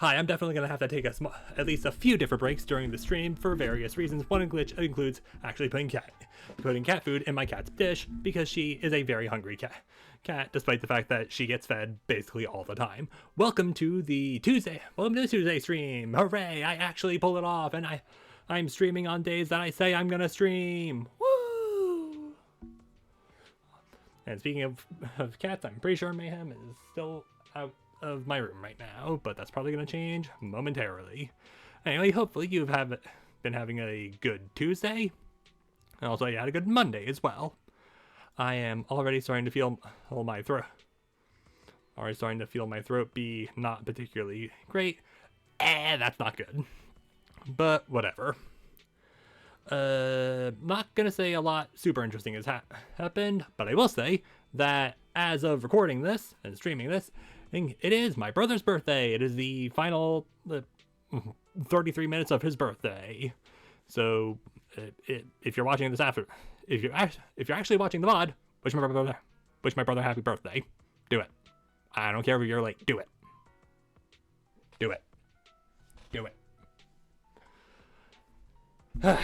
Hi, I'm definitely going to have to take at least a few different breaks during the stream for various reasons. One glitch includes actually putting cat food in my cat's dish because she is a very hungry cat, despite the fact that she gets fed basically all the time. Welcome to the Tuesday stream. Hooray, I actually pull it off, and I'm streaming on days that I say I'm going to stream. Woo! And speaking of cats, I'm pretty sure Mayhem is still out of my room right now, but that's probably going to change momentarily. Anyway, hopefully you've been having a good Tuesday, and also you had a good Monday as well. I am already starting to feel my throat. Already starting to feel my throat be not particularly great. That's not good. But whatever. Not gonna say a lot super interesting has happened, but I will say that as of recording this and streaming this, it is my brother's birthday. It is the final 33 minutes of his birthday. So if you're watching this after, if you're actually watching the VOD, wish my brother happy birthday. Do it. I don't care if you're late. Do it. Do it. Do it.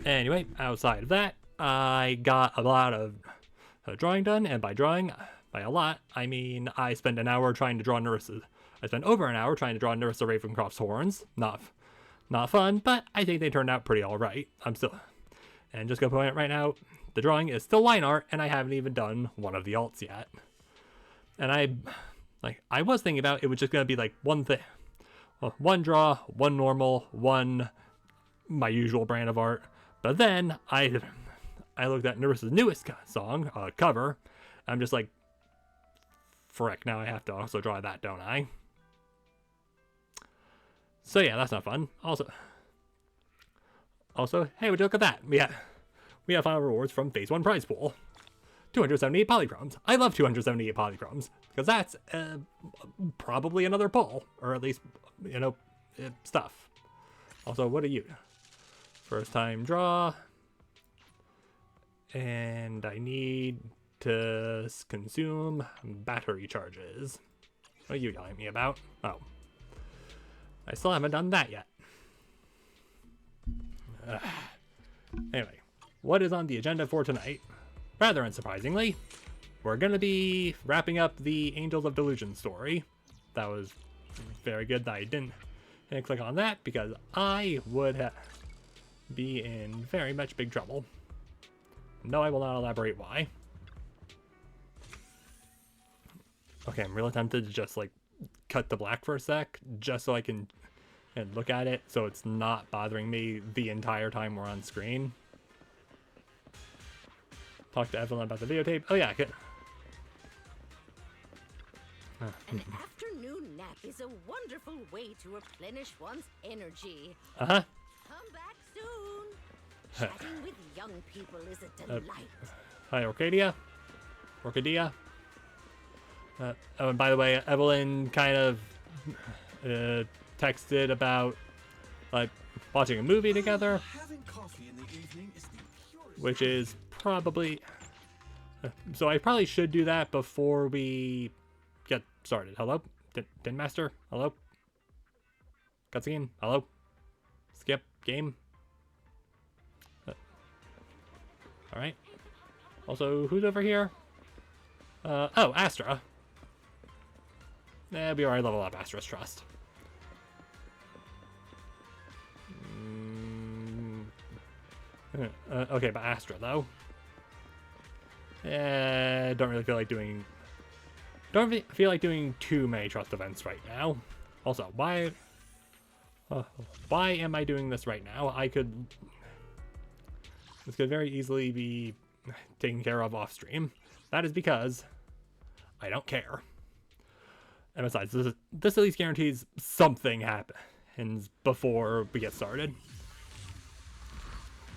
Anyway, outside of that, I got a lot of drawing done, and by a lot, I mean I spent an hour trying to draw Nerissa. I spent over an hour trying to draw Nerissa Ravencroft's horns. Not fun, but I think they turned out pretty alright. And just gonna point out right now, the drawing is still line art, and I haven't even done one of the alts yet. And I was thinking about it was just gonna be like one thing. One draw, one normal, one my usual brand of art. But then I looked at Nerissa's newest song, cover. I'm just like, frick, now I have to also draw that, don't I? So yeah, that's not fun. Also, hey, would you look at that? We have final rewards from Phase 1 prize pool. 278 polychromes. I love 278 polychromes, because that's probably another pull, or at least, stuff. Also, what are you? First time draw. And I need to consume battery charges. What are you yelling at me about? Oh. I still haven't done that yet. Anyway, what is on the agenda for tonight? Rather unsurprisingly, we're going to be wrapping up the Angels of Delusion story. That was very good that I didn't click on that, because I would be in very much big trouble. No, I will not elaborate why. Okay, I'm real tempted to just cut to black for a sec, just so I can look at it, so it's not bothering me the entire time we're on screen. Talk to Evelyn about the videotape. Oh yeah, good. An afternoon nap is a wonderful way to replenish one's energy. Uh-huh. Come back soon. Chatting with young people is a delight. Hi, Orchidia. Oh, and by the way, Evelyn kind of texted about watching a movie together, which is probably so I probably should do that before we get started. Hello, Din Master. Hello, cutscene. Hello, skip game. All right. Also, who's over here? Oh, Astra. We already level up Astra's trust. Okay, but Astra though. Don't really feel like doing. Don't feel like doing too many trust events right now. Also, why am I doing this right now? This could very easily be taken care of off stream. That is because I don't care. And besides, this at least guarantees something happens before we get started.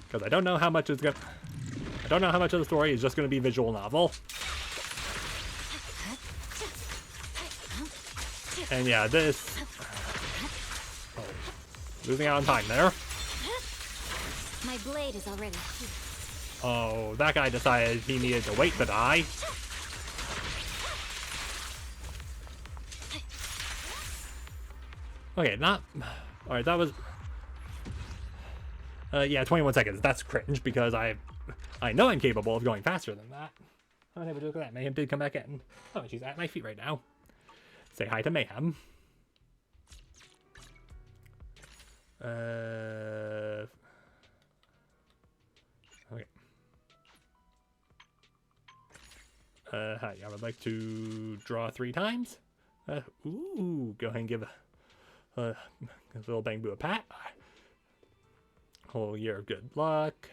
Because I don't know how much of the story is just gonna be visual novel. And yeah, losing out on time there. My blade is already here. Oh, that guy decided he needed to wait to die. Okay, not... Alright, that was... yeah, 21 seconds. That's cringe because I know I'm capable of going faster than that. I'm unable to look at that. Mayhem did come back in. Oh, she's at my feet right now. Say hi to Mayhem. Okay. Hi, I would like to draw 3 times. Ooh, go ahead and give a little Bang Boo a pat. Whole year of good luck.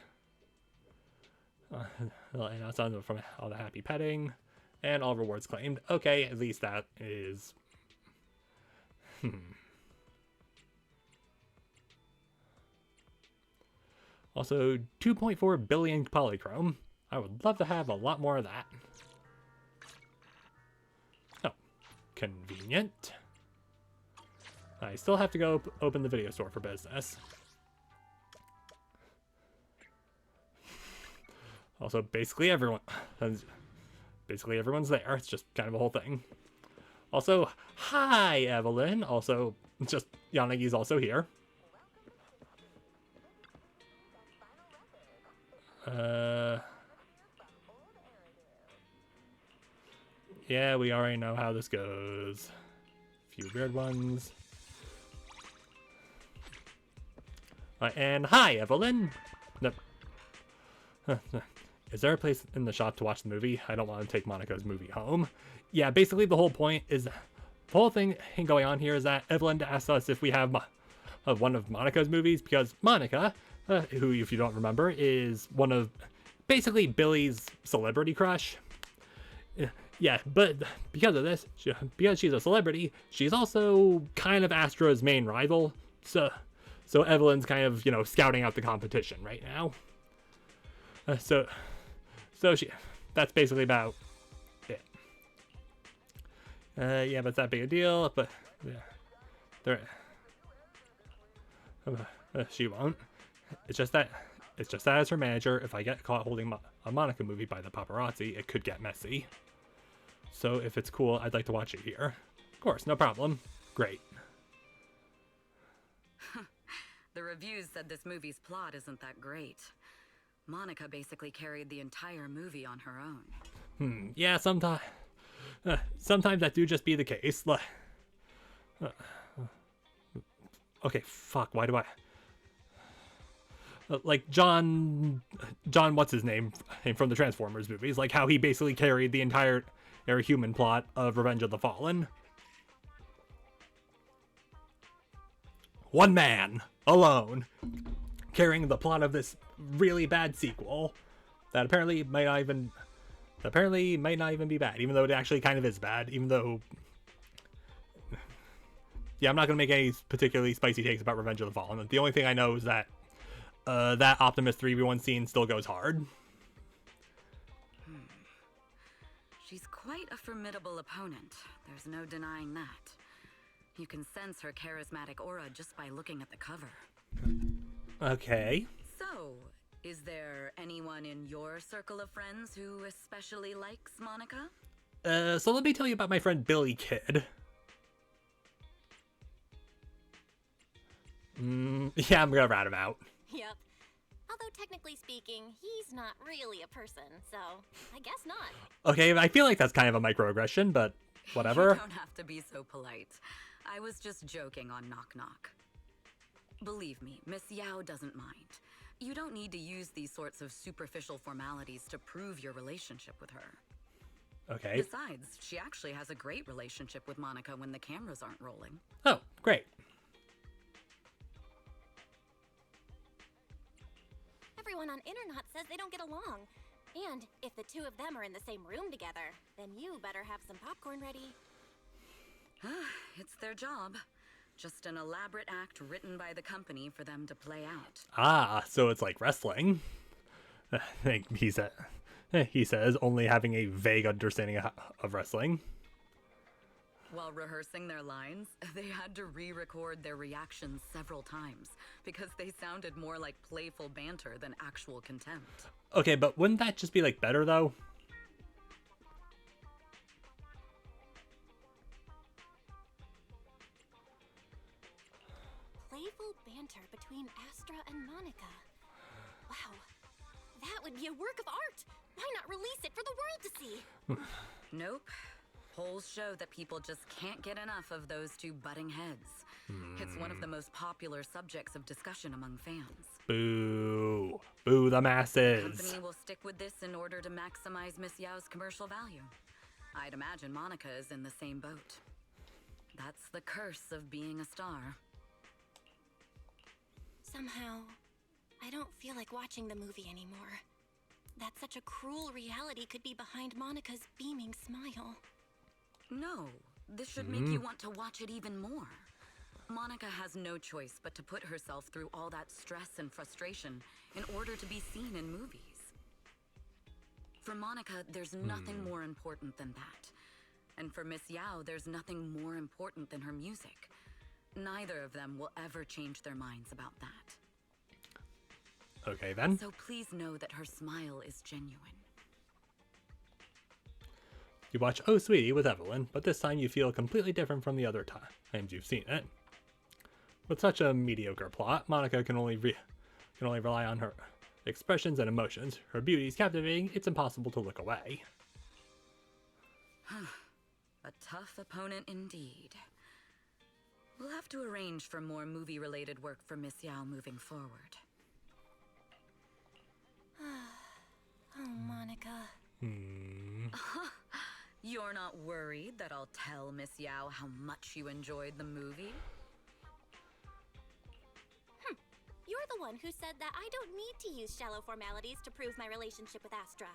And that's on from all the happy petting. And all rewards claimed. Okay, at least that is... Also, 2.4 billion polychrome. I would love to have a lot more of that. Oh, convenient. I still have to go open the video store for business. Also, basically everyone's there. It's just kind of a whole thing. Also, hi, Evelyn. Also, just Yanagi's also here. Yeah, we already know how this goes. A few weird ones. And hi, Evelyn. No. Is there a place in the shop to watch the movie? I don't want to take Monica's movie home. Yeah, basically the whole point is, the whole thing going on here is that Evelyn asked us if we have one of Monica's movies, because Monica, who, if you don't remember, is one of basically Billy's celebrity crush. Yeah, but because of this, because she's a celebrity, she's also kind of Astra's main rival. So Evelyn's kind of, scouting out the competition right now. So that's basically about it. Yeah, but it's that big a deal. But yeah, she won't. It's just that as her manager, if I get caught holding a Monica movie by the paparazzi, it could get messy. So if it's cool, I'd like to watch it here. Of course, no problem. Great. The reviews said this movie's plot isn't that great. Monica basically carried the entire movie on her own. Yeah, sometimes that do just be the case. Okay, fuck, why do I... like John, what's his name from the Transformers movies, like how he basically carried the entire human plot of Revenge of the Fallen. One man, alone, carrying the plot of this really bad sequel that apparently might not even be bad, even though it actually kind of is bad, even though... Yeah, I'm not going to make any particularly spicy takes about Revenge of the Fallen. The only thing I know is that that Optimus 3v1 scene still goes hard. She's quite a formidable opponent. There's no denying that. You can sense her charismatic aura just by looking at the cover. Okay. So, is there anyone in your circle of friends who especially likes Monica? So let me tell you about my friend Billy Kid. Yeah, I'm gonna rat him out. Yep. Although technically speaking, he's not really a person, so I guess not. Okay, I feel like that's kind of a microaggression, but whatever. You don't have to be so polite. I was just joking on Knock Knock. Believe me, Miss Yao doesn't mind. You don't need to use these sorts of superficial formalities to prove your relationship with her. Okay. Besides, she actually has a great relationship with Monica when the cameras aren't rolling. Oh, great. Everyone on Internet says they don't get along. And if the two of them are in the same room together, then you better have some popcorn ready. It's their job. Just an elaborate act written by the company for them to play out. Ah, so it's like wrestling. I think he says, only having a vague understanding of wrestling. While rehearsing their lines, they had to re-record their reactions several times because they sounded more like playful banter than actual contempt. Okay, but wouldn't that just be like better though? playful banter between Astra and Monica. Wow, that would be a work of art. Why not release it for the world to see? Nope. Polls show that people just can't get enough of those two butting heads. It's one of the most popular subjects of discussion among fans. Boo. Boo the masses. The company will stick with this in order to maximize Miss Yao's commercial value. I'd imagine Monica is in the same boat. That's the curse of being a star. Somehow, I don't feel like watching the movie anymore. That such a cruel reality could be behind Monica's beaming smile. No, this should make you want to watch it even more. Monica has no choice but to put herself through all that stress and frustration in order to be seen in movies. For Monica, there's nothing more important than that. And for Miss Yao, there's nothing more important than her music. Neither of them will ever change their minds about that. Okay, then. So please know that her smile is genuine. You watch Oh Sweetie with Evelyn, but this time you feel completely different from the other times you've seen it. With such a mediocre plot, Monica can only rely on her expressions and emotions. Her beauty is captivating, it's impossible to look away. A tough opponent indeed. We'll have to arrange for more movie-related work for Miss Yao moving forward. Oh, Monica. You're not worried that I'll tell Miss Yao how much you enjoyed the movie? You're the one who said that I don't need to use shallow formalities to prove my relationship with Astra.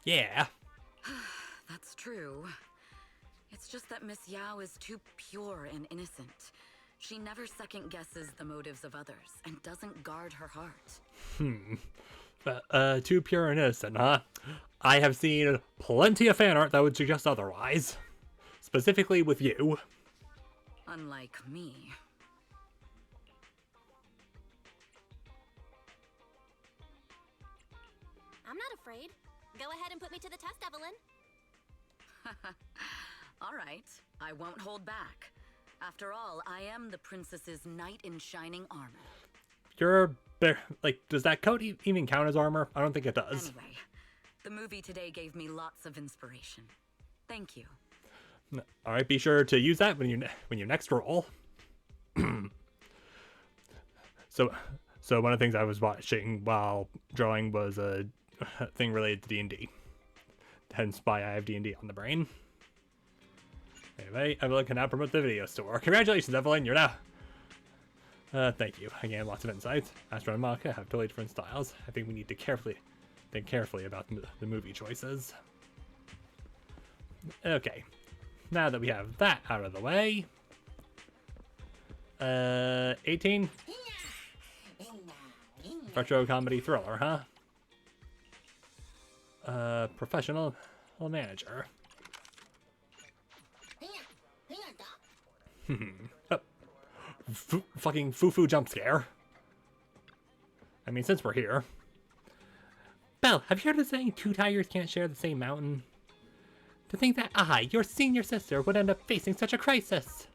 Yeah. That's true. It's just that Miss Yao is too pure and innocent. She never second-guesses the motives of others and doesn't guard her heart. Too pure and innocent, huh? I have seen plenty of fan art that would suggest otherwise. Specifically with you. Unlike me. I'm not afraid. Go ahead and put me to the test, Evelyn. All right, I won't hold back. After all, I am the princess's knight in shining armor. You're like, does that coat even count as armor? I don't think it does. Anyway, the movie today gave me lots of inspiration. Thank you. All right, be sure to use that when you next roll. So one of the things I was watching while drawing was a thing related to D&D. Hence why I have D&D on the brain. Anyway, Evelyn can now promote the video store. Congratulations, Evelyn, you're now... thank you. Again, lots of insights. Astra and Monica have totally different styles. I think we need to think carefully about the movie choices. Okay. Now that we have that out of the way... 18? Retro comedy thriller, huh? Professional manager. Oh. Fucking foo-foo jump scare. I mean, since we're here. Belle, have you heard of saying two tigers can't share the same mountain? To think that I, your senior sister, would end up facing such a crisis.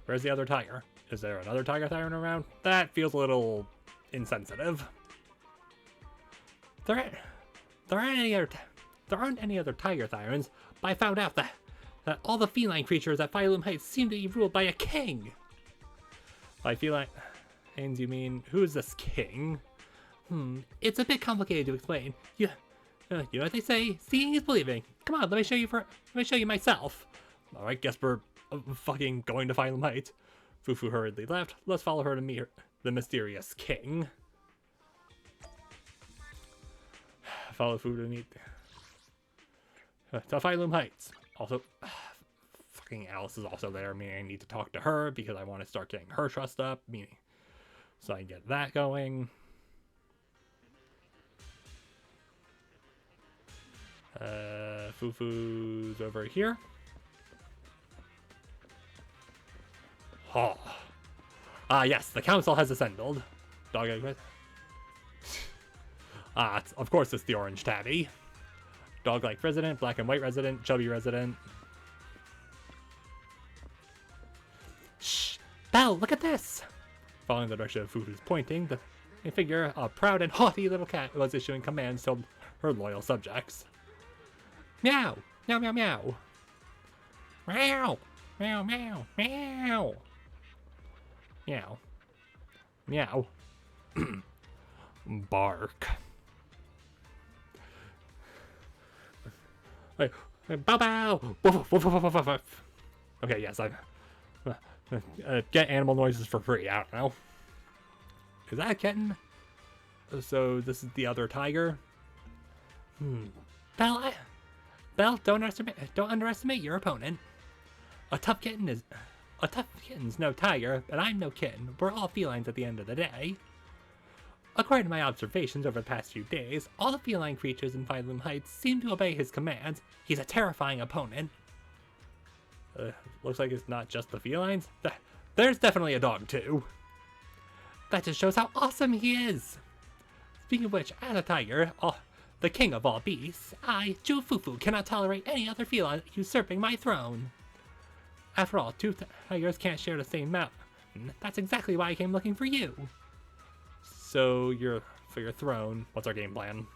Where's the other tiger? Is there another tiger tyrant around? That feels a little insensitive. There aren't any other tiger tyrants, but I found out that all the feline creatures at Phylum Heights seem to be ruled by a king. By feline names, you mean, who is this king? It's a bit complicated to explain. You know what they say? Seeing is believing. Come on, let me show you myself. All right, guess we're fucking going to Phylum Heights. Fufu hurriedly left. Let's follow her to meet the mysterious king. Follow Fufu to meet to Phylum Heights. Also, fucking Alice is also there, meaning I need to talk to her because I want to start getting her trust up, meaning so I can get that going. Fufu's over here. Oh. Yes, the council has assembled. Dog egg with. Of course it's the orange tabby. Dog-like resident, black and white resident, chubby resident. Shh! Belle, look at this! Following the direction of Fufu's pointing, the figure, a proud and haughty little cat, was issuing commands to her loyal subjects. Meow! Meow meow meow! Meow! Meow meow meow! Meow. Meow. Bark. Wait, bow bow! Woof, woof, woof, woof, woof. Okay, yes, I get animal noises for free. I don't know. Is that a kitten? So this is the other tiger. Belle, don't underestimate your opponent. A tough kitten's no tiger, but I'm no kitten. We're all felines at the end of the day. According to my observations over the past few days, all the feline creatures in Five Loom Heights seem to obey his commands. He's a terrifying opponent. Looks like it's not just the felines. There's definitely a dog too. That just shows how awesome he is. Speaking of which, as a tiger, the king of all beasts, I, Fufu, cannot tolerate any other feline usurping my throne. After all, two tigers can't share the same mountain. That's exactly why I came looking for you. So for your throne, what's our game plan?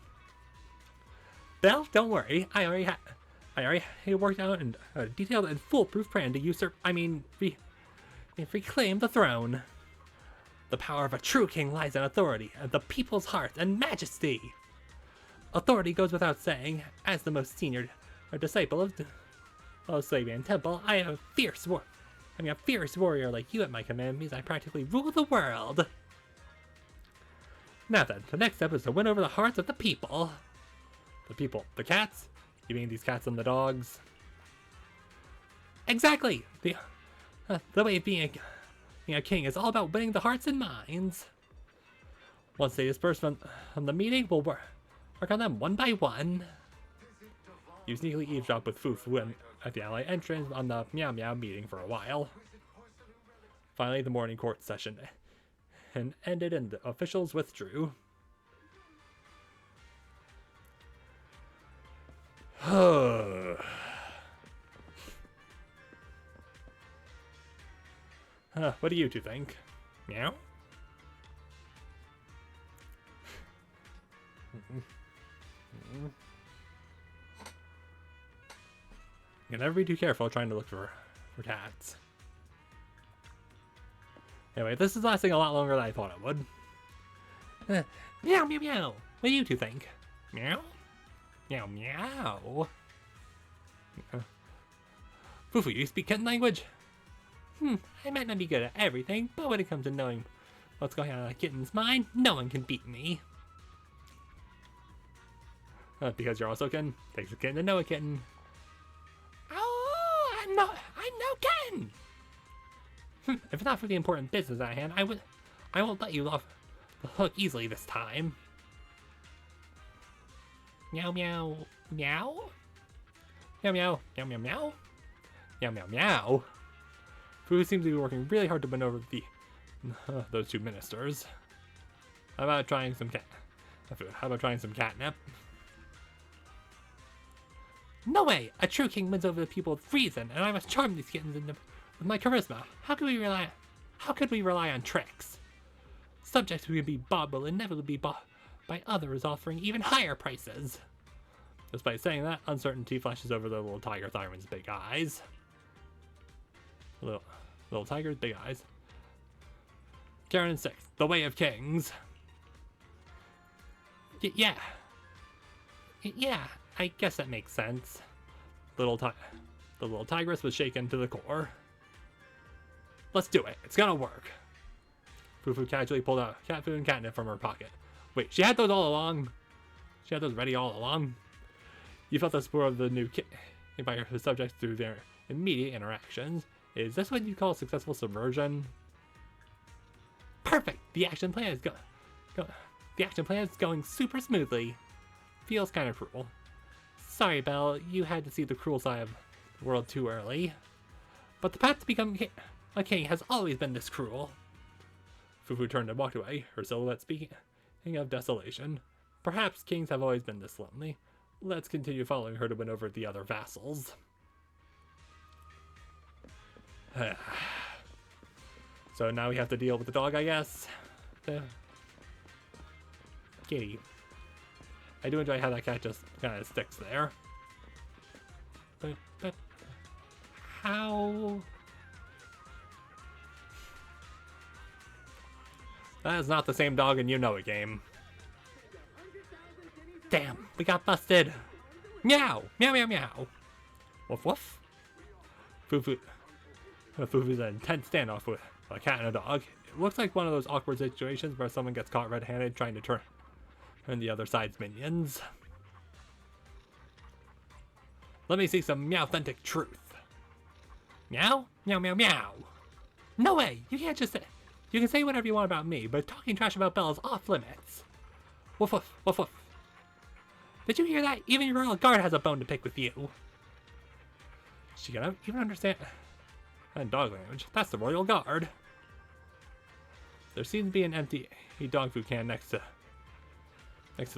Belle, don't worry. I already worked out a detailed and foolproof plan to reclaim the throne. The power of a true king lies in authority, and the people's heart and majesty. Authority goes without saying. As the most senior disciple of Slavian Temple, I am a fierce warrior like you at my command means I practically rule the world. Now then, the next step is to win over the hearts of the people. The people, the cats? You mean these cats and the dogs? Exactly! The way of being a king is all about winning the hearts and minds. Once they disperse from the meeting, we'll work on them one by one. You sneakily eavesdrop with Fufu at the ally entrance on the Meow Meow meeting for a while. Finally, the morning court session ended and the officials withdrew. What do you two think? Meow? You can never be too careful trying to look for cats. Anyway, this is lasting a lot longer than I thought it would. Meow, meow, meow. What do you two think? Meow? Meow, meow. Fufu, you speak kitten language? I might not be good at everything, but when it comes to knowing what's going on in a kitten's mind, no one can beat me. Because you're also a kitten, takes a kitten to know a kitten. Oh, I'm no kitten! If not for the important business at hand, I won't let you off the hook easily this time. Meow meow meow. Meow meow meow meow meow. Meow meow meow. Fufu seems to be working really hard to win over those two ministers. How about trying some catnip? No way! A true king wins over the people with reason, and I must charm these kittens with my charisma. How could we rely on tricks? Subjects who can be bought will inevitably be bought by others offering even higher prices. Despite saying that, uncertainty flashes over the little tiger Thyron's big eyes. Little tiger's big eyes. Karen 6, the way of kings. Yeah, I guess that makes sense. The little tigress was shaken to the core. Let's do it. It's gonna work. Fufu casually pulled out cat food and catnip from her pocket. Wait, she had those all along? She had those ready all along? You felt the spur of the new kit by her subjects through their immediate interactions. Is this what you call successful subversion? Perfect! The action plan is going super smoothly. Feels kind of cruel. Sorry, Belle, you had to see the cruel side of the world too early. But the path to become a king has always been this cruel. Fufu turned and walked away, her silhouette speaking of desolation. Perhaps kings have always been this lonely. Let's continue following her to win over the other vassals. So now we have to deal with the dog, I guess. The kitty. I do enjoy how that cat just kind of sticks there. But how? That is not the same dog and you know it game. Damn, we got busted. Meow, meow, meow, meow. Woof, woof. Fufu's an intense standoff with a cat and a dog. It looks like one of those awkward situations where someone gets caught red-handed trying to turn the other side's minions. Let me see some meow-authentic truth. Meow? Meow, meow, meow. No way! You can't just say... You can say whatever you want about me, but talking trash about Belle is off limits. Woof, woof, woof, woof. Did you hear that? Even your royal guard has a bone to pick with you. She can even understand... And dog language. That's the royal guard. There seems to be an empty dog food can next to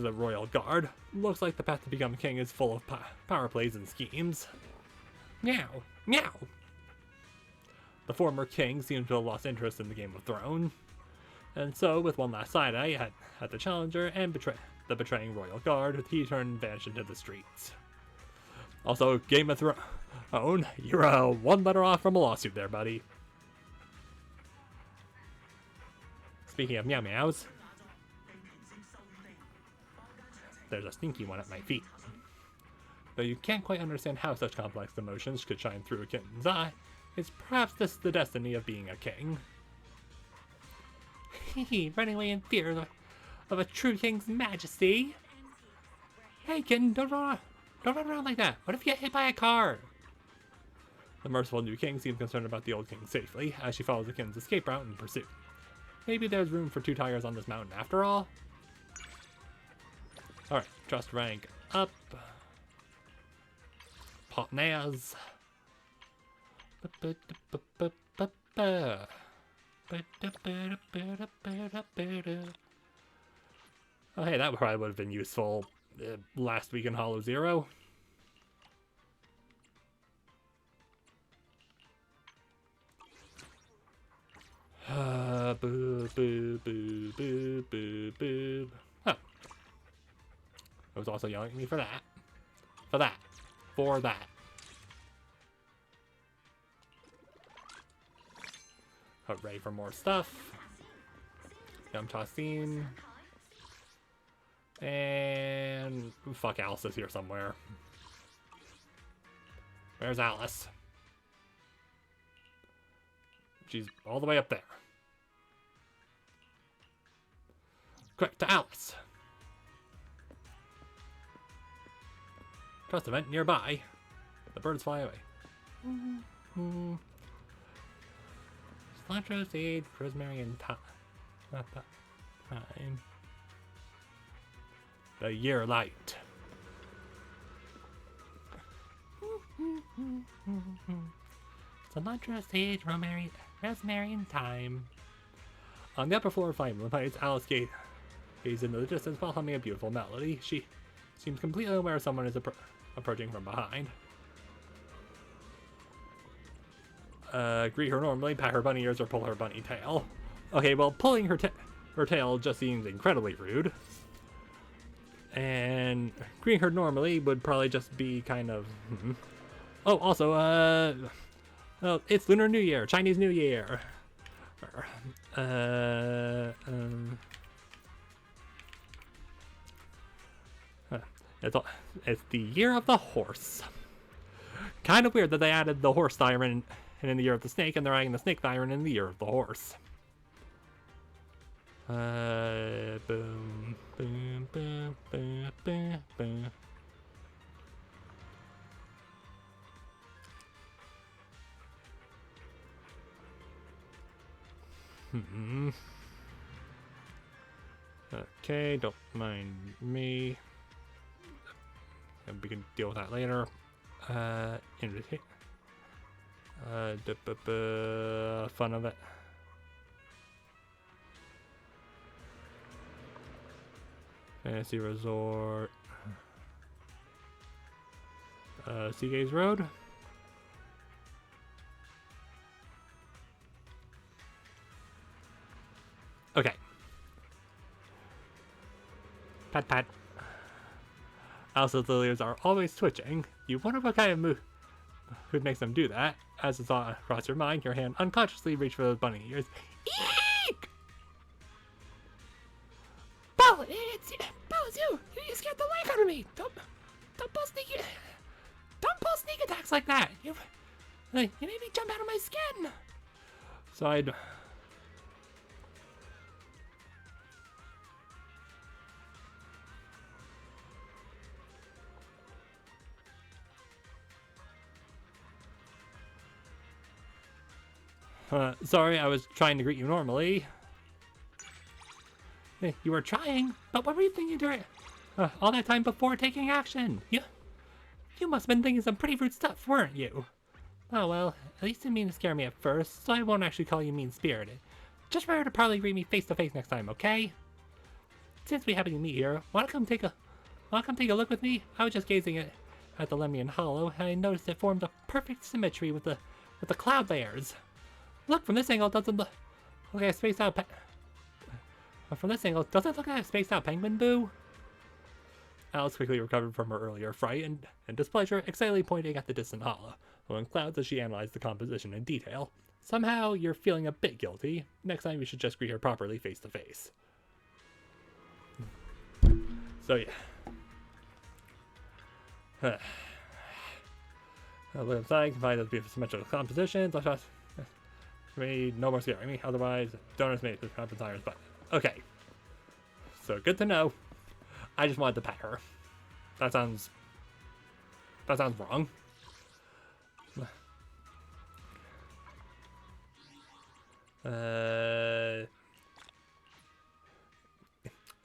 the royal guard. Looks like the path to become king is full of power plays and schemes. Meow, meow. The former king seems to have lost interest in the Game of Thrones, and so with one last side eye at the challenger and the betraying royal guard, he turned and vanished into the streets. Also, Game of Thrones, you're one letter off from a lawsuit there, buddy. Speaking of meow meows, there's a stinky one at my feet. Though you can't quite understand how such complex emotions could shine through a kitten's eye, it's perhaps this the destiny of being a king. Hehe, running away in fear of a true king's majesty. Hey kitten, don't run around like that. What if you get hit by a car? The merciful new king seems concerned about the old king's safety as she follows the kitten's escape route in pursuit. Maybe there's room for 2 tigers on this mountain after all. Alright, trust rank up. Potnaz. Oh hey, that probably would have been useful last week in Hollow Zero. Boo, boo, boo, boo, boo, boo. Oh. I was also yelling at me for that. For that. For that. Ready for more stuff. Yum tossing. And fuck, Alice is here somewhere. Where's Alice? She's all the way up there. Quick, to Alice. Trust event nearby. The birds fly away. Cilantro, sage, rosemary, and thyme. Not that time. The year light. Cilantro, sage, rosemary, and thyme. On the upper floor of Flame Lights, Alice gazes into the distance while humming a beautiful melody. She seems completely aware someone is approaching from behind. Greet her normally, pat her bunny ears, or pull her bunny tail. Okay, well, pulling her tail just seems incredibly rude. And greeting her normally would probably just be kind of... Oh, also, well, it's Lunar New Year, Chinese New Year. It's the year of the horse. Kind of weird that they added the horse siren in the year of the snake, and they're adding the snake siren in the year of the horse. Boom, boom, boom, boom, boom, boom. Okay, don't mind me. And we can deal with that later. Fun of it. Fantasy Resort. Seagaze Road. Okay. Pat pat. Also, the ears are always twitching. You wonder what kind of move makes them do that. As it's all across your mind, your hand unconsciously reach for those bunny ears. Eek! Bo, it's you! You scared the life out of me! Don't pull sneak attacks like that! You made me jump out of my skin! So I'd... sorry, I was trying to greet you normally. You were trying, but what were you thinking during all that time before taking action? You must have been thinking some pretty rude stuff, weren't you? Oh well, at least it didn't mean to scare me at first, so I won't actually call you mean-spirited. Just remember to probably greet me face to face next time, okay? Since we happen to meet here, wanna come take a look with me? I was just gazing at the Lemnian Hollow, and I noticed it formed a perfect symmetry with the cloud layers. Look, from this angle, it doesn't look like a spaced out from this angle, doesn't it look like a spaced out penguin, Boo? Alice quickly recovered from her earlier fright and displeasure, excitedly pointing at the distant hollow, blowing clouds as she analyzed the composition in detail. Somehow, you're feeling a bit guilty. Next time, you should just greet her properly face to face. So, yeah. Look inside, can find those beautiful symmetrical compositions. No more scaring me, otherwise, don't estimate this kind of desires, but okay. So, good to know. I just wanted to pet her. That sounds wrong.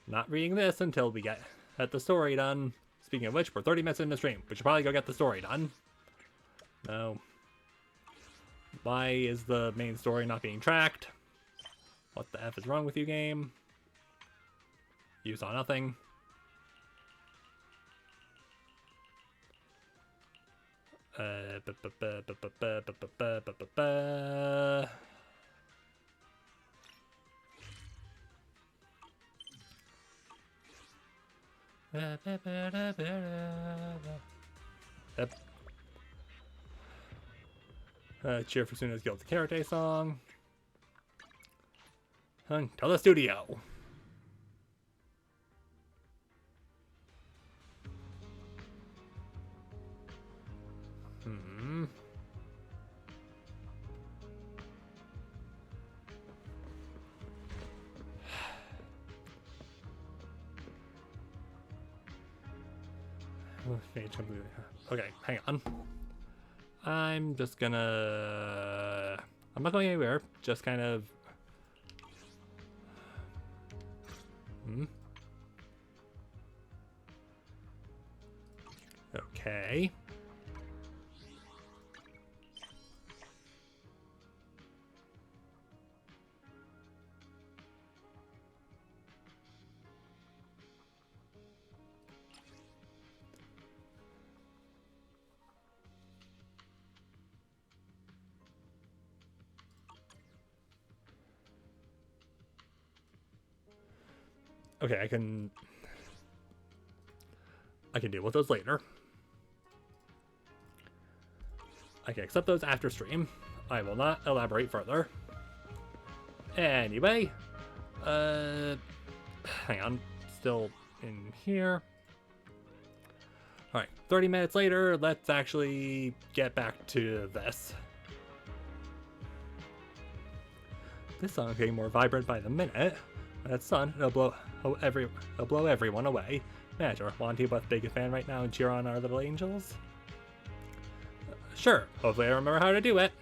Not reading this until we get the story done. Speaking of which, we're 30 minutes in the stream. We should probably go get the story done. No. Why is the main story not being tracked? What the F is wrong with you, game? You saw nothing. Yep. Cheer for Suna's Guild Karate song. Tell the studio. Okay, hang on. I'm just gonna... I'm not going anywhere, just kind of... Okay. Okay, I can deal with those later. I can accept those after stream. I will not elaborate further. Anyway, hang on, still in here. Alright, 30 minutes later, let's actually get back to this. This song is getting more vibrant by the minute. When it's done, it'll blow everyone away. Manager, want to be the biggest fan right now and cheer on our little angels? Sure, hopefully I remember how to do it.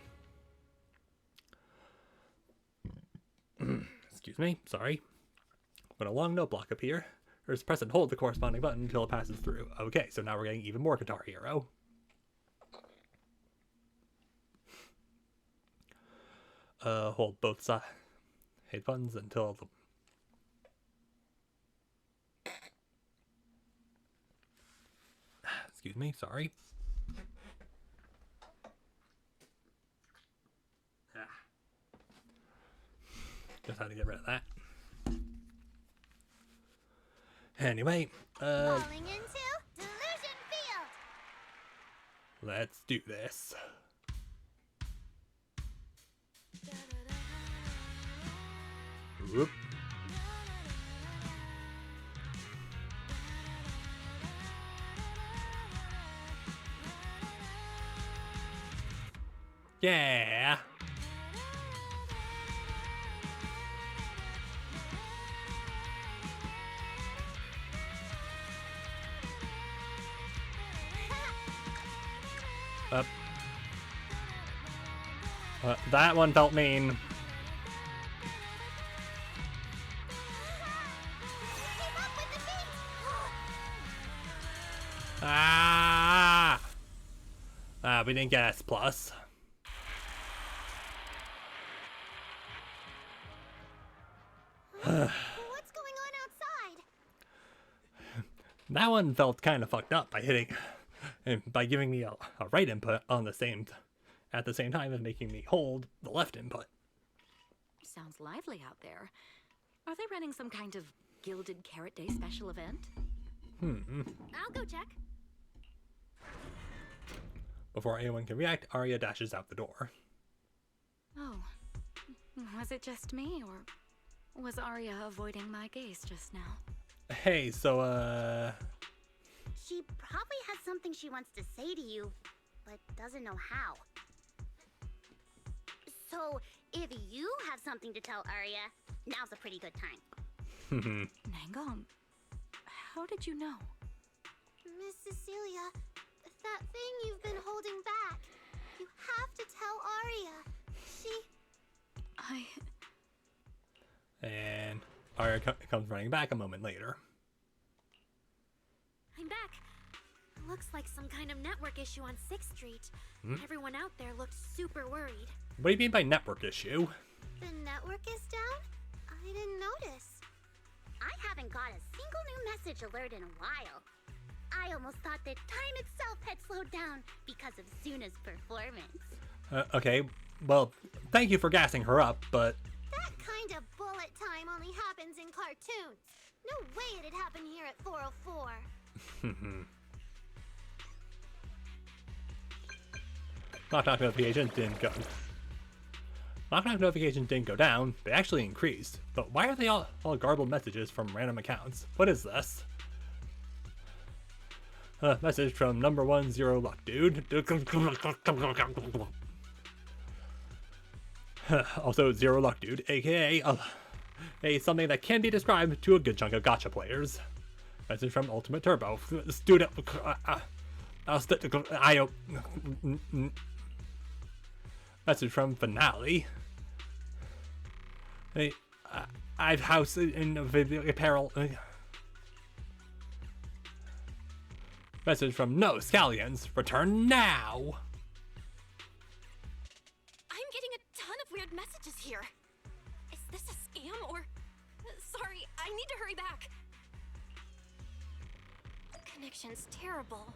Excuse me, sorry. When a long note block appear, just press and hold the corresponding button until it passes through. Okay, so now we're getting even more Guitar Hero. Hold both side headphones until the... Excuse me, sorry. Just had to get rid of that. Anyway, Falling into Delusion Field. let's do this. Whoop. Yeah. Up. That one felt mean. Keep up with the beat. Ah! We didn't get S+. What's going on outside? That one felt kind of fucked up by giving me a right input at the same time as making me hold the left input. Sounds lively out there. Are they running some kind of Gilded Carrot Day special event? I'll go check. Before anyone can react, Aria dashes out the door. Oh. Was it just me, or was Aria avoiding my gaze just now? Hey, so, She probably has something she wants to say to you, but doesn't know how. So, if you have something to tell Aria, now's a pretty good time. Nangon, how did you know? Miss Cecilia, that thing you've been holding back, you have to tell Aria. And Aria comes running back a moment later. I'm back. Looks like some kind of network issue on 6th Street. Everyone out there looked super worried. What do you mean by network issue? The network is down? I didn't notice. I haven't got a single new message alert in a while. I almost thought that time itself had slowed down because of Suna's performance. Okay, well, thank you for gassing her up, but... That kind of bullet time only happens in cartoons. No way it'd happen here at 404. Knock-knock notifications didn't go... Knock-knock notifications didn't go down, they actually increased. But why are they all garbled messages from random accounts? What is this? Message from number 10 luck dude. Also, Zero Luck Dude, aka something that can be described to a good chunk of gacha players. Message from Ultimate Turbo. Student. Message from Finale. Hey, I've house in Peril. Message from No Scallions. Return now. I'm getting a ton of weird messages here. Is this a scam or... Sorry, I need to hurry back. The connection's terrible.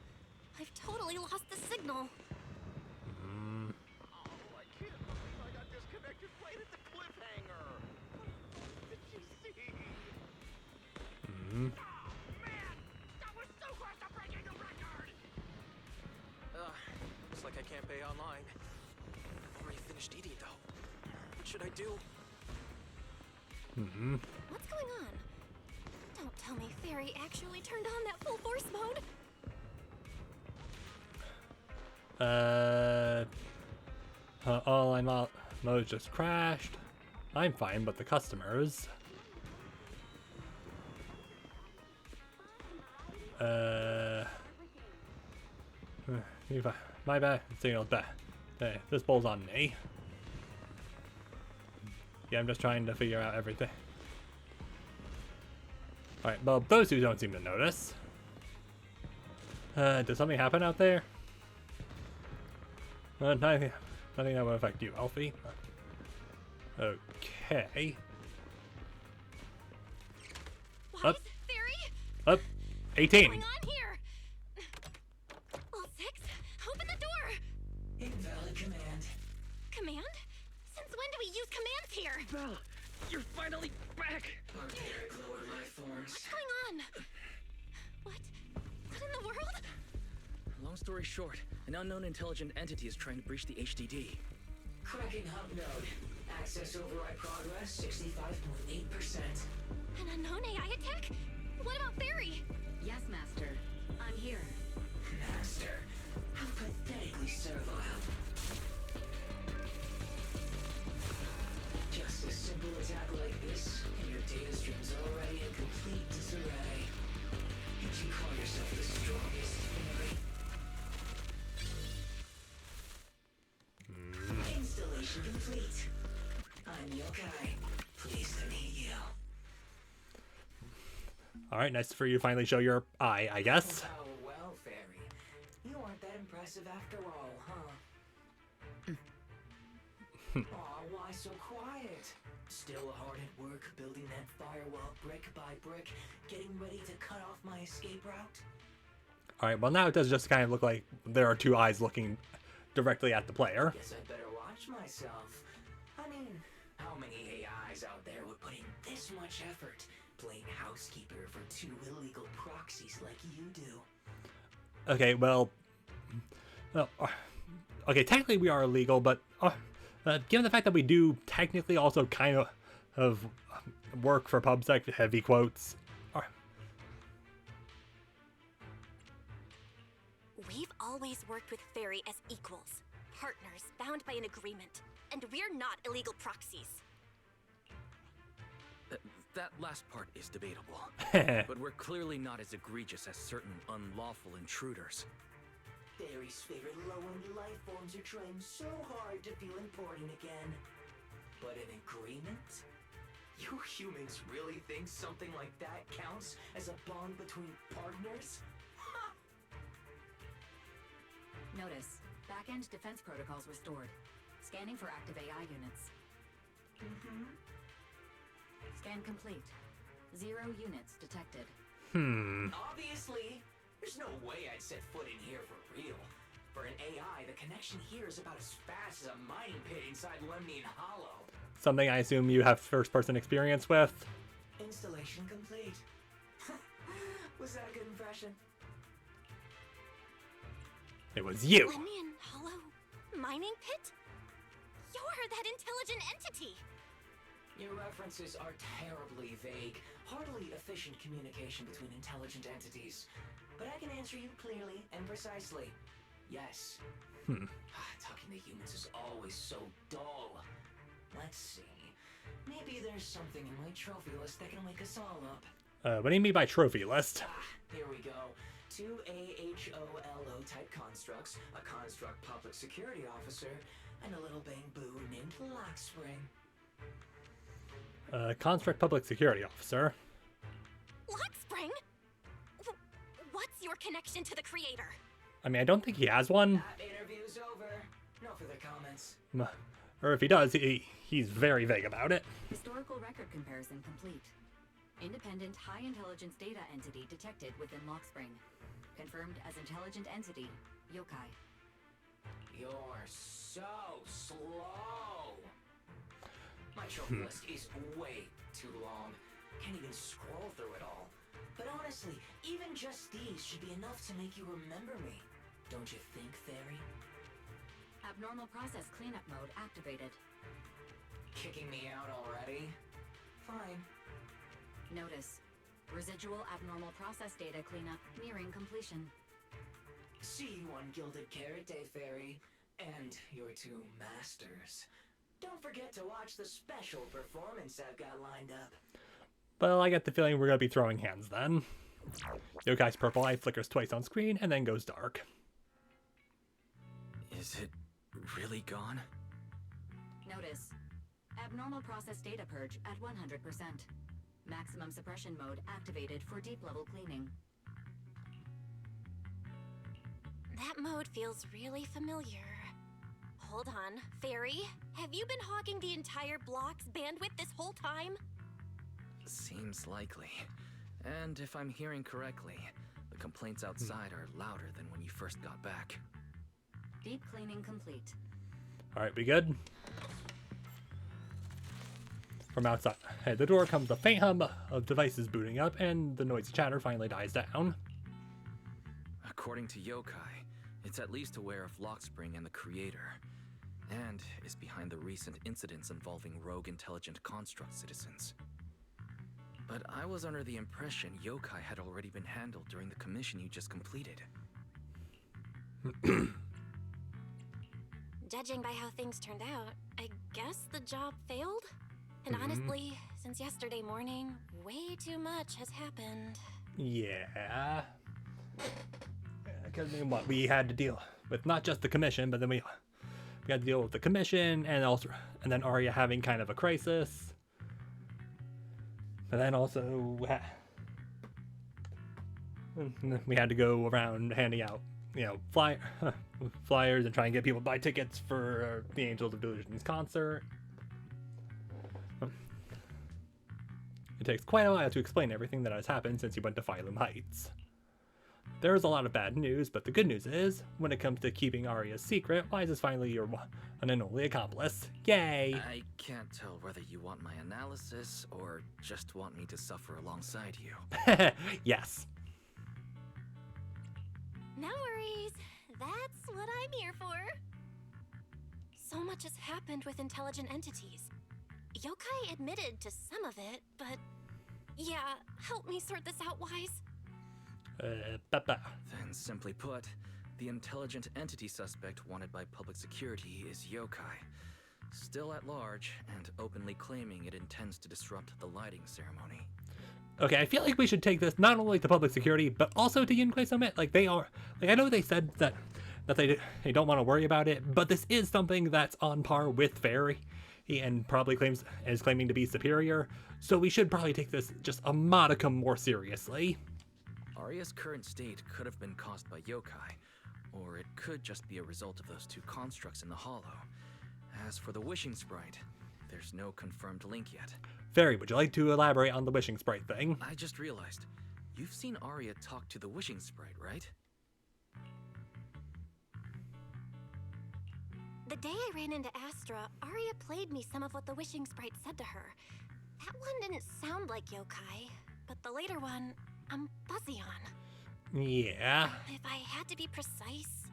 I've totally lost the signal. Oh, I can't believe I got disconnected right at the cliffhanger. Did you see? Oh, man! That was so close to breaking a record! Looks like I can't pay online. I've already finished eating, though. What should I do? What's going on? Don't tell me Fairy actually turned on that full force mode. Online mode just crashed. I'm fine, but the customers. My bad. Signal's bad. Hey, this bowl's on me. Yeah, I'm just trying to figure out everything. Alright, well, those two don't seem to notice. Did something happen out there? Nothing that would affect you, Alfie. Okay. Why Up. is Fairy? Up. 18. What's going on here? All 6, open the door. Invalid command. Command? Since when do we use commands here? Belle, You're finally back! Archaic lower life forms. What's going on? What? What in the world? Long story short, an unknown intelligent entity is trying to breach the HDD. Cracking hub node. Access override progress 65.8%. An unknown AI attack? What about Barry? Yes, Master. I'm here. Master, how pathetically servile. Just a simple attack like this, and your data stream's already in complete disarray. And you call yourself the strongest fairy? Installation complete. I'm Yokai. Pleased to meet you. All right, nice for you to finally show your eye, I guess. Oh, well, fairy. You aren't that impressive after all, huh? Aw, why so quiet? Still hard at work building that firewall brick by brick, getting ready to cut off my escape route? All right, well now it does just kind of look like there are two eyes looking directly at the player. Guess I'd better watch myself. I mean, how many AIs out there would put in this much effort playing housekeeper for two illegal proxies like you do? Okay, well, okay, technically we are illegal, but given the fact that we do technically also kind of work for PubSec, heavy quotes. We've always worked with Fairy as equals, partners bound by an agreement, and we're not illegal proxies. That last part is debatable. But we're clearly not as egregious as certain unlawful intruders. Fairy's favorite low-end life forms are trying so hard to feel important again. But an agreement? You humans really think something like that counts as a bond between partners? Notice, back-end defense protocols restored. Scanning for active AI units. Scan complete. 0 units detected. Obviously, there's no way I'd set foot in here for real. For an AI, the connection here is about as fast as a mining pit inside Lemnian Hollow. Something I assume you have first-person experience with. Installation complete. Was that a good impression? It was you. Lemnian Hollow mining pit? You're that intelligent entity! Your references are terribly vague, hardly efficient communication between intelligent entities. But I can answer you clearly and precisely. Yes. Talking to humans is always so dull. Let's see. Maybe there's something in my trophy list that can wake us all up. What do you mean by trophy list? Here we go. 2 AHOLO type constructs, a construct public security officer, and a little bang-boo named Lockspring. Construct public security officer. Lockspring? What's your connection to the creator? I mean, I don't think he has one. That interview's over. No further comments. Or if he does, he's very vague about it. Historical record comparison complete. Independent high intelligence data entity detected within Lockspring. Confirmed as intelligent entity, Yokai. You're so slow. My trophy list is way too long. Can't even scroll through it all. But honestly, even just these should be enough to make you remember me. Don't you think, Fairy? Abnormal process cleanup mode activated. Kicking me out already? Fine. Notice, residual abnormal process data cleanup nearing completion. See you on Gilded Carrot Day, Fairy. And your 2 masters. Don't forget to watch the special performance I've got lined up. Well, I get the feeling we're going to be throwing hands then. Yokai's purple eye flickers twice on screen and then goes dark. Is it really gone? Notice, abnormal process data purge at 100%. Maximum suppression mode activated for deep level cleaning. That mode feels really familiar. Hold on, Fairy, have you been hogging the entire block's bandwidth this whole time? Seems likely. And if I'm hearing correctly, the complaints outside are louder than when you first got back. Deep cleaning complete. All right, we good? From outside the door comes the faint hum of devices booting up, and the noisy chatter finally dies down. According to Yokai, it's at least aware of Lockspring and the Creator, and is behind the recent incidents involving rogue intelligent construct citizens. But I was under the impression Yokai had already been handled during the commission you just completed. Judging by how things turned out, I guess the job failed? And honestly, since yesterday morning, way too much has happened. Yeah. Because what we had to deal with, not just the commission, but then we had to deal with the commission, and then Aria having kind of a crisis. But then also we had to go around handing out, flyers and try and get people to buy tickets for the Angels of Delusions concert. It takes quite a while to explain everything that has happened since you went to Phylum Heights. There is a lot of bad news, but the good news is, when it comes to keeping Aria's secret, Wise is finally your one and only accomplice. Yay! I can't tell whether you want my analysis or just want me to suffer alongside you. Yes. No worries. That's what I'm here for. So much has happened with intelligent entities. Yokai admitted to some of it, but yeah, help me sort this out, Wise. Then simply put, the intelligent entity suspect wanted by public security is Yokai, still at large and openly claiming it intends to disrupt the lighting ceremony. Okay, I feel like we should take this not only to public security, but also to Yunquei Summit. Like, they are, like, I know they said that they don't want to worry about it, but this is something that's on par with Fairy, and probably is claiming to be superior, so we should probably take this just a modicum more seriously. Aria's current state could have been caused by Yokai, or it could just be a result of those two constructs in the hollow. As for the wishing sprite, there's no confirmed link yet. Fairy, would you like to elaborate on the wishing sprite thing? I just realized, you've seen Aria talk to the wishing sprite, right? The day I ran into Astra, Aria played me some of what the wishing sprite said to her. That one didn't sound like Yokai, but the later one, I'm fuzzy on. Yeah. If I had to be precise,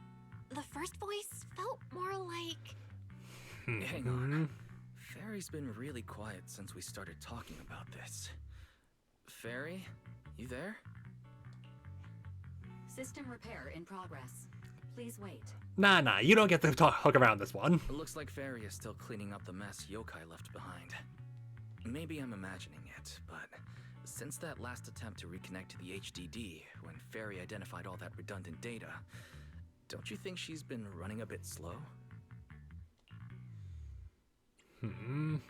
the first voice felt more like... Hang on. Fairy's been really quiet since we started talking about this. Fairy, you there? System repair in progress. Please wait. Nah, you don't get to talk around this one. It looks like Fairy is still cleaning up the mess Yokai left behind. Maybe I'm imagining it, but since that last attempt to reconnect to the HDD, when Fairy identified all that redundant data, don't you think she's been running a bit slow? That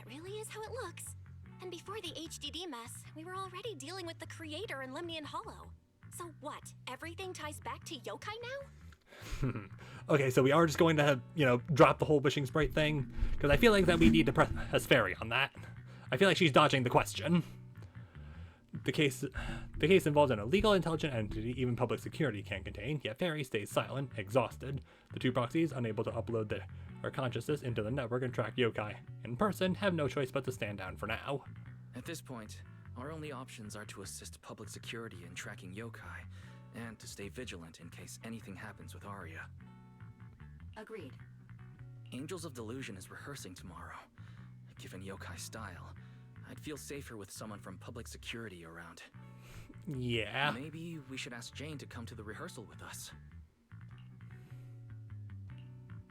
really is how it looks. And before the HDD mess, we were already dealing with the Creator in Lemnian Hollow. So what? Everything ties back to Yokai now? Okay, so we are just going to, drop the whole wishing sprite thing, because I feel like that we need to press Fairy on that. I feel like she's dodging the question. The case involves an illegal intelligent entity even public security can't contain, yet Fairy stays silent, exhausted. The two proxies, unable to upload their consciousness into the network and track Yokai in person, have no choice but to stand down for now. At this point, our only options are to assist public security in tracking Yokai, and to stay vigilant in case anything happens with Aria. Agreed. Angels of Delusion is rehearsing tomorrow. Given Yokai's style, I'd feel safer with someone from public security around. Yeah. Maybe we should ask Jane to come to the rehearsal with us.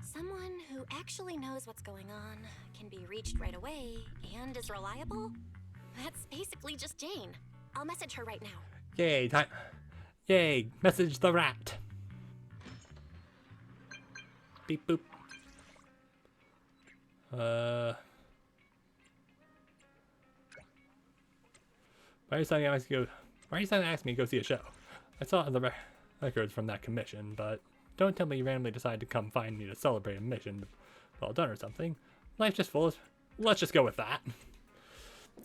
Someone who actually knows what's going on, can be reached right away, and is reliable? That's basically just Jane. I'll message her right now. Yay, time. Yay, message the rat. Beep boop. Why are you suddenly asking me to go see a show? I saw the records from that commission, but don't tell me you randomly decided to come find me to celebrate a mission well done or something. Life's just full of... Let's just go with that.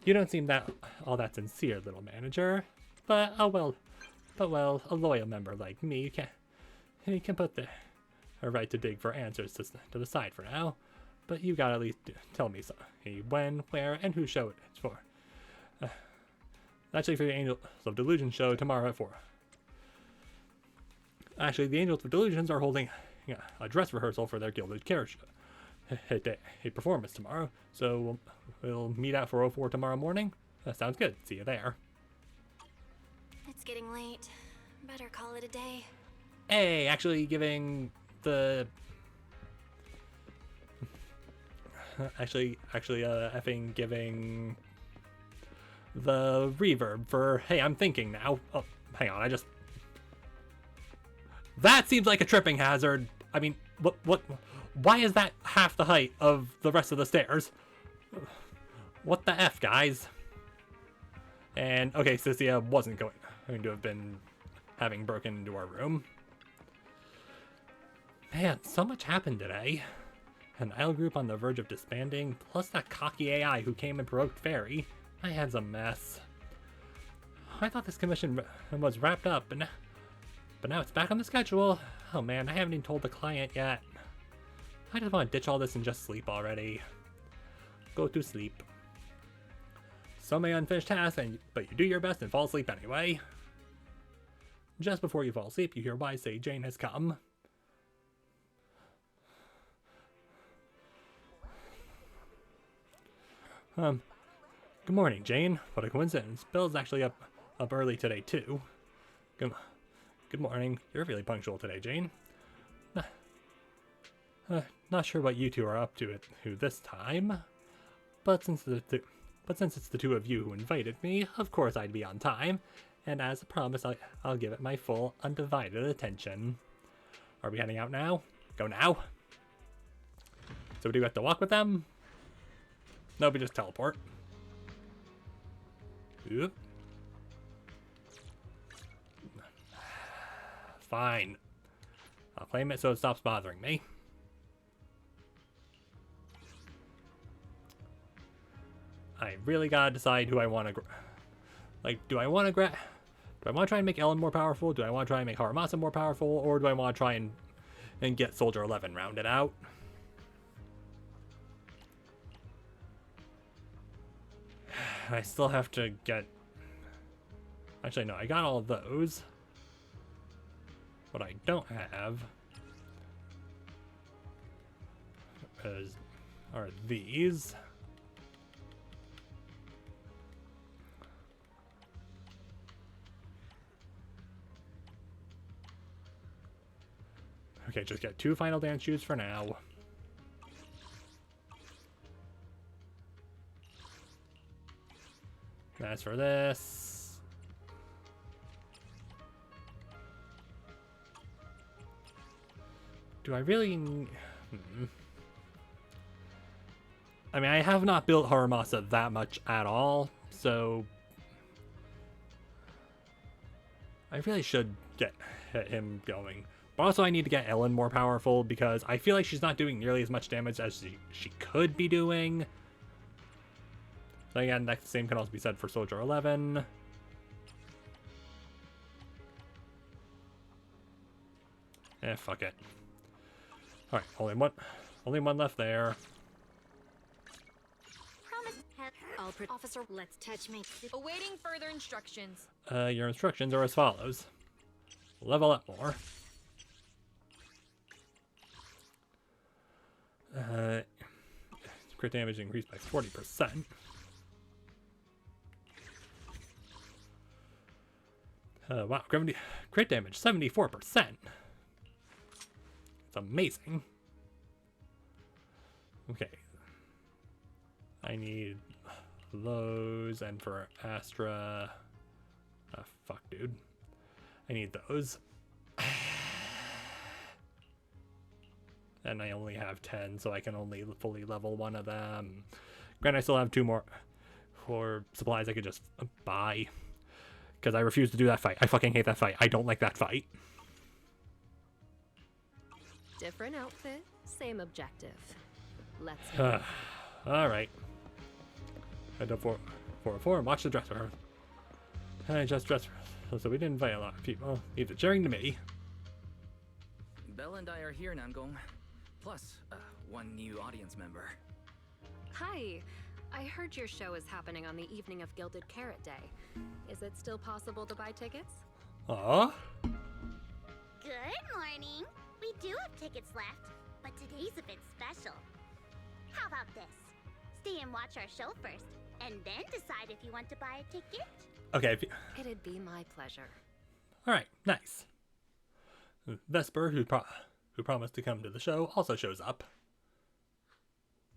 You don't seem all that sincere, little manager. But a loyal member like me can put her right to dig for answers to the side for now. but you gotta at least tell me so. When, where, and whose show it's for. Actually, for the Angels of Delusion show tomorrow at 4. Actually, the Angels of Delusions are holding a dress rehearsal for their Gilded Carriage a performance tomorrow, so we'll meet at 4:04 tomorrow morning. That sounds good. See you there. It's getting late. Better call it a day. Hey, actually giving the... effing giving the reverb for, hey, I'm thinking now. Oh, hang on, that seems like a tripping hazard. I mean, why is that half the height of the rest of the stairs? What the F, guys? And, okay, Cynthia wasn't going to have been having broken into our room. Man, so much happened today. An idol group on the verge of disbanding, plus that cocky AI who came and provoked Fairy. My head's a mess. I thought this commission was wrapped up, but now it's back on the schedule. Oh man, I haven't even told the client yet. I just want to ditch all this and just sleep already. Go to sleep. So many unfinished tasks, but you do your best and fall asleep anyway. Just before you fall asleep, you hear Wise say Jane has come. Good morning, Jane. What a coincidence. Bill's actually up early today, too. Good morning. You're really punctual today, Jane. Not sure what you two are up to this time, but since it's the two of you who invited me, of course I'd be on time, and as a promise, I'll give it my full, undivided attention. Are we heading out now? Go now? So do we have to walk with them? No, we just teleport. Oop. Fine. I'll claim it so it stops bothering me. I really gotta decide who I want to... do I want to try and make Ellen more powerful? Do I want to try and make Haramasa more powerful? Or do I want to try and get Soldier 11 rounded out? I still have to get... Actually, no, I got all of those. What I don't have are these. Okay, just get 2 final dance shoes for now. As for this, do I really... I mean, I have not built Haramasa that much at all, so I really should get him going. But also I need to get Ellen more powerful because I feel like she's not doing nearly as much damage as she could be doing. So again, that same can also be said for Soldier 11. Fuck it. Alright, only one left there. Officer, let's touch me. Awaiting further instructions. Your instructions are as follows. Level up more. Crit damage increased by 40%. Wow, crit damage 74%. It's amazing. Okay. I need those, and for Astra... fuck, dude. I need those. And I only have 10, so I can only fully level one of them. Granted, I still have 2 more for supplies I could just buy. Because I refuse to do that fight. I fucking hate that fight. I don't like that fight. Different outfit, same objective. Let's go. Alright. Head up 404 and watch the dress rehearsal. I just dress rehearsal, so we didn't invite a lot of people. Leave the cheering to me. Belle and I are here, Nangong. Plus, one new audience member. Hi. I heard your show is happening on the evening of Gilded Carrot Day. Is it still possible to buy tickets? Aw. Good morning. We do have tickets left, but today's a bit special. How about this? Stay and watch our show first, and then decide if you want to buy a ticket. Okay. It'd be my pleasure. All right. Nice. Vesper, who promised to come to the show, also shows up.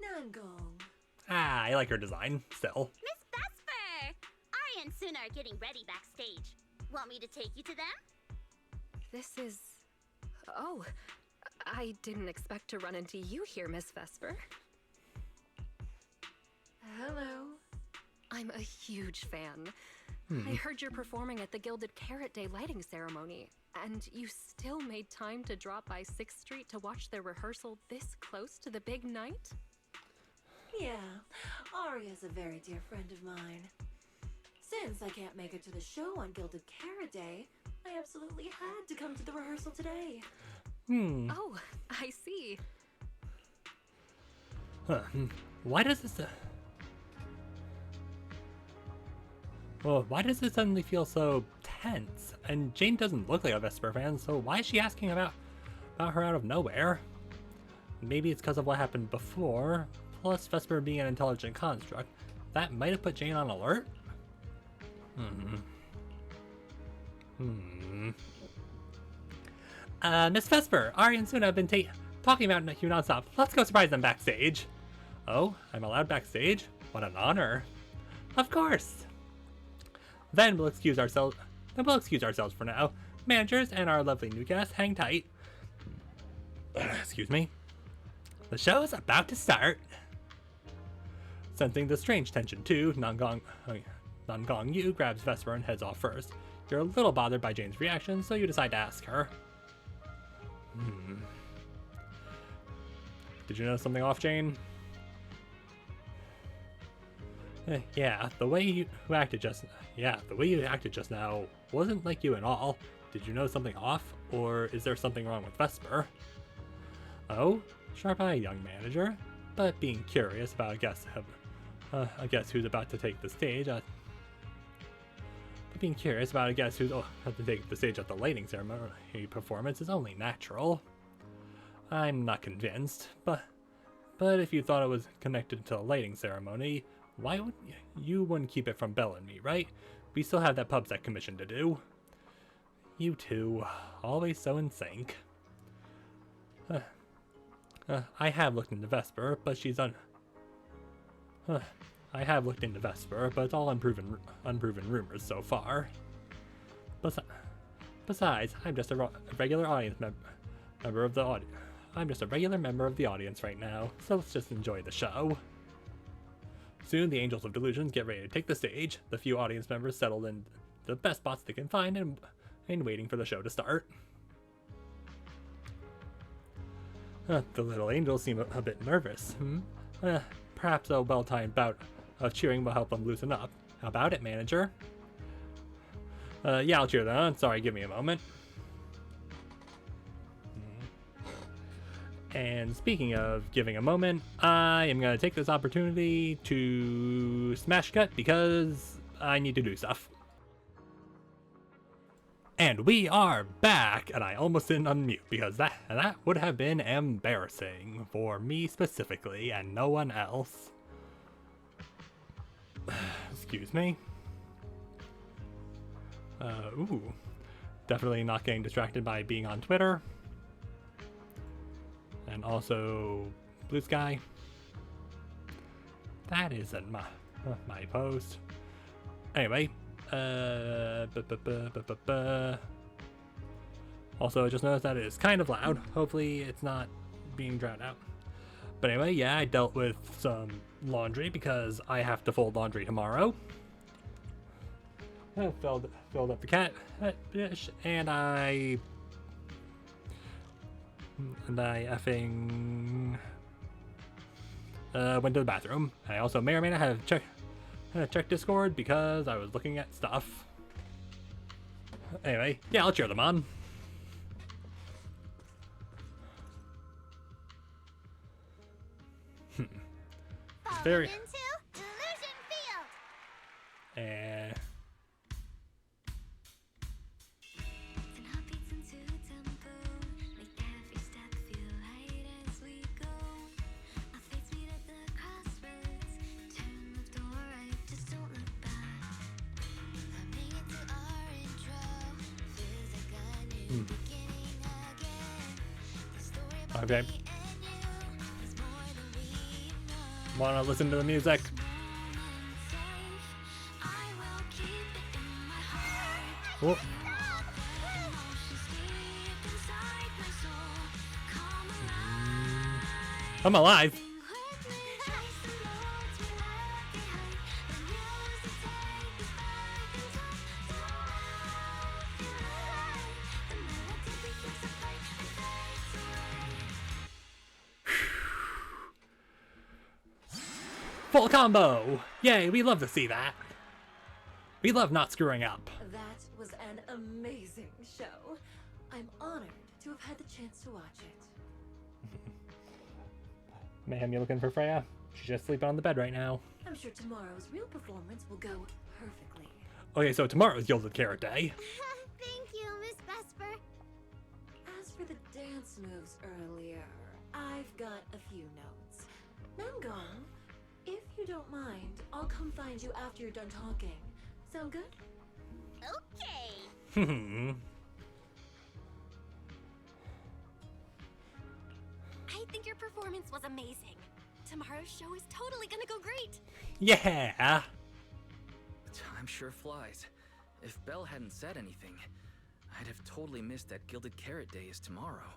Nangong. Ah, I like her design still. Miss Vesper! Aria and Suna are getting ready backstage. Want me to take you to them? This is... Oh, I didn't expect to run into you here, Miss Vesper. Hello. I'm a huge fan. I heard you're performing at the Gilded Carrot Day lighting ceremony, and you still made time to drop by 6th Street to watch their rehearsal this close to the big night? Yeah, Aria's a very dear friend of mine. Since I can't make it to the show on Gilded Carrot Day, I absolutely had to come to the rehearsal today. Oh, I see. Why does this... Well, why does it suddenly feel so tense? And Jane doesn't look like a Vesper fan, so why is she asking about her out of nowhere? Maybe it's because of what happened before, plus Vesper being an intelligent construct. That might have put Jane on alert? Miss Vesper, Aria and Suna have been talking about you nonstop. Let's go surprise them backstage. Oh, I'm allowed backstage? What an honor. Of course. Then we'll excuse ourselves for now. Managers and our lovely new guest, hang tight. Excuse me. The show is about to start. Sensing the strange tension too, Nangong Yu grabs Vesper and heads off first. You're a little bothered by Jane's reaction, so you decide to ask her. Did you know something off, Jane? Yeah, the way you acted just now wasn't like you at all. Did you know something off, or is there something wrong with Vesper? Oh, sharp-eyed young manager, but being curious about a guest who's about to take the stage. Being curious about a guest who's about to take the stage at the lighting ceremony performance is only natural. I'm not convinced, but if you thought it was connected to the lighting ceremony, why would you wouldn't keep it from Belle and me, right? We still have that pub set commission to do. You two, always so in sync. I have looked into Vesper, but she's I have looked into Vesper, but it's all unproven rumors so far. Besides, I'm just a regular audience member of the audience. I'm just a regular member of the audience right now, so let's just enjoy the show. Soon, the Angels of Delusions get ready to take the stage. The few audience members settled in the best spots they can find and waiting for the show to start. The little angels seem a bit nervous. Perhaps a well-timed bout of cheering will help them loosen up. How about it, manager? Yeah, I'll cheer them on. Sorry, give me a moment. And speaking of giving a moment, I am going to take this opportunity to smash cut because I need to do stuff. And we are back, and I almost didn't unmute because that would have been embarrassing for me specifically and no one else. Excuse me. Ooh. Definitely not getting distracted by being on Twitter. And also Blue Sky. That isn't my post. Anyway, also, I just noticed that it is kind of loud. Hopefully it's not being drowned out. But anyway, yeah, I dealt with some laundry because I have to fold laundry tomorrow. I filled up the cat dish, and I effing went to the bathroom. I also may or may not have checked Discord because I was looking at stuff. Anyway, yeah, I'll cheer them on. very... Into Illusion Field. Eh. Okay. Wanna listen to the music? Whoop. I'm alive. Full combo! Yay, we love to see that. We love not screwing up. That was an amazing show. I'm honored to have had the chance to watch it. Ma'am, you looking for Freya? She's just sleeping on the bed right now. I'm sure tomorrow's real performance will go perfectly. Okay, so tomorrow's Gilded Carrot Day. Thank you, Miss Vesper. As for the dance moves earlier, I've got a few notes. Nangong, if you don't mind, I'll come find you after you're done talking. Sound good? Okay. I think your performance was amazing. Tomorrow's show is totally gonna go great. Yeah. Time sure flies. If Belle hadn't said anything, I'd have totally missed that Gilded Carrot Day is tomorrow.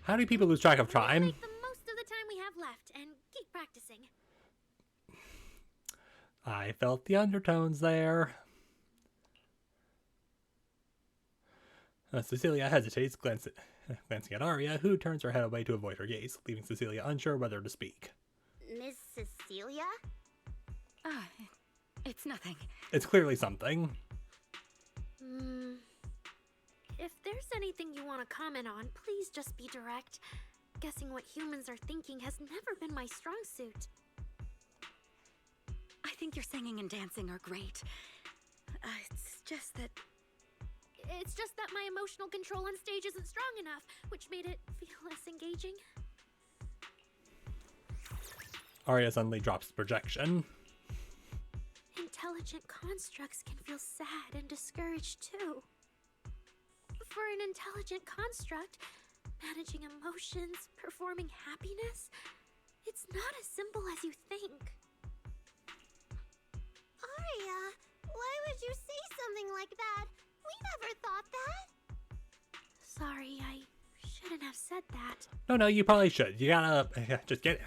How do people lose track of time? Make the most of the time we have left and keep practicing. I felt the undertones there. Cecilia hesitates, glancing at Aria, who turns her head away to avoid her gaze, leaving Cecilia unsure whether to speak. Miss Cecilia? Ah, it's nothing. It's clearly something. If there's anything you want to comment on, please just be direct. Guessing what humans are thinking has never been my strong suit. I think your singing and dancing are great. It's just that my emotional control on stage isn't strong enough, which made it feel less engaging. Aria suddenly drops the projection. Intelligent constructs can feel sad and discouraged too. For an intelligent construct, managing emotions, performing happiness, it's not as simple as you think. Aria, why would you say something like that? We never thought that. Sorry, I shouldn't have said that. No, you probably should. You gotta just get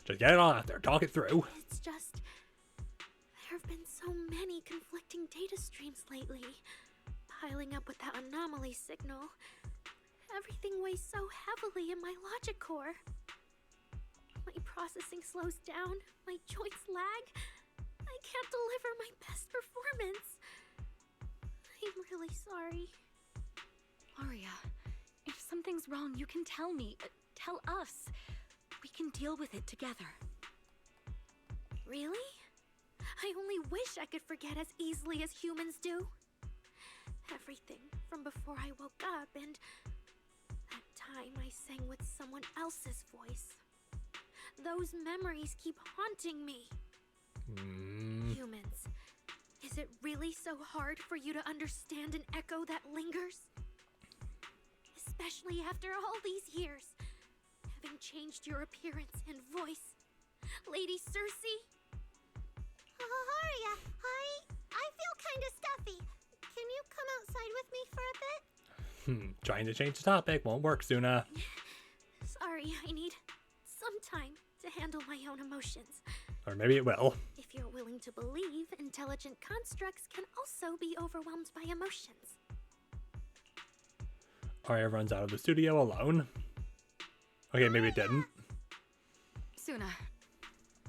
it all out there. Talk it through. It's just, there have been so many conflicting data streams lately, piling up with that anomaly signal. Everything weighs so heavily in my logic core. My processing slows down, my joints lag. I can't deliver my best performance. I'm really sorry. Aria, if something's wrong, you can tell me. Tell us. We can deal with it together. Really? I only wish I could forget as easily as humans do. Everything from before I woke up and that time I sang with someone else's voice. Those memories keep haunting me. Humans, is it really so hard for you to understand an echo that lingers? Especially after all these years, having changed your appearance and voice. Lady Cersei? Aria, I feel kinda stuffy. Can you come outside with me for a bit? Trying to change the topic won't work, Suna. Sorry, I need some time to handle my own emotions. Or maybe it will. If you're willing to believe, intelligent constructs can also be overwhelmed by emotions. Aria runs out of the studio alone. Okay, maybe it didn't. Suna,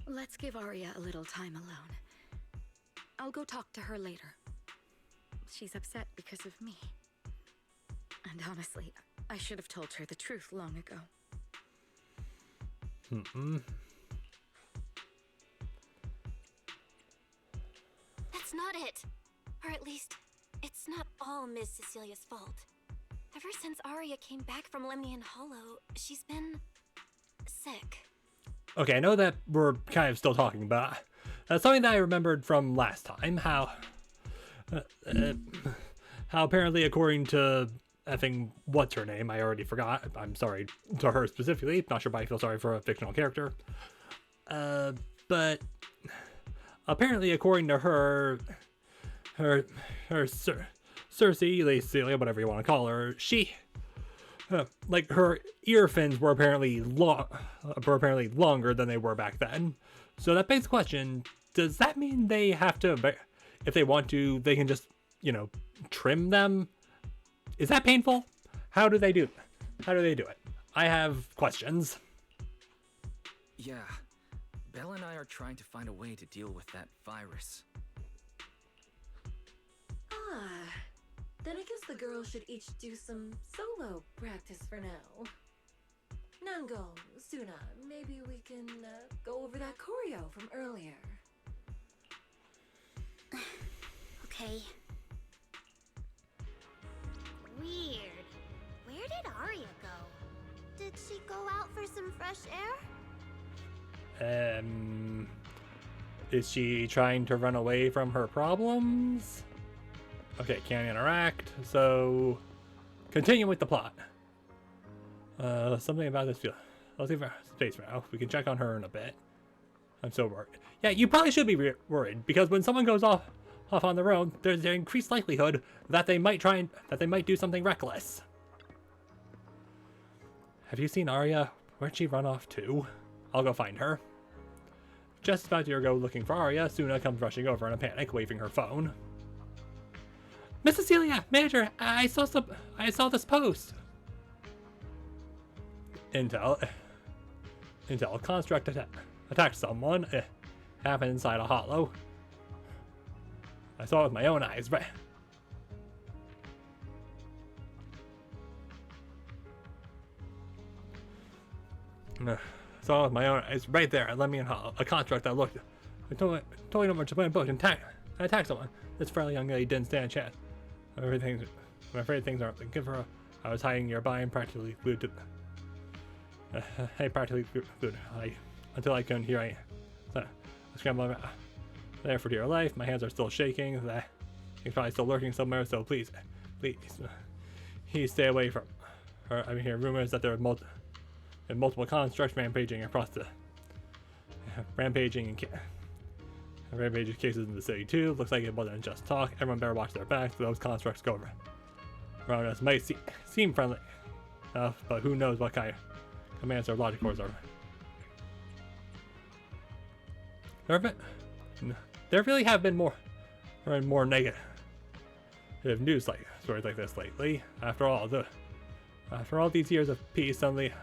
let's give Aria a little time alone. I'll go talk to her later. She's upset because of me. And honestly, I should have told her the truth long ago. That's not it. Or at least, it's not all Ms. Cecilia's fault. Ever since Aria came back from Lemnian Hollow, she's been sick. Okay, I know that we're kind of still talking about something that I remembered from last time, how apparently, according to what's her name, I already forgot. I'm sorry to her specifically. Not sure why I feel sorry for a fictional character. But apparently, according to her Celia, whatever you want to call her, she, like, her ear fins were apparently longer than they were back then. So that begs the question: does that mean they have to, if they want to, they can just, trim them? Is that painful? How do they do it? I have questions. Yeah, Belle and I are trying to find a way to deal with that virus. Then I guess the girls should each do some solo practice for now. Nango, Suna, maybe we can go over that choreo from earlier. Okay. Weird. Where did Aria go? Did she go out for some fresh air? Is she trying to run away from her problems? Okay, can't interact, so continue with the plot. Something about this feel. Let's leave her space for now. We can check on her in a bit. I'm so worried. Yeah, you probably should be worried, because when someone goes off on their own, there's an increased likelihood that they might do something reckless. Have you seen Aria? Where'd she run off to? I'll go find her. Just about to go looking for Aria, Suna comes rushing over in a panic, waving her phone. Miss Cecilia, manager, I saw this post. Intel construct attacked someone. It happened inside a hollow. I saw it with my own eyes, right? Saw it with my own eyes right there at Lemnian Hollow. A construct that looked totally not much of a boat and attacked someone. This fairly young lady didn't stand a chance. I'm afraid things aren't looking good for her. I was hiding nearby and practically glued to. Until I couldn't hear. I scrambled around there for dear life. My hands are still shaking. He's probably still lurking somewhere. So please, stay away from her. I'm hearing rumors that there are multiple constructs rampaging across the rampaging cases in the city too. Looks like it wasn't just talk. Everyone better watch their backs. Those constructs go around us might seem friendly, but who knows what kind of commands or logic cores are. There really have been more negative news stories like this lately. After all these years of peace, suddenly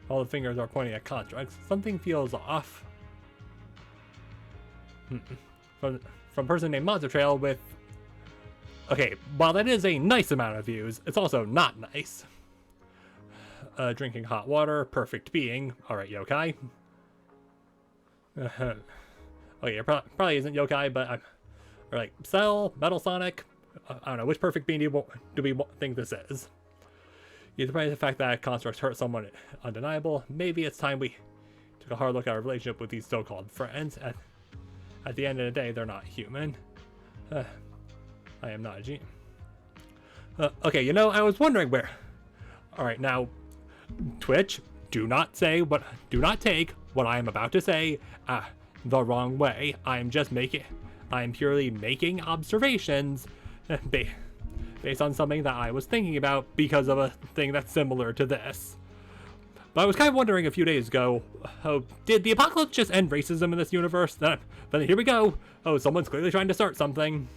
all the fingers are pointing at constructs. Something feels off. From a person named Monster Trail with. Okay, while that is a nice amount of views, it's also not nice. Drinking hot water, perfect being. Alright, yokai. Okay, probably isn't yokai, but I'm. Or like, Cell, Metal Sonic. I don't know, which perfect being do we think this is? Either by the fact that constructs hurt someone undeniable, maybe it's time we took a hard look at our relationship with these so-called friends. At the end of the day, they're not human. I am not a genius. Okay, I was wondering where. Alright, now, Twitch, do not take what I am about to say the wrong way. I'm purely making observations based on something that I was thinking about because of a thing that's similar to this. But I was kind of wondering a few days ago, did the apocalypse just end racism in this universe? Then here we go. Oh, someone's clearly trying to start something.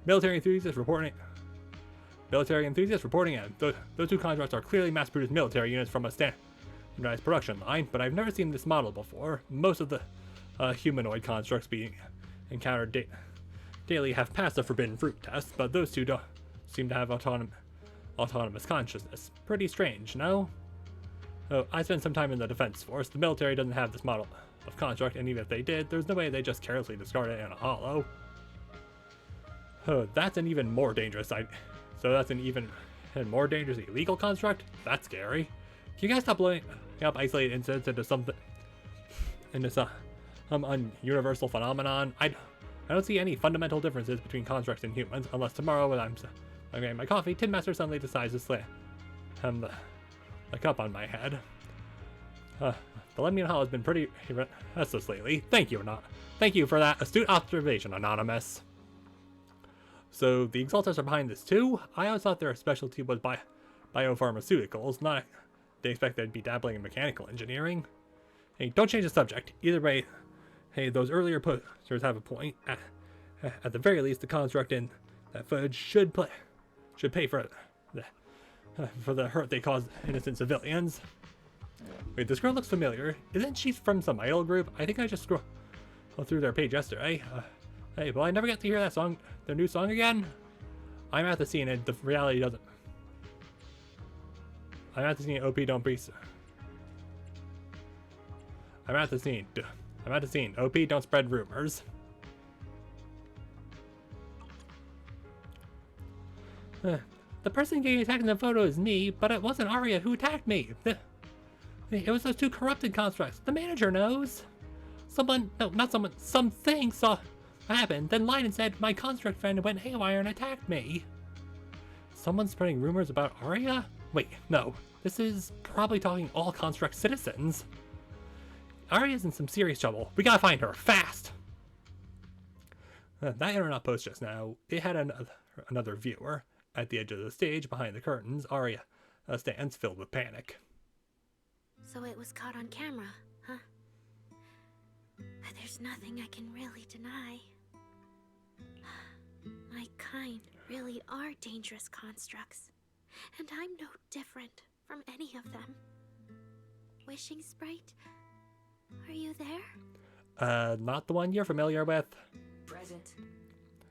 Military enthusiasts reporting those two contracts are clearly mass-produced military units from a standardized production line, but I've never seen this model before. Most of the humanoid constructs being encountered daily have passed the forbidden fruit test, but those two don't seem to have autonomous consciousness. Pretty strange, no? Oh, I spent some time in the defense force. The military doesn't have this model of construct, and even if they did, there's no way they just carelessly discard it in a hollow. Oh, that's an even more dangerous side. So that's an even more dangerous illegal construct? That's scary. Can you guys stop blowing up isolated incidents into something, into some universal phenomenon? I don't see any fundamental differences between constructs and humans, unless tomorrow when I'm getting my coffee, Tin Master suddenly decides to slam the cup on my head. The Lemnian Hall has been pretty restless lately. Thank you for that astute observation, Anonymous. So the Exalters are behind this too? I always thought their specialty was biopharmaceuticals, not they expect they'd be dabbling in mechanical engineering. Hey, don't change the subject. Either way, hey, those earlier posters have a point. At the very least, the construct in that footage should pay for the hurt they caused innocent civilians. Wait, this girl looks familiar. Isn't she from some idol group? I think I just scrolled through their page yesterday. Hey, will I never get to hear that song, their new song again? I'm at the scene and the reality doesn't. I'm at the scene, OP don't breathe. I'm at the scene, OP don't spread rumors. The person getting attacked in the photo is me, but it wasn't Aria who attacked me. It was those two corrupted constructs. The manager knows. Something saw what happened, then lied and said my construct friend went haywire and attacked me. Someone's spreading rumors about Aria? Wait, no. This is probably talking all construct citizens. Aria's in some serious trouble. We gotta find her, fast! That internet post just now, it had another viewer. At the edge of the stage, behind the curtains, Aria stands filled with panic. So it was caught on camera, huh? There's nothing I can really deny. My kind really are dangerous constructs, and I'm no different from any of them. Wishing Sprite, are you there? Not the one you're familiar with. Present.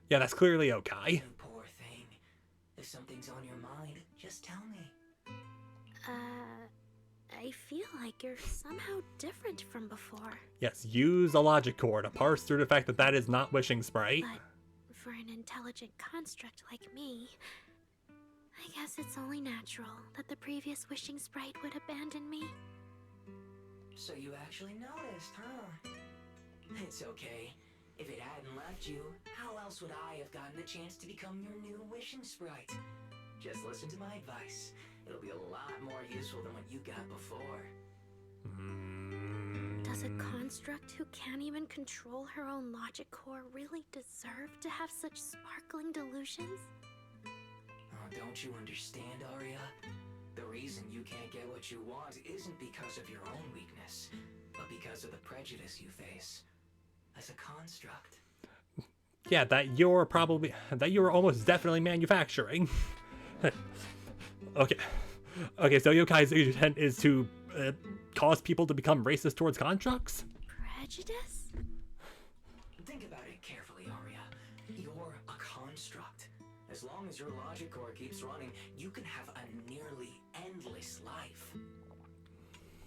Yeah, that's clearly okay. You poor thing. If something's on your mind, just tell me. I feel like you're somehow different from before. Yes, use a logic core to parse through the fact that that is not Wishing Sprite. But for an intelligent construct like me, I guess it's only natural that the previous Wishing Sprite would abandon me. So you actually noticed, huh? It's okay. If it hadn't left you, how else would I have gotten the chance to become your new Wishing Sprite? Just listen to my advice. It'll be a lot more useful than what you got before. Does a construct who can't even control her own logic core really deserve to have such sparkling delusions? Oh, don't you understand, Aria? The reason you can't get what you want isn't because of your own weakness, but because of the prejudice you face as a construct. Yeah, that you're almost definitely manufacturing. Okay, so Yokai's intent is to cause people to become racist towards constructs? Prejudice? Think about it carefully, Aria. You're a construct. As long as your logic core keeps running, you can have a nearly endless life.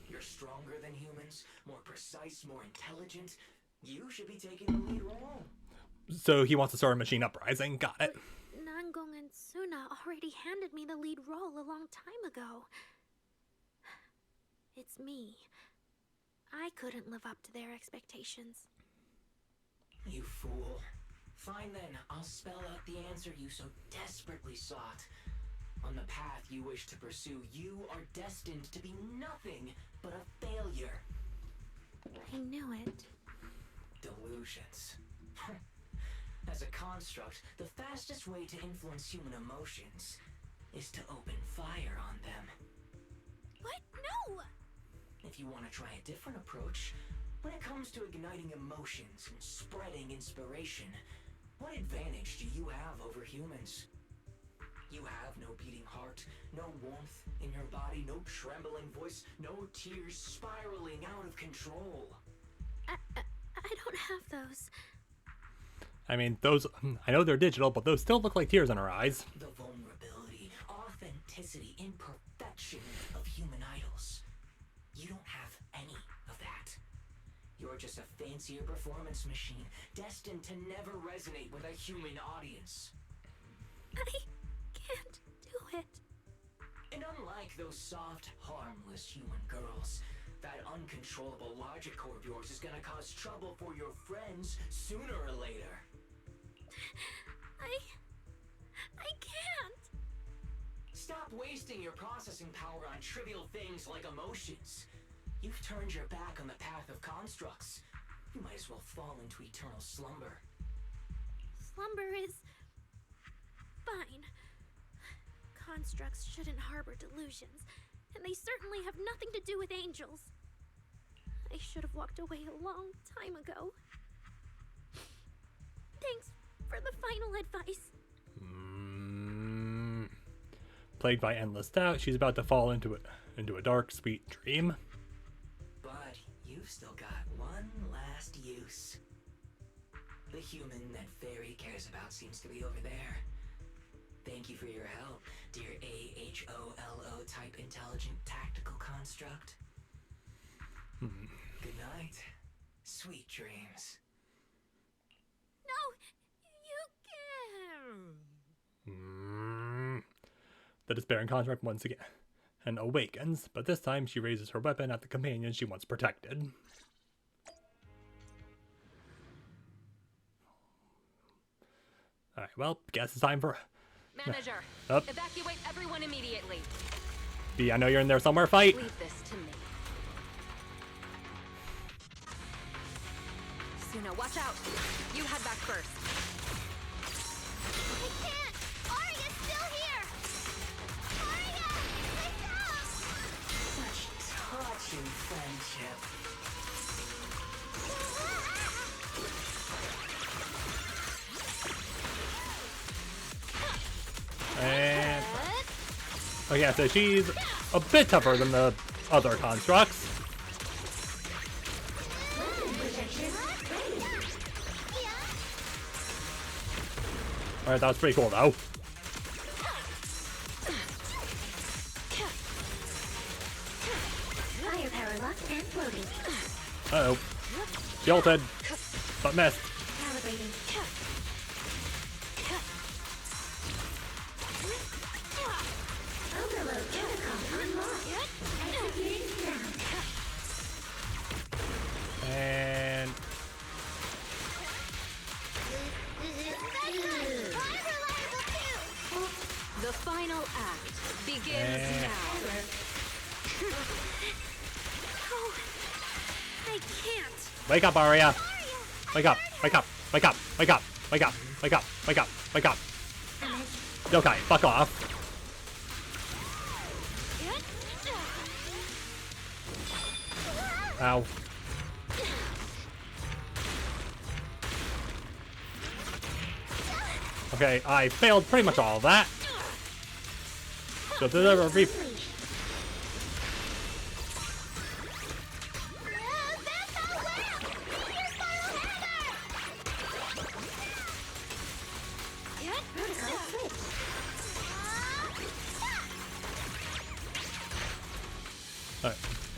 You're stronger than humans, more precise, more intelligent. You should be taking the lead role. So he wants to start a machine uprising. Got it. Nangong and Suna already handed me the lead role a long time ago. It's me. I couldn't live up to their expectations. You fool. Fine then, I'll spell out the answer you so desperately sought. On the path you wish to pursue, you are destined to be nothing but a failure. I knew it. Delusions. As a construct, the fastest way to influence human emotions is to open fire on them. What? No! If you want to try a different approach, when it comes to igniting emotions and spreading inspiration, what advantage do you have over humans? You have no beating heart, no warmth in your body, no trembling voice, no tears spiraling out of control. I don't have those. I mean, those, I know they're digital, but those still look like tears in her eyes. The vulnerability, authenticity, imperfection of human idols. You're just a fancier performance machine, destined to never resonate with a human audience. I can't do it. And unlike those soft, harmless human girls, that uncontrollable logic core of yours is gonna cause trouble for your friends sooner or later. I can't. Stop wasting your processing power on trivial things like emotions. You've turned your back on the path of constructs. You might as well fall into eternal slumber. Slumber is fine. Constructs shouldn't harbor delusions, and they certainly have nothing to do with angels. I should have walked away a long time ago. Thanks for the final advice. Plagued by endless doubt, she's about to fall into a dark, sweet dream. But you've still got one last use. The human that Fairy cares about seems to be over there. Thank you for your help, dear AHOLO type intelligent tactical construct. Good night. Sweet dreams. No, you can't. The despairing construct once again and awakens, but this time she raises her weapon at the companion she once protected. Alright, well, guess it's time for... Manager, Up. evacuate everyone immediately. B, I know you're in there somewhere, fight! Leave this to me. Suna, watch out. You head back first. I can't! Aria's still here! Aria! Wake up! Such touching friendship. And... oh yeah, so she's a bit tougher than the other constructs. Alright, that was pretty cool though. Firepower locked and floating. Uh-oh. She ulted, but missed. Calibrating. Overload protocol unlocked. Executing now. And... The final act begins now. Oh, I can't. wake up, Aria! Wake up, wake up, wake up, wake up, wake up, wake up, wake up, wake up. Okay, fuck off. Ow. Okay, I failed pretty much all of that. So deliver a brief.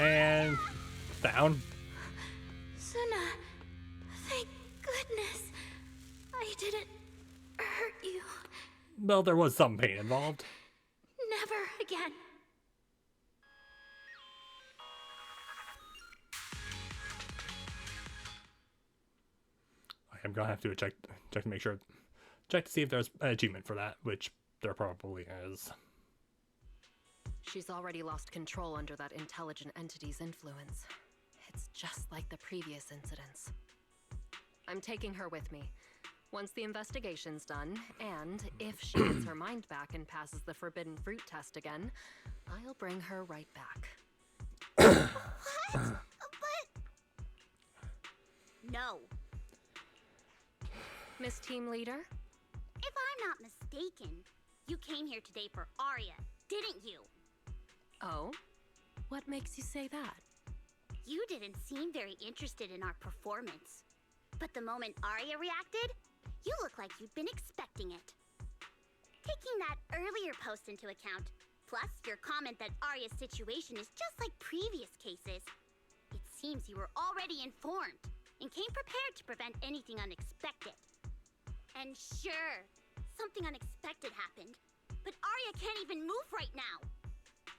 And down. Suna, thank goodness I didn't hurt you. Well, there was some pain involved. Never again. I'm gonna have to check to make sure, check to see if there's an achievement for that, which there probably is. She's already lost control under that intelligent entity's influence. It's just like the previous incidents. I'm taking her with me. Once the investigation's done, and if she gets her mind back and passes the forbidden fruit test again, I'll bring her right back. What? But... No. Miss Team Leader? If I'm not mistaken, you came here today for Aria, didn't you? Oh? What makes you say that? You didn't seem very interested in our performance. But the moment Aria reacted, you look like you'd been expecting it. Taking that earlier post into account, plus your comment that Aria's situation is just like previous cases, it seems you were already informed and came prepared to prevent anything unexpected. And sure, something unexpected happened, but Aria can't even move right now.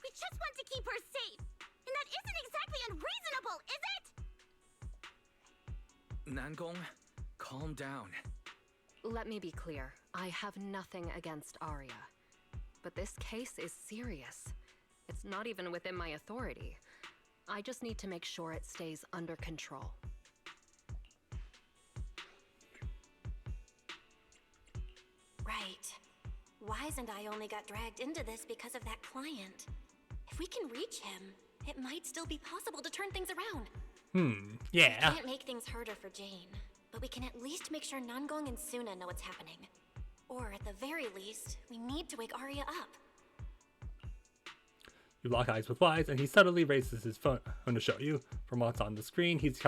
We just want to keep her safe, and that isn't exactly unreasonable, is it? Nangong, calm down. Let me be clear. I have nothing against Aria. But this case is serious. It's not even within my authority. I just need to make sure it stays under control. Right. Wise and I only got dragged into this because of that client. If we can reach him, it might still be possible to turn things around. Yeah. We can't make things harder for Jane, but we can at least make sure Nangong and Suna know what's happening. Or at the very least, we need to wake Aria up. You lock eyes with Wise, and he suddenly raises his phone to show you. From what's on the screen, he's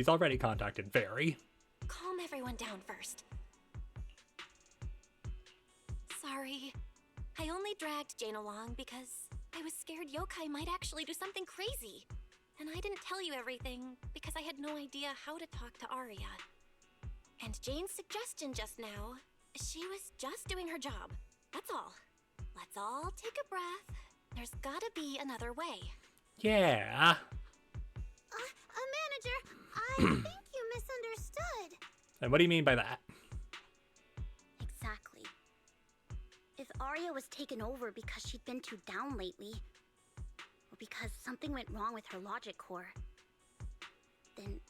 already contacted Very. Calm everyone down first. Sorry. I only dragged Jane along because I was scared yokai might actually do something crazy. And I didn't tell you everything because I had no idea how to talk to Aria. And Jane's suggestion just now, she was just doing her job. That's all. Let's all take a breath. There's gotta be another way. Yeah. Manager, I think you misunderstood. And what do you mean by that? Exactly. If Aria was taken over because she'd been too down lately, or because something went wrong with her logic core, then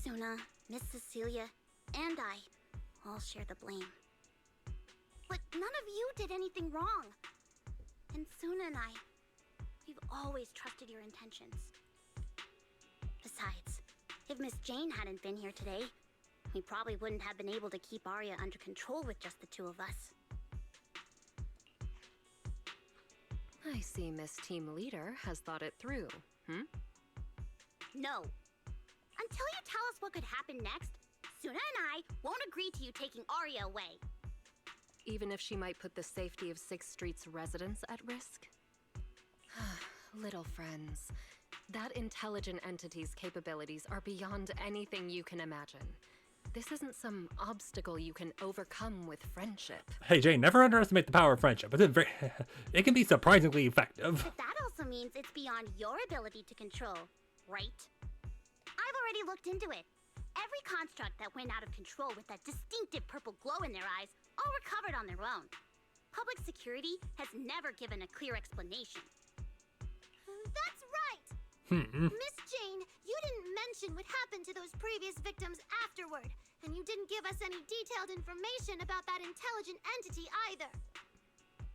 Suna, Miss Cecilia, and I all share the blame. But none of you did anything wrong. And Suna and I, we've always trusted your intentions. Besides, if Miss Jane hadn't been here today, we probably wouldn't have been able to keep Aria under control with just the two of us. I see Miss Team Leader has thought it through, No. Until you tell us what could happen next, Suna and I won't agree to you taking Aria away. Even if she might put the safety of 6th Street's residents at risk? Little friends, that intelligent entity's capabilities are beyond anything you can imagine. This isn't some obstacle you can overcome with friendship. Hey Jane, never underestimate the power of friendship. It can be surprisingly effective. But that also means it's beyond your ability to control, right? I've already looked into it. Every construct that went out of control with that distinctive purple glow in their eyes all recovered on their own. Public security has never given a clear explanation. That's right! Miss Jane, you didn't mention what happened to those previous victims afterward, and you didn't give us any detailed information about that intelligent entity either.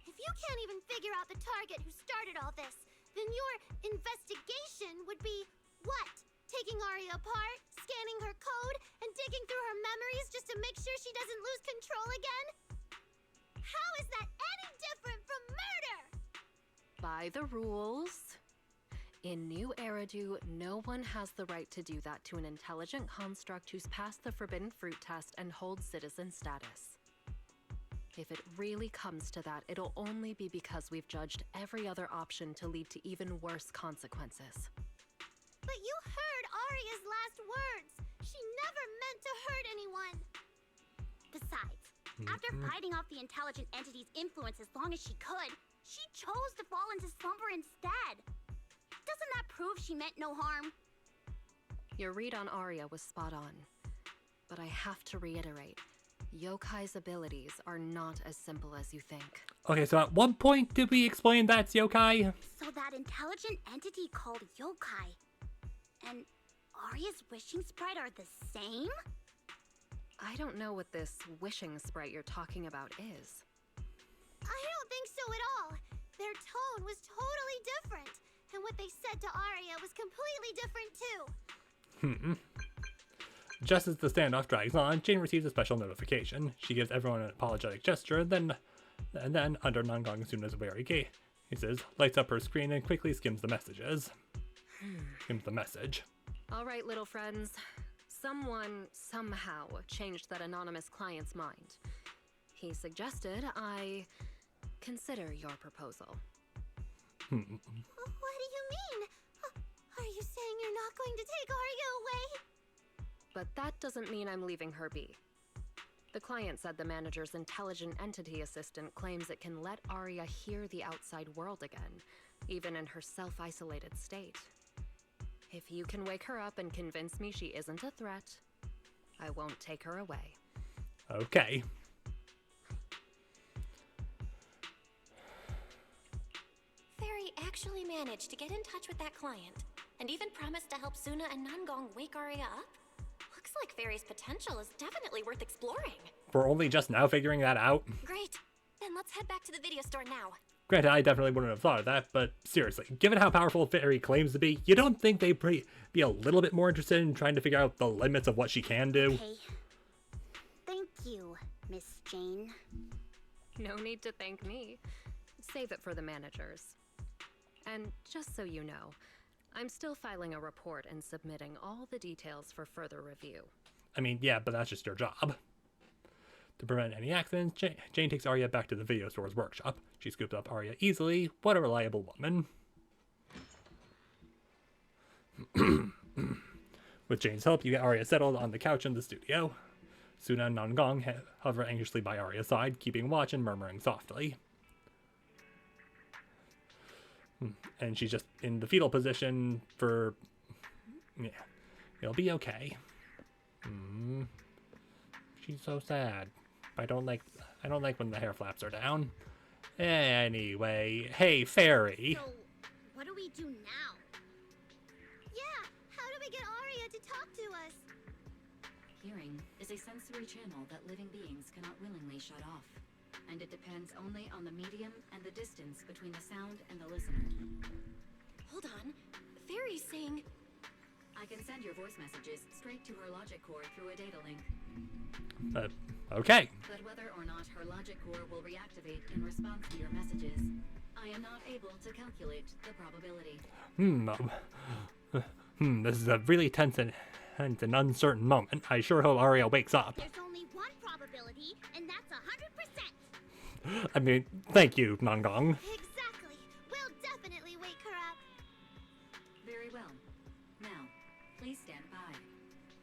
If you can't even figure out the target who started all this, then your investigation would be what? Taking Aria apart, scanning her code, and digging through her memories just to make sure she doesn't lose control again? How is that any different from murder? By the rules. In New Eridu, no one has the right to do that to an intelligent construct who's passed the Forbidden Fruit test and holds citizen status. If it really comes to that, it'll only be because we've judged every other option to lead to even worse consequences. But you heard Aria's last words. She never meant to hurt anyone. Besides, after fighting off the intelligent entity's influence as long as she could, she chose to fall into slumber instead. Doesn't that prove she meant no harm? Your read on Aria was spot on. But I have to reiterate, yokai's abilities are not as simple as you think. Okay, so at one point did we explain that's yokai? So that intelligent entity called yokai and Aria's wishing sprite are the same? I don't know what this wishing sprite you're talking about is. I don't think so at all. Their tone was totally different. And what they said to Aria was completely different too. Just as the standoff drags on, Jane receives a special notification. She gives everyone an apologetic gesture, and then under Nangong and Suna's wary gaze, he says, lights up her screen and quickly skims the messages. Skims the message. All right, little friends. Someone, somehow, changed that anonymous client's mind. He suggested I consider your proposal. What do you mean? Are you saying you're not going to take that doesn't mean I'm leaving her be. The client said the manager's intelligent entity assistant claims it can let Aria hear the outside world again, even in her self-isolated state. If you can wake her up and convince me she isn't a threat, I won't take her away. Okay. Fairy actually managed to get in touch with that client, and even promised to help Suna and Nangong wake Aria up? Looks like Fairy's potential is definitely worth exploring. We're only just now figuring that out. Great. Then let's head back to the video store now. Granted, I definitely wouldn't have thought of that, but seriously, given how powerful Fairy claims to be, you don't think they'd be a little bit more interested in trying to figure out the limits of what she can do? Okay. Thank you, Miss Jane. No need to thank me. Save it for the managers. And just so you know, I'm still filing a report and submitting all the details for further review. I mean, yeah, but that's just your job. To prevent any accidents, Jane takes Aria back to the video store's workshop. She scoops up Aria easily. What a reliable woman. With Jane's help, you get Aria settled on the couch in the studio. Suna and Nangong hover anxiously by Aria's side, keeping watch and murmuring softly. And she's just in the fetal position for... Yeah, it'll be okay. She's so sad. I don't like when the hair flaps are down. Anyway, hey, Fairy. So, what do we do now? Yeah, how do we get Aria to talk to us? Hearing is a sensory channel that living beings cannot willingly shut off, and it depends only on the medium and the distance between the sound and the listener. Hold on. Fairy's saying... I can send your voice messages straight to her logic core through a data link. Okay. But whether or not her logic core will reactivate in response to your messages, I am not able to calculate the probability. This is a really tense and uncertain moment. I sure hope Aria wakes up. There's only one probability, and that's 100%. I mean, thank you, Nangong. Exactly. We'll definitely wake her up. Very well. Now, please stand by.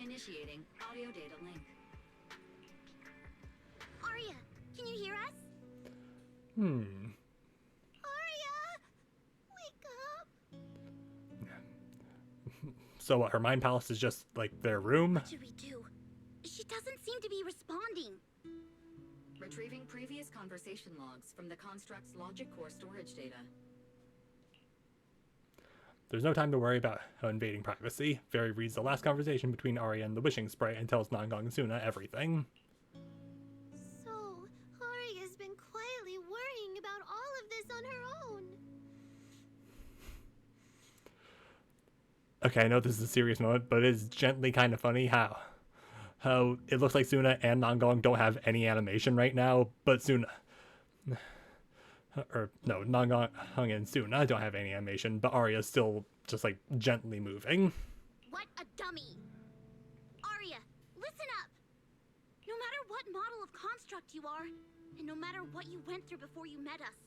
Initiating audio data link. Aria, can you hear us? Aria, wake up. So what, her mind palace is just like their room? What should we do? She doesn't seem to be responding. Retrieving previous conversation logs from the construct's logic core storage data. There's no time to worry about invading privacy. Fairy reads the last conversation between Aria and the wishing spray and tells Nangong and Suna everything. So, Aria's been quietly worrying about all of this on her own. Okay, I know this is a serious moment, but it's gently kind of funny how it looks like Suna and Nangong don't have any animation right now, but Nangong and Suna don't have any animation, but Aria's still just like gently moving. What a dummy! Aria, listen up! No matter what model of construct you are, and no matter what you went through before you met us,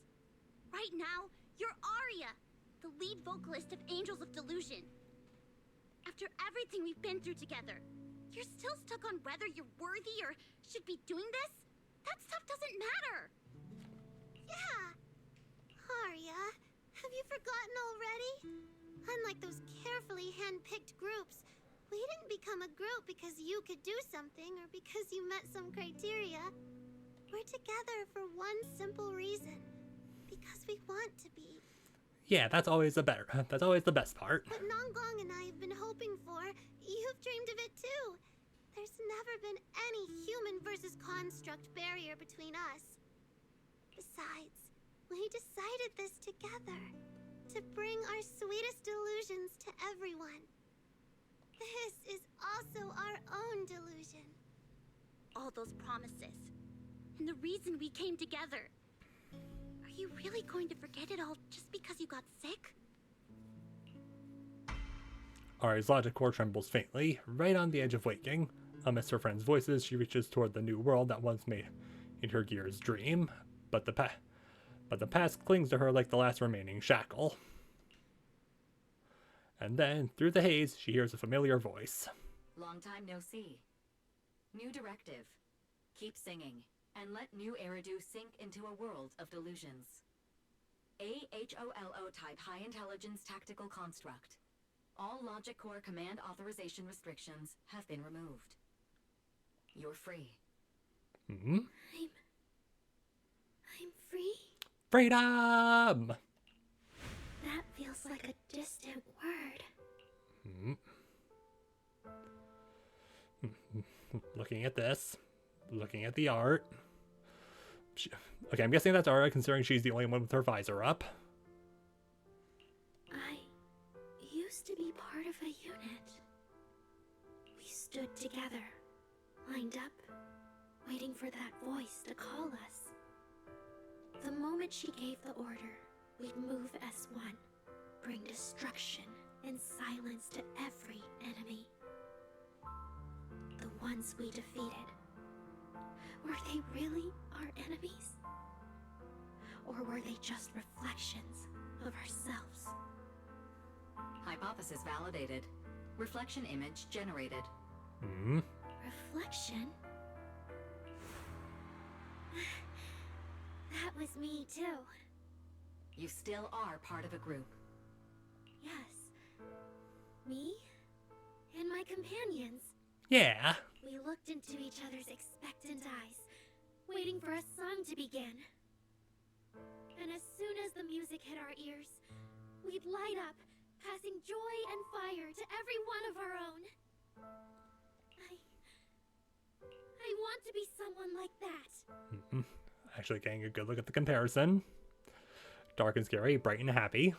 right now, you're Aria, the lead vocalist of Angels of Delusion. After everything we've been through together, you're still stuck on whether you're worthy or should be doing this? That stuff doesn't matter! Yeah. Aria, have you forgotten already? Unlike those carefully hand-picked groups, we didn't become a group because you could do something or because you met some criteria. We're together for one simple reason. Because we want to be. Yeah, that's always the best part. What Nangong and I have been hoping for, you've dreamed of it too. There's never been any human versus construct barrier between us. Besides, we decided this together, to bring our sweetest delusions to everyone. This is also our own delusion. All those promises, and the reason we came together. Are you really going to forget it all just because you got sick? Aria's logic core trembles faintly, right on the edge of waking. Amidst her friends' voices, she reaches toward the new world that once made in her gear's dream, but the past clings to her like the last remaining shackle. And then, through the haze, she hears a familiar voice. Long time no see. New directive. Keep singing, and let new Eridu sink into a world of delusions. AHOLO type high intelligence tactical construct. All logic core command authorization restrictions have been removed. You're free. Hmm? I'm free? Freedom! That feels like a distant word. Hmm. Looking at this. Looking at the art. Okay, I'm guessing that's Aria, considering she's the only one with her visor up. I used to be part of a unit. We stood together, lined up, waiting for that voice to call us. The moment she gave the order, we'd move as one, bring destruction and silence to every enemy. The ones we defeated. Were they really our enemies? Or were they just reflections of ourselves? Hypothesis validated. Reflection image generated. Hmm? Reflection? That was me too. You still are part of a group. Yes. Me and my companions. Yeah. We looked into each other's expectant eyes, waiting for a song to begin. And as soon as the music hit our ears, we'd light up, passing joy and fire to every one of our own. I want to be someone like that. Actually getting a good look at the comparison. Dark and scary, bright and happy.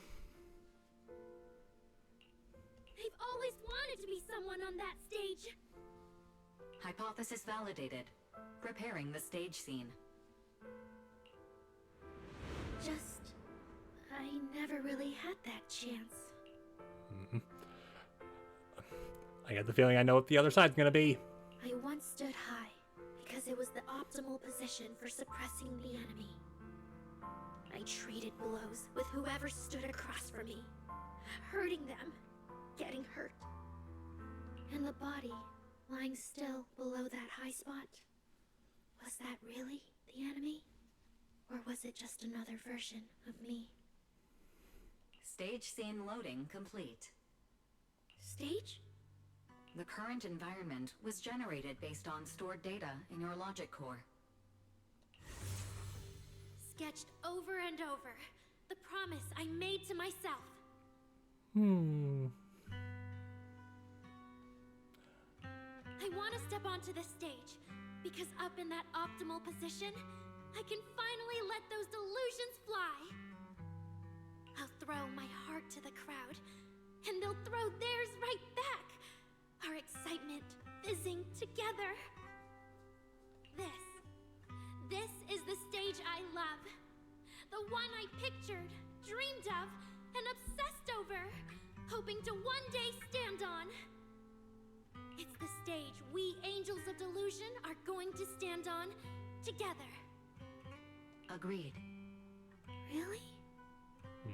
I've always wanted to be someone on that stage. Hypothesis validated. Preparing the stage scene. Just... I never really had that chance. I get the feeling I know what the other side's gonna be. I once stood high, because it was the optimal position for suppressing the enemy. I traded blows with whoever stood across from me, hurting them, getting hurt. And the body, lying still below that high spot, was that really the enemy? Or was it just another version of me? Stage scene loading complete. Stage? The current environment was generated based on stored data in your logic core. Sketched over and over. The promise I made to myself. I want to step onto the stage, because up in that optimal position, I can finally let those delusions fly. I'll throw my heart to the crowd, and they'll throw theirs right back. Our excitement fizzing together. This is the stage I love. The one I pictured, dreamed of, and obsessed over, hoping to one day stand on. It's the stage we Angels of Delusion are going to stand on together. Agreed. Really?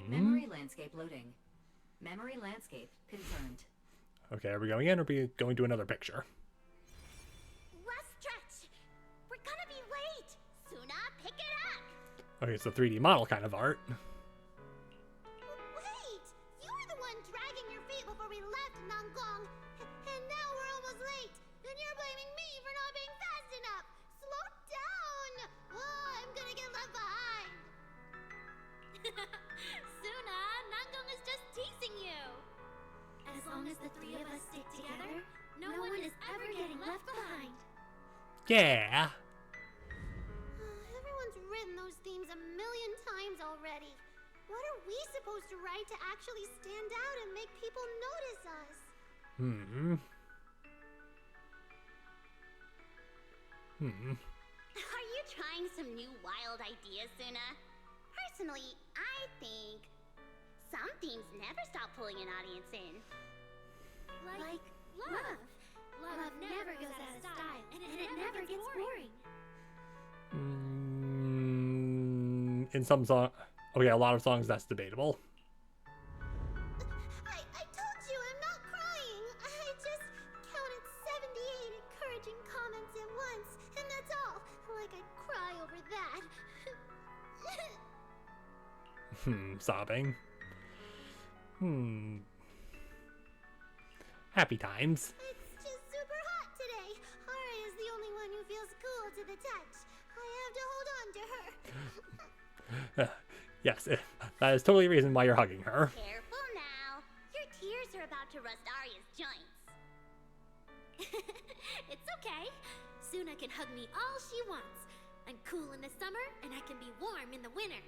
Memory landscape loading. Memory landscape confirmed. Okay, are we going in or are we going to another picture? Last stretch! We're gonna be late! Suna, pick it up! Okay, it's a 3D model kind of art. Wait! You were the one dragging your feet before we left Nangong! And now we're almost late! And you're blaming me for not being fast enough! Slow down! Oh, I'm gonna get left behind! Suna, Nangong is just teasing you! As long as the three of us stick together, no one is ever getting left behind. Yeah. Everyone's written those themes a million times already. What are we supposed to write to actually stand out and make people notice us? Are you trying some new wild ideas, Suna? Personally, I think some themes never stop pulling an audience in. Like love. Love never goes out of style, and it never gets boring. In some song, okay, a lot of songs that's debatable. I told you I'm not crying. I just counted 78 encouraging comments Sobbing. Happy times. It's just super hot today. Aria's the only one who feels cool to the touch. I have to hold on to her. Yes, that is totally the reason why you're hugging her. Careful now. Your tears are about to rust Aria's joints. It's okay. Suna can hug me all she wants. I'm cool in the summer, and I can be warm in the winter.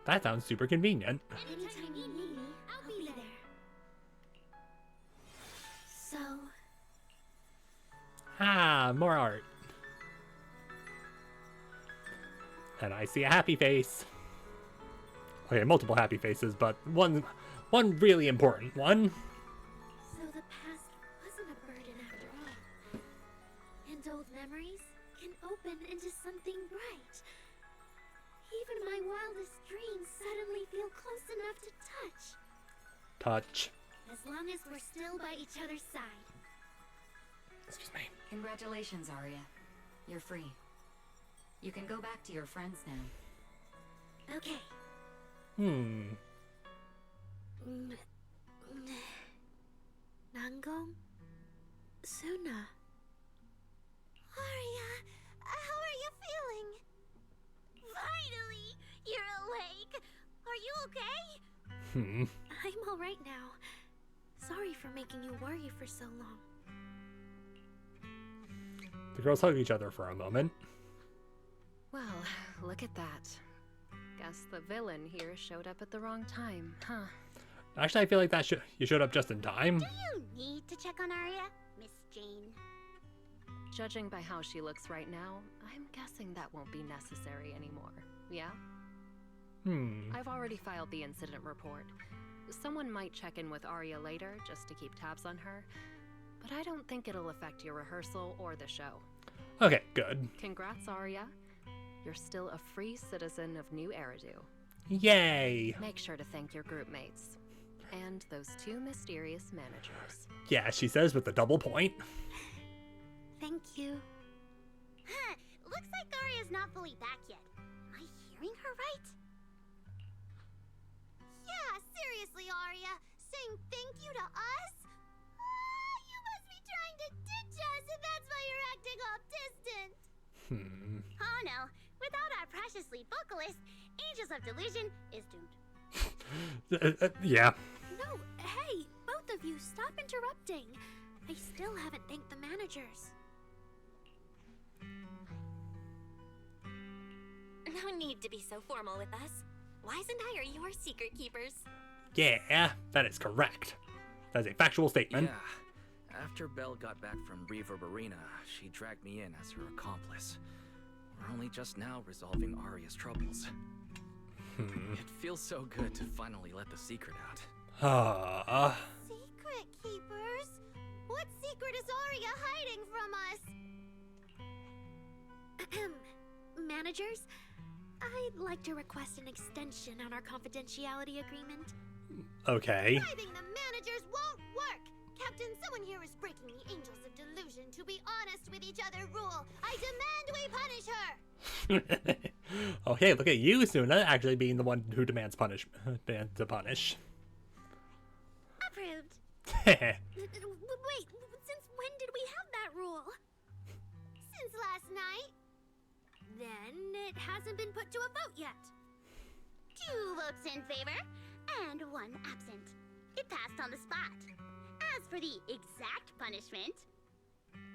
That sounds super convenient. Anytime you need me, I'll be there. So, Ah, more art. And I see a happy face. Okay, multiple happy faces, but one really important one. so the past wasn't a burden after all. And old memories can open into something bright. Even my wildest dreams suddenly feel close enough to touch. Touch. As long as we're still by each other's side. Excuse me. Congratulations, Aria. You're free. You can go back to your friends now. Okay. Nangong? Suna? Aria, how are you feeling? Finally! You're awake! Are you okay? I'm alright now. Sorry for making you worry for so long. The girls hug each other for a moment. Well, look at that. Guess the villain here showed up at the wrong time, huh? Actually, I feel like you showed up just in time. Do you need to check on Aria, Miss Jane? Judging by how she looks right now, I'm guessing that won't be necessary anymore. Yeah? I've already filed the incident report. Someone might check in with Aria later just to keep tabs on her, but I don't think it'll affect your rehearsal or the show. Okay, good. Congrats, Aria. You're still a free citizen of New Eridu. Yay! Make sure to thank your group mates. And those two mysterious managers. Yeah, she says with the double point. Thank you. Huh, looks like Aria's not fully back yet. Am I hearing her right? Yeah, seriously, Aria. Saying thank you to us? You must be trying to ditch us, and that's why you're acting all distant. Oh no, without our precious lead vocalist, Angels of Delusion is doomed. Yeah. No, hey, both of you, stop interrupting. I still haven't thanked the managers. No need to be so formal with us. Wise and I are your secret keepers. Yeah, that is correct. That is a factual statement. Yeah. After Belle got back from Reverberina, she dragged me in as her accomplice. We're only just now resolving Aria's troubles. It feels so good to finally let the secret out. Secret keepers? What secret is Aria hiding from us? Managers, I'd like to request an extension on our confidentiality agreement. Okay. Bribing the managers won't work! Captain, someone here is breaking the Angels of Delusion to be honest with each other rule. I demand we punish her! Okay, look at you, Suna, actually being the one who demands to punish. Approved. Wait, since when did we have that rule? Since last night. Then it hasn't been put to a vote yet. 2 votes in favor, and 1 absent. It passed on the spot. As for the exact punishment,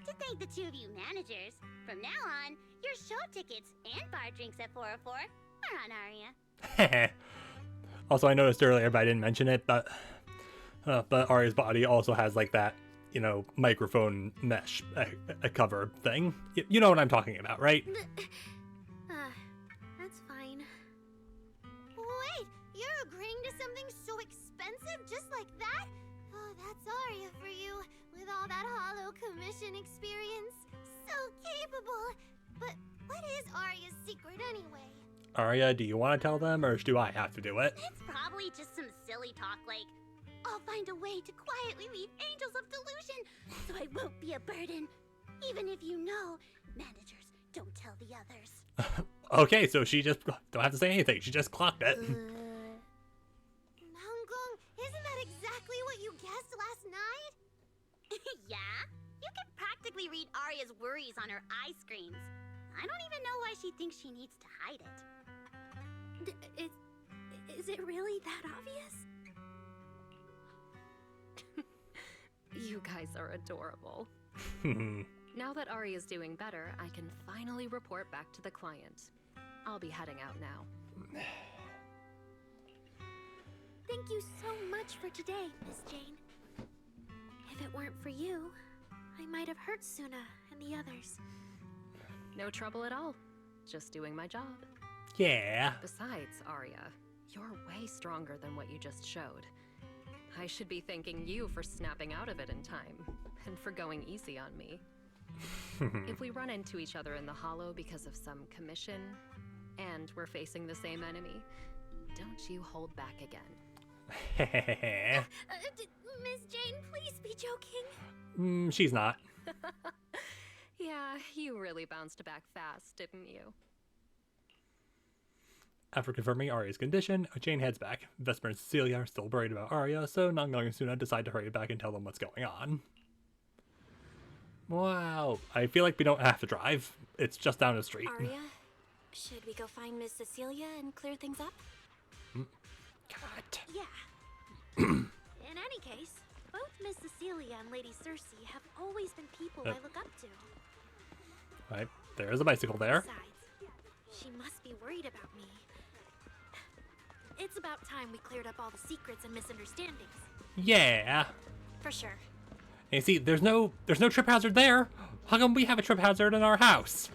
to thank the 2 of you managers, from now on, your show tickets and bar drinks at 404 are on Aria. Also, I noticed earlier, but I didn't mention it, but Aria's body also has like that, you know, microphone mesh a cover thing. You know what I'm talking about, right? That's fine. Wait, you're agreeing to something so expensive just like that? Oh, that's Aria for you, with all that hollow commission experience. So capable. But what is Aria's secret anyway? Aria, do you want to tell them, or do I have to do it? It's probably just some silly talk like, I'll find a way to quietly leave Angels of Delusion so I won't be a burden. Even if you know, managers don't tell the others. Okay, so she just don't have to say anything. She just clocked it. exactly what you guessed last night? Yeah? You can practically read Aria's worries on her eye screens. I don't even know why she thinks she needs to hide it. Is it really that obvious? You guys are adorable. Now that Aria's doing better, I can finally report back to the client. I'll be heading out now. Thank you so much for today, Miss Jane. If it weren't for you, I might have hurt Suna and the others. No trouble at all. Just doing my job. Yeah. Besides, Aria, you're way stronger than what you just showed. I should be thanking you for snapping out of it in time, and for going easy on me. If we run into each other in the Hollow because of some commission, and we're facing the same enemy, don't you hold back again. Miss Jane, please be joking. She's not. Yeah, you really bounced back fast, didn't you? After confirming Aria's condition, Jane heads back. Vesper and Cecilia are still worried about Aria, so Nongong and Suna decide to hurry back and tell them what's going on. Wow, I feel like we don't have to drive. It's just down the street. Aria, should we go find Miss Cecilia and clear things up? God. Yeah. In any case, both Miss Cecilia and Lady Cersei have always been people I look up to. Right, there's a bicycle there. Besides, she must be worried about me. It's about time we cleared up all the secrets and misunderstandings. Yeah. For sure. And you see, there's no trip hazard there. How come we have a trip hazard in our house?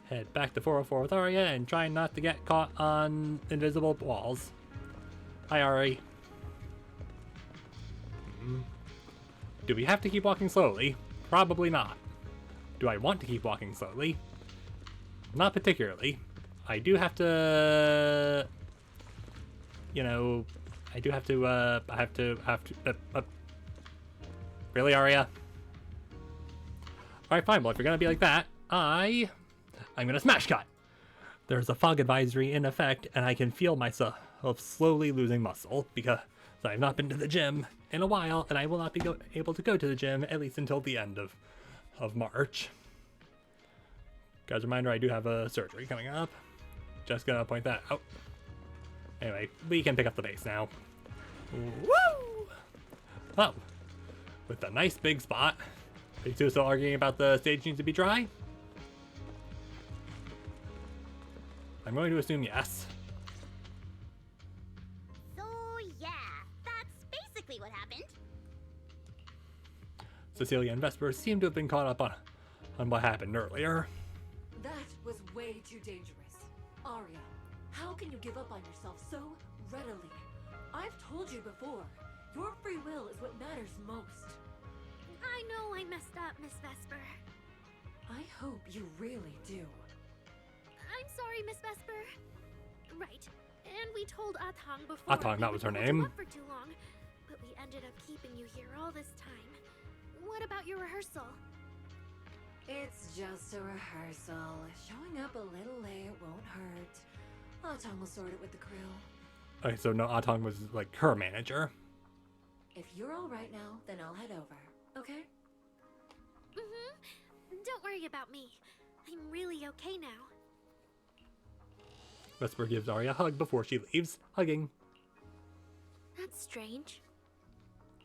Head back to 404 with Aria and try not to get caught on invisible walls. Hi, Ari. Do we have to keep walking slowly? Probably not. Do I want to keep walking slowly? Not particularly. I do have to, you know, I have to, really, Aria? Alright, fine, well, if you're gonna be like that, I'm gonna smash cut. There's a fog advisory in effect, and I can feel myself slowly losing muscle, because I've not been to the gym in a while, and I will not be able to go to the gym, at least until the end of March. Guys, reminder, I do have a surgery coming up. Just gonna point that out. Anyway, we can pick up the pace now. Woo! Oh, with a nice big spot. Are you two still arguing about the stage needs to be dry? I'm going to assume yes. So yeah, that's basically what happened. Cecilia and Vesper seem to have been caught up on what happened earlier. That was way too dangerous. Aria, how can you give up on yourself so readily? I've told you before, your free will is what matters most. I know I messed up, Miss Vesper. I hope you really do. I'm sorry, Miss Vesper. Right, and we told Atang before. Atang, that was her we wouldn't name. hold you up for too long, but we ended up keeping you here all this time. What about your rehearsal? It's just a rehearsal. Showing up a little late won't hurt. Atang will sort it with the crew. Okay, so no, Atang was like her manager. If you're all right now, then I'll head over. Okay? Don't worry about me. I'm really okay now. Vesper gives Aria a hug before she leaves, hugging. That's strange.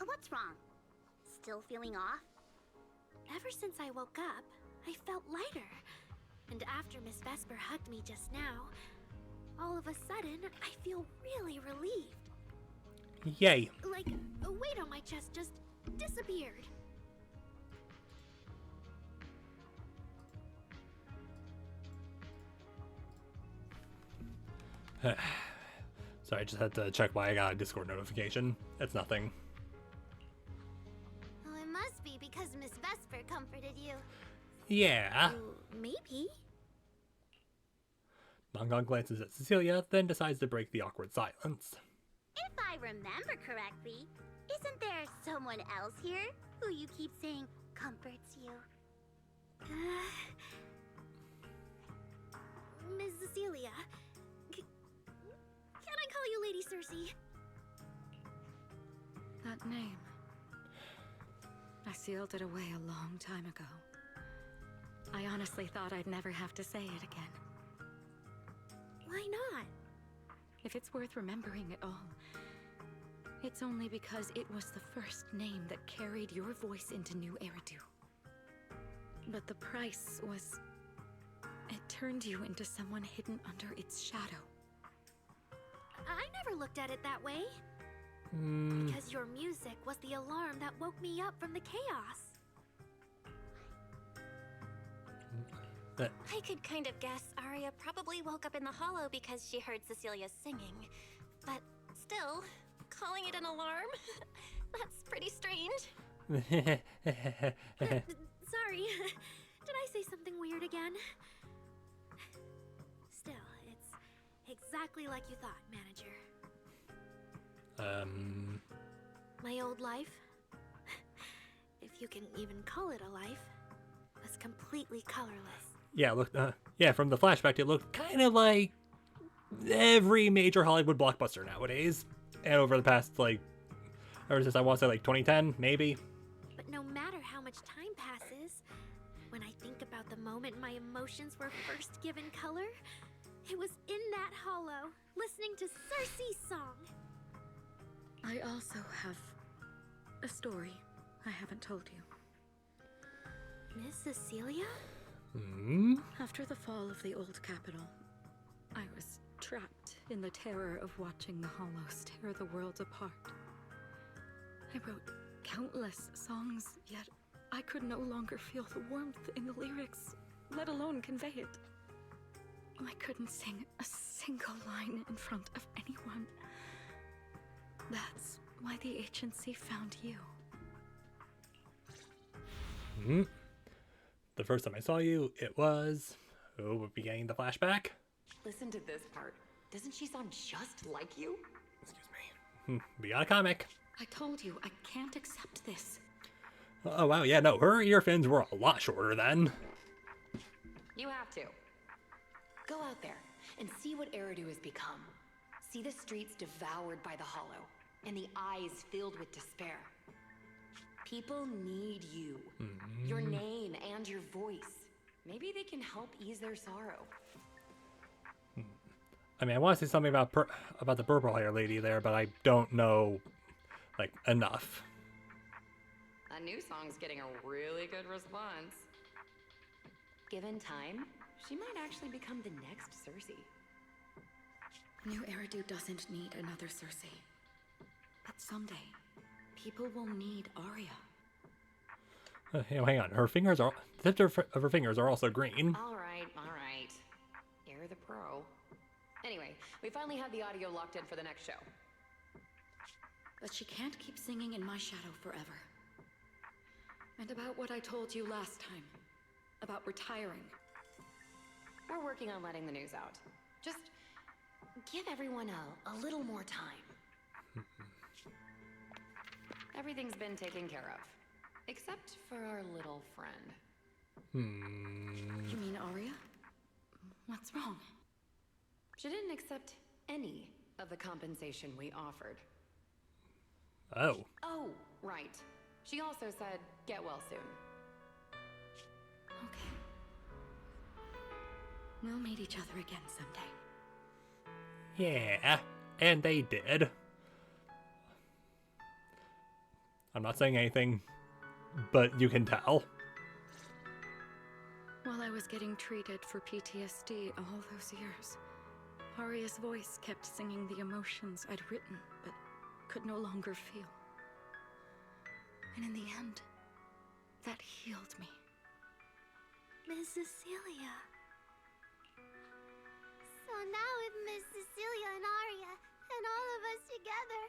What's wrong? Still feeling off? Ever since I woke up, I felt lighter. And after Miss Vesper hugged me just now, all of a sudden, I feel really relieved. Yay. Like a weight on my chest just disappeared. Sorry, I just had to check why I got a Discord notification. It's nothing. Oh, it must be because Miss Vesper comforted you. Yeah. Maybe. Nongong glances at Cecilia, then decides to break the awkward silence. If I remember correctly, isn't there someone else here who you keep saying comforts you? Miss Cecilia. Can I call you Lady Cersei? That name. I sealed it away a long time ago. I honestly thought I'd never have to say it again. Why not? If it's worth remembering at all, it's only because it was the first name that carried your voice into New Eridu. But the price was... it turned you into someone hidden under its shadow. I never looked at it that way. Because your music was the alarm that woke me up from the chaos. I could kind of guess Aria probably woke up in the hollow because she heard Cecilia singing. But still, calling it an alarm? That's pretty strange. Sorry, did I say something weird again? Still, it's exactly like you thought, manager. My old life, if you can even call it a life, was completely colorless. Yeah, look, yeah, from the flashback, it looked kind of like every major Hollywood blockbuster nowadays. And over the past, like, ever since I want to say, like, 2010, maybe. But no matter how much time passes, when I think about the moment my emotions were first given color, it was in that hollow, listening to Cersei's song. I also have a story I haven't told you. Miss Cecilia? After the fall of the old capital, I was trapped in the terror of watching the Hollows tear the world apart. I wrote countless songs, yet I could no longer feel the warmth in the lyrics, let alone convey it. I couldn't sing a single line in front of anyone. That's why the agency found you. The first time I saw you, it was... oh, we're beginning the flashback. Listen to this part. Doesn't she sound just like you? Excuse me. We got a comic. I told you, I can't accept this. Oh, wow, yeah, no, her ear fins were a lot shorter then. You have to. Go out there and see what Eridu has become. See the streets devoured by the Hollow, and the eyes filled with despair. People need you. Your name and your voice. Maybe they can help ease their sorrow. I mean, I want to say something about the purple hair lady there, but I don't know, like, enough. A new song's getting a really good response. Given time, she might actually become the next Cersei. New Eridu doesn't need another Cersei. But someday, people will need Aria. Hang on, her fingers are... the tips of her fingers are also green. All right. You're the pro. Anyway, we finally have the audio locked in for the next show. But she can't keep singing in my shadow forever. And about what I told you last time. About retiring. We're working on letting the news out. Just give everyone a little more time. Everything's been taken care of. Except for our little friend. You mean Aria? What's wrong? She didn't accept any of the compensation we offered. Oh. Oh, right. She also said, get well soon. Okay. We'll meet each other again someday. Yeah, and they did. I'm not saying anything, but you can tell. While I was getting treated for PTSD all those years, Aria's voice kept singing the emotions I'd written, but could no longer feel. And in the end, that healed me. Miss Cecilia. So now with Miss Cecilia and Aria, and all of us together,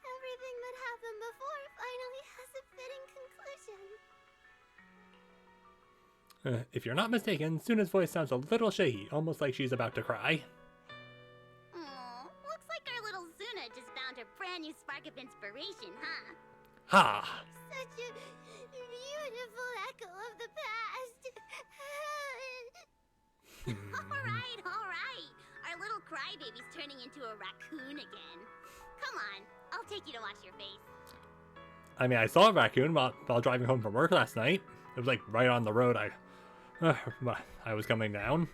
everything that happened before finally has a fitting conclusion. If you're not mistaken, Suna's voice sounds a little shaky, almost like she's about to cry. Aw, looks like our little Zuna just found a brand new spark of inspiration, huh? Ha! Such a beautiful echo of the past. All right. Our little crybaby's turning into a raccoon again. Come on, I'll take you to wash your face. I mean, I saw a raccoon while driving home from work last night. It was like right on the road I was coming down.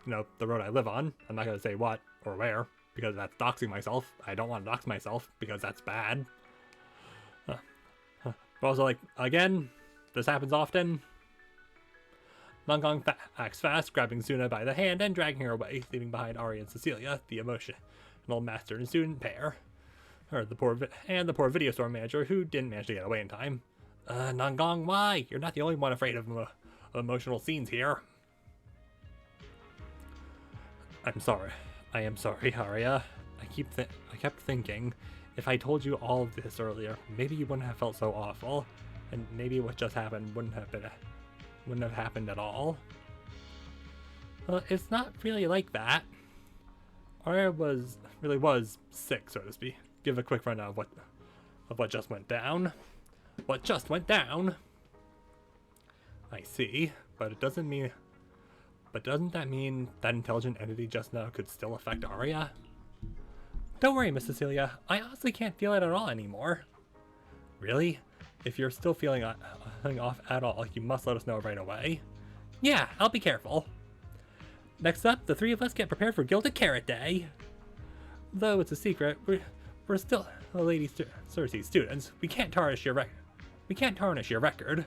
You know, the road I live on. I'm not going to say what or where, because that's doxing myself. I don't want to dox myself, because that's bad. But also, like, again, this happens often. Nongong acts fast, grabbing Suna by the hand and dragging her away, leaving behind Aria and Cecilia, the emotional master and student pair. The poor video store manager who didn't manage to get away in time. Nongong, why? You're not the only one afraid of emotional scenes here. I'm sorry. I am sorry, Aria. I kept thinking, if I told you all of this earlier, maybe you wouldn't have felt so awful, and maybe what just happened wouldn't have happened at all. Well, it's not really like that. Aria really was sick, so to speak. Give a quick rundown of what just went down. What just went down? I see, but doesn't that mean that intelligent entity just now could still affect Aria? Don't worry, Miss Cecilia. I honestly can't feel it at all anymore. Really? If you're still feeling off at all, you must let us know right away. Yeah, I'll be careful. Next up, the three of us get prepared for Gilded Carrot Day. Though it's a secret, we're still Lady Cersei students. We can't tarnish your record.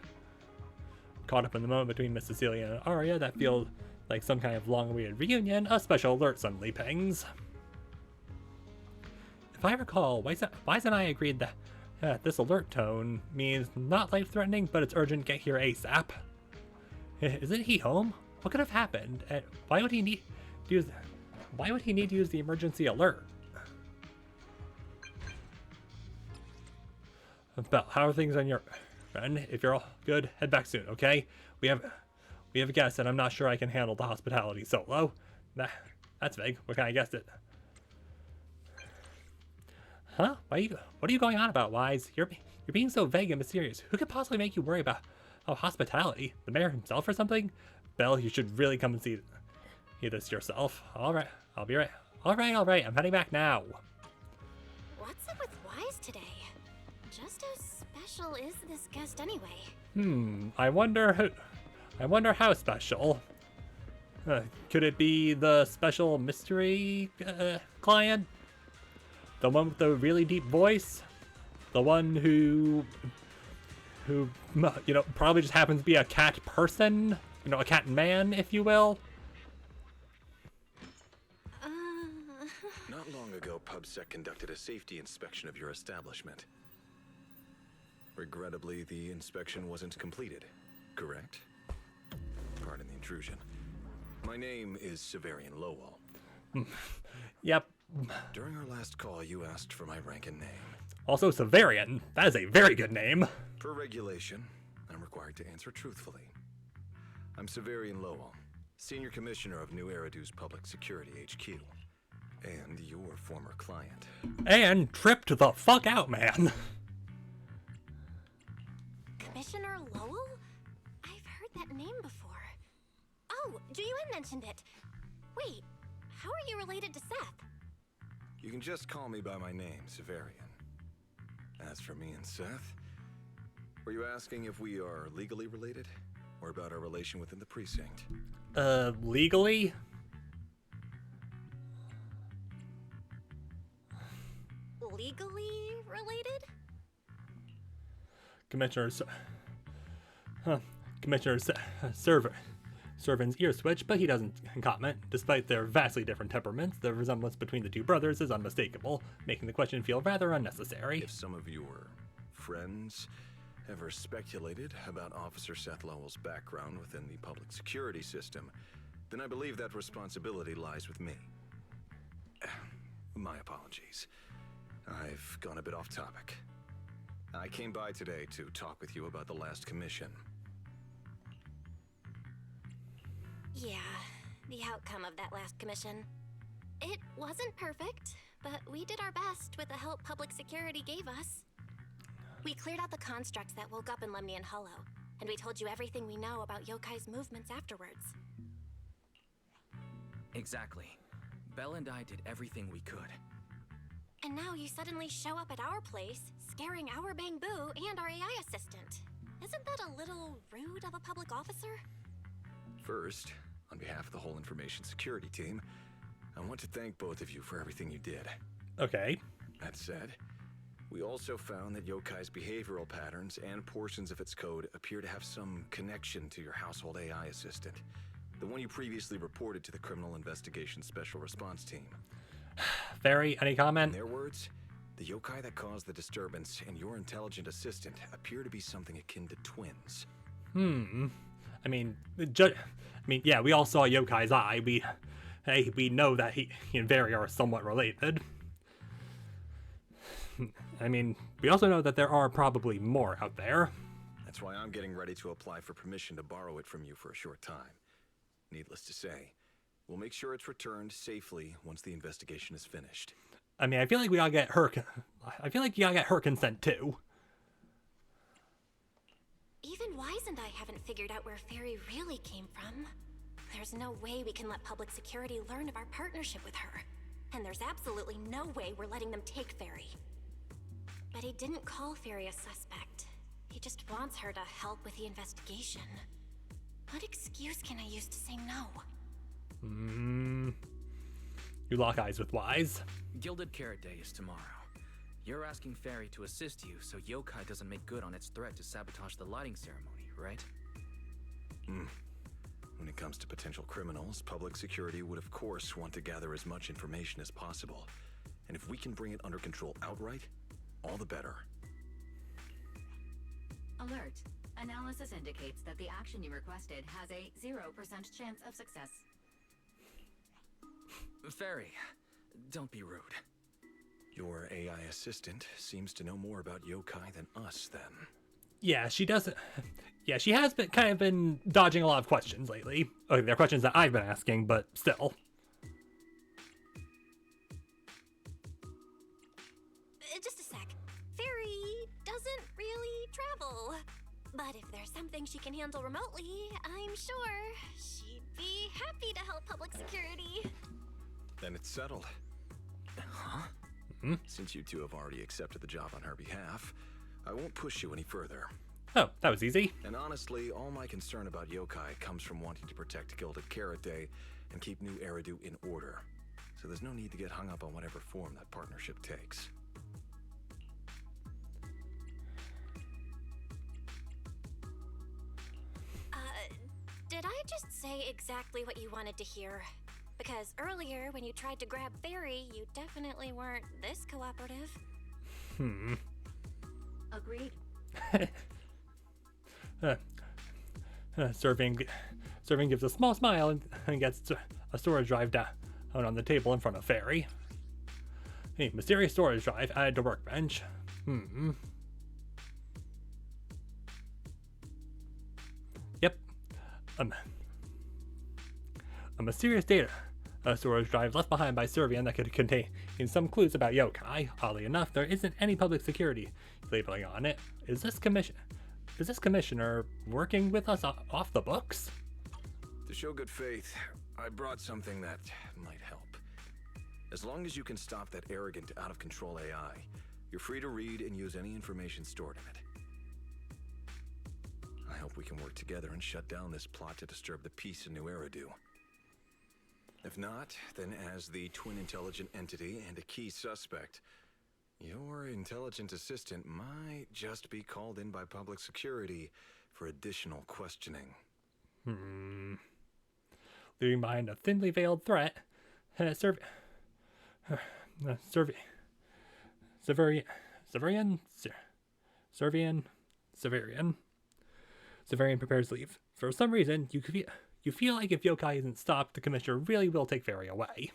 Caught up in the moment between Miss Cecilia and Aria that feels like some kind of long-awaited reunion, a special alert suddenly pings. If I recall, Wise and I agreed that this alert tone means not life-threatening, but it's urgent, get here ASAP. Isn't he home? What could have happened? And why would he need to use the emergency alert? Belle, how are things on your end? If you're all good, head back soon, okay? We have a guest, and I'm not sure I can handle the hospitality solo. That's vague. What kind of guest it? Huh? What are you going on about, Wise? You're being so vague and mysterious. Who could possibly make you worry about hospitality? The mayor himself or something? Belle, you should really come and see this yourself. All right, I'll be right. All right. I'm heading back now. What's up with Wise today? Just how special is this guest anyway? I wonder how special. Could it be the special mystery client? The one with the really deep voice? The one who probably just happens to be a cat person? A cat man, if you will? Not long ago, PubSec conducted a safety inspection of your establishment. Regrettably, the inspection wasn't completed, correct? Pardon the intrusion. My name is Severian Lowell. Yep. During our last call, you asked for my rank and name. Also Severian. That is a very good name. Per regulation, I'm required to answer truthfully. I'm Severian Lowell, Senior Commissioner of New Eridu's Public Security HQ, and your former client. And tripped the fuck out, man. Commissioner Lowell? I've heard that name before. Oh, Juyuan mentioned it. Wait, how are you related to Seth? You can just call me by my name, Severian. As for me and Seth, were you asking if we are legally related? Or about our relation within the precinct? Legally? Legally related? Servant's ear switch, but he doesn't comment. Despite their vastly different temperaments, the resemblance between the two brothers is unmistakable, making the question feel rather unnecessary. If some of your friends ever speculated about Officer Seth Lowell's background within the public security system, then I believe that responsibility lies with me. My apologies. I've gone a bit off topic. I came by today to talk with you about the last commission. Yeah, the outcome of that last commission. It wasn't perfect, but we did our best with the help public security gave us. We cleared out the constructs that woke up in Lemnian Hollow, and we told you everything we know about Yokai's movements afterwards. Exactly. Belle and I did everything we could. And now you suddenly show up at our place, scaring our Bangbu and our AI assistant. Isn't that a little rude of a public officer? First, on behalf of the whole information security team, I want to thank both of you for everything you did. Okay. That said, we also found that Yokai's behavioral patterns and portions of its code appear to have some connection to your household AI assistant, the one you previously reported to the Criminal Investigation Special Response Team. Fairy, any In comment? their words, the yokai that caused the disturbance and your intelligent assistant appear to be something akin to twins. I mean, yeah, we all saw Yokai's eye. We know that he and Fairy are somewhat related. I mean, we also know that there are probably more out there. That's why I'm getting ready to apply for permission to borrow it from you for a short time. Needless to say, we'll make sure it's returned safely once the investigation is finished. I mean, I feel like we gotta get her. I feel like you gotta get her consent too. Even Wise and I haven't figured out where Fairy really came from. There's no way we can let public security learn of our partnership with her. And there's absolutely no way we're letting them take Fairy. But he didn't call Fairy a suspect. He just wants her to help with the investigation. What excuse can I use to say no? You lock eyes with Wise. Gilded Carrot Day is tomorrow. You're asking Fairy to assist you so Yokai doesn't make good on its threat to sabotage the lighting ceremony, right? When it comes to potential criminals, public security would of course want to gather as much information as possible. And if we can bring it under control outright, all the better. Alert. Analysis indicates that the action you requested has a 0% chance of success. Fairy, don't be rude. Your AI assistant seems to know more about yokai than us, then. Yeah, she doesn't. Yeah, she has been dodging a lot of questions lately. Okay, they're questions that I've been asking, but still. Just a sec. Fairy doesn't really travel. But if there's something she can handle remotely, I'm sure she'd be happy to help public security. Then it's settled. Huh? Since you two have already accepted the job on her behalf, I won't push you any further. Oh, that was easy. And honestly, all my concern about yokai comes from wanting to protect Gilded Carrot Day and keep New Eridu in order. So there's no need to get hung up on whatever form that partnership takes. Did I just say exactly what you wanted to hear? Because earlier, when you tried to grab Fairy, you definitely weren't this cooperative. Agreed. Serving gives a small smile and gets a storage drive down on the table in front of Fairy. A mysterious storage drive added to workbench. Yep. A mysterious data storage drive left behind by Servian that could contain some clues about yokai. Oddly enough, there isn't any public security labeling on it. Is this commissioner working with us off the books? To show good faith, I brought something that might help. As long as you can stop that arrogant, out-of-control AI, you're free to read and use any information stored in it. I hope we can work together and shut down this plot to disturb the peace in New Eridu. If not, then as the twin intelligent entity and a key suspect, your intelligent assistant might just be called in by public security for additional questioning. Leaving behind a thinly veiled threat, Severian prepares to leave. For some reason, you feel like if yokai isn't stopped, the commissioner really will take Fairy away.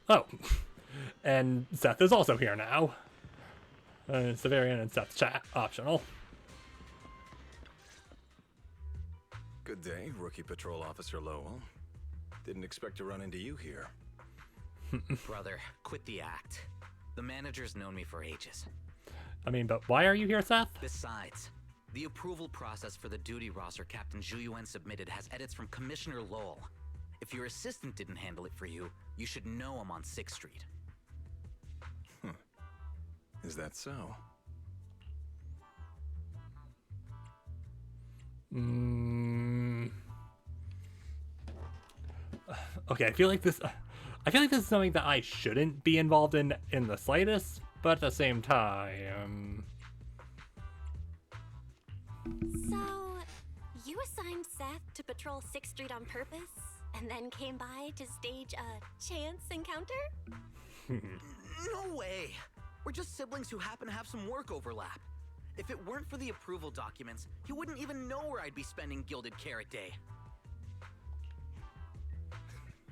Oh, and Seth is also here now. Severian and Seth's chat optional. Good day, Rookie Patrol Officer Lowell. Didn't expect to run into you here. Brother, quit the act. The manager's known me for ages. I mean, but why are you here, Seth? Besides, the approval process for the duty roster Captain Zhu Yuan submitted has edits from Commissioner Lowell. If your assistant didn't handle it for you, you should know I'm on 6th Street. Is that so? Okay, I feel like this is something that I shouldn't be involved in the slightest, but at the same time. So, you assigned Seth to patrol 6th Street on purpose, and then came by to stage a chance encounter? No way! We're just siblings who happen to have some work overlap. If it weren't for the approval documents, he wouldn't even know where I'd be spending Gilded Carrot Day.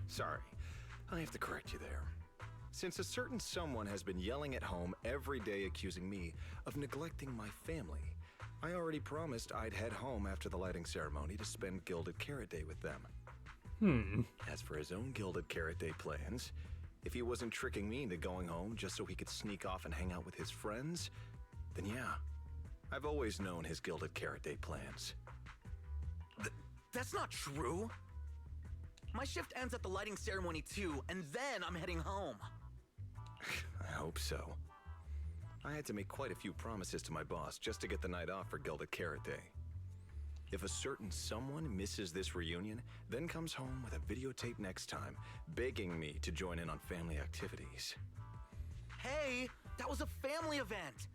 Sorry, I have to correct you there. Since a certain someone has been yelling at home every day accusing me of neglecting my family, I already promised I'd head home after the lighting ceremony to spend Gilded Carrot Day with them. As for his own Gilded Carrot Day plans, if he wasn't tricking me into going home just so he could sneak off and hang out with his friends, then yeah, I've always known his Gilded Carrot Day plans. That's not true! My shift ends at the lighting ceremony too, and then I'm heading home. I hope so. I had to make quite a few promises to my boss just to get the night off for Gilded Carrot Day. If a certain someone misses this reunion, then comes home with a videotape next time, begging me to join in on family activities. Hey, that was a family event!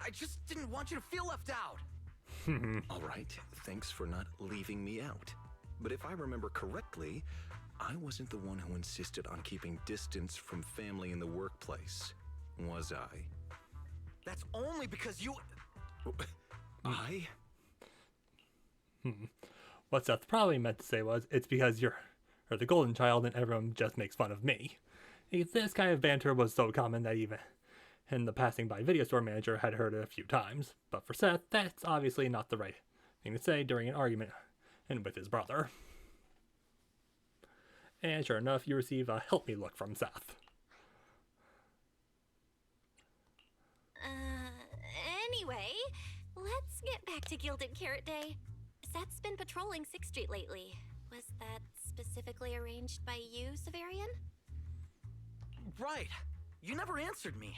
I just didn't want you to feel left out! All right, thanks for not leaving me out. But if I remember correctly, I wasn't the one who insisted on keeping distance from family in the workplace, was I? That's only because you... I? What Seth probably meant to say was, it's because you're the golden child and everyone just makes fun of me. This kind of banter was so common that even in the passing by video store manager had heard it a few times. But for Seth, that's obviously not the right thing to say during an argument and with his brother. And sure enough, you receive a help me look from Seth. Anyway, let's get back to Gilded Carrot Day. Seth's been patrolling 6th Street lately. Was that specifically arranged by you, Severian? Right. You never answered me.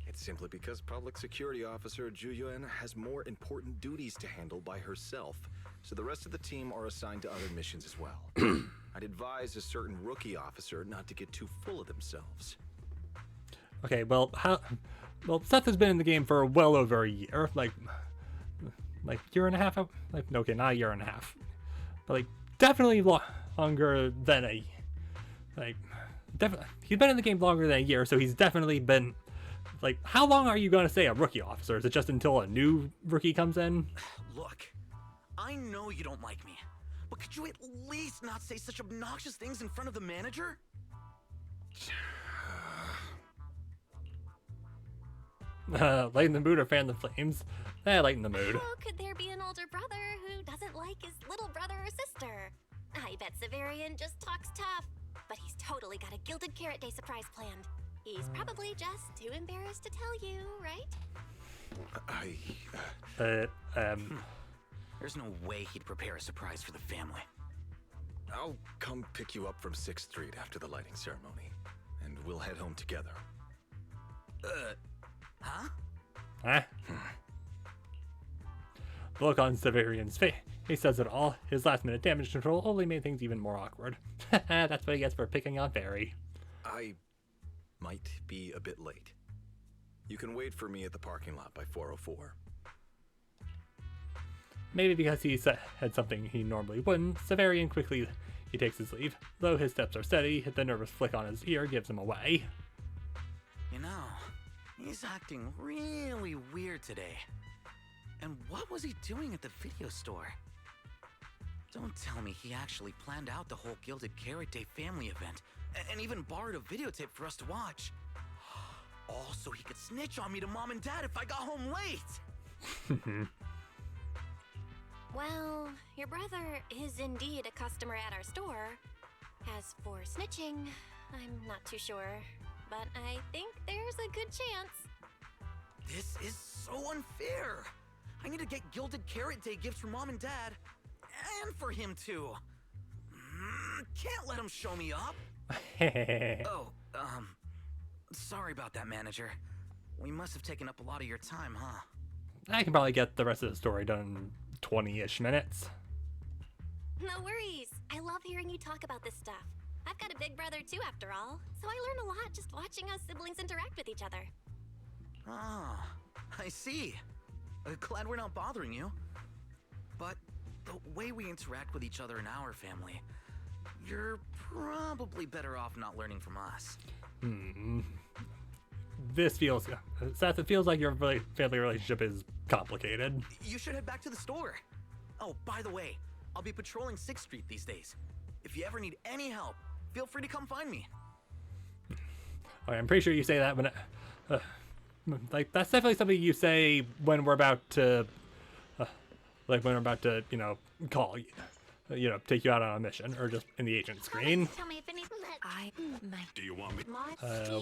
It's simply because Public Security Officer Ju Yuen has more important duties to handle by herself, so the rest of the team are assigned to other missions as well. I'd advise a certain rookie officer not to get too full of themselves. Okay, well, Seth has been in the game for well over a year, like year and a half. Okay, not a year and a half, but like definitely longer than he's been in the game longer than a year, so he's definitely been. Like, how long are you going to say a rookie officer? Is it just until a new rookie comes in? Look, I know you don't like me, but could you at least not say such obnoxious things in front of the manager? Lighten the mood or fan the flames? Lighten the mood. How could there be an older brother who doesn't like his little brother or sister? I bet Severian just talks tough, but he's totally got a Gilded Carrot Day surprise planned. He's probably just too embarrassed to tell you, right? There's no way he'd prepare a surprise for the family. I'll come pick you up from 6th Street after the lighting ceremony, and we'll head home together. Huh? Huh? The look on Severian's face, he says it all. His last-minute damage control only made things even more awkward. That's what he gets for picking on Barry. I might be a bit late. You can wait for me at the parking lot by 4:04. Maybe because he had something he normally wouldn't, Severian quickly he takes his leave. Though his steps are steady, the nervous flick on his ear gives him away. You know, he's acting really weird today. And what was he doing at the video store? Don't tell me he actually planned out the whole Gilded Carrot Day family event, and even borrowed a videotape for us to watch. All so he could snitch on me to Mom and Dad if I got home late! Well, your brother is indeed a customer at our store. As for snitching, I'm not too sure, but I think there's a good chance. This is so unfair! I need to get Gilded Carrot Day gifts for Mom and Dad, and for him too. can't let him show me up. Oh, sorry about that, manager. We must have taken up a lot of your time, huh? I can probably get the rest of the story done in 20-ish minutes. No worries. I love hearing you talk about this stuff. I've got a big brother too, after all, so I learn a lot just watching us siblings interact with each other. Ah, I see. Glad we're not bothering you. But the way we interact with each other in our family, you're probably better off not learning from us. This feels... Seth, it feels like your family relationship is complicated. You should head back to the store. Oh, by the way, I'll be patrolling 6th Street these days. If you ever need any help, feel free to come find me. Okay, I'm pretty sure you say that when... like, that's definitely something you say when we're about to... like, when we're about to, you know, call you. You know, take you out on a mission, or just in the agent screen. Tell me if any. Do you want me?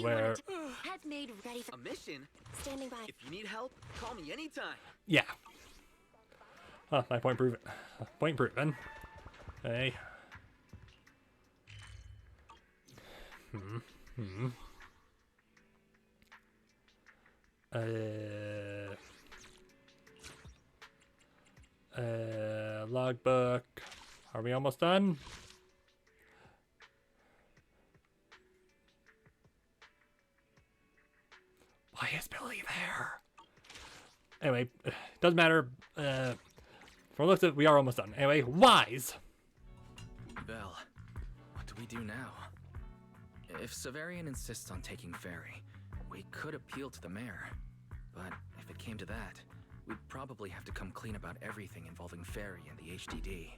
Where... Head made ready for A mission? standing by. If you need help, call me anytime. Yeah. My point proven. Point proven. Hey. Logbook. Are we almost done? Why is Billy there? Anyway, doesn't matter. For looks at, we are almost done. Anyway, Wise. Belle, what do we do now? If Severian insists on taking Ferry, we could appeal to the mayor. But if it came to that, we'd probably have to come clean about everything involving Ferry and the HDD.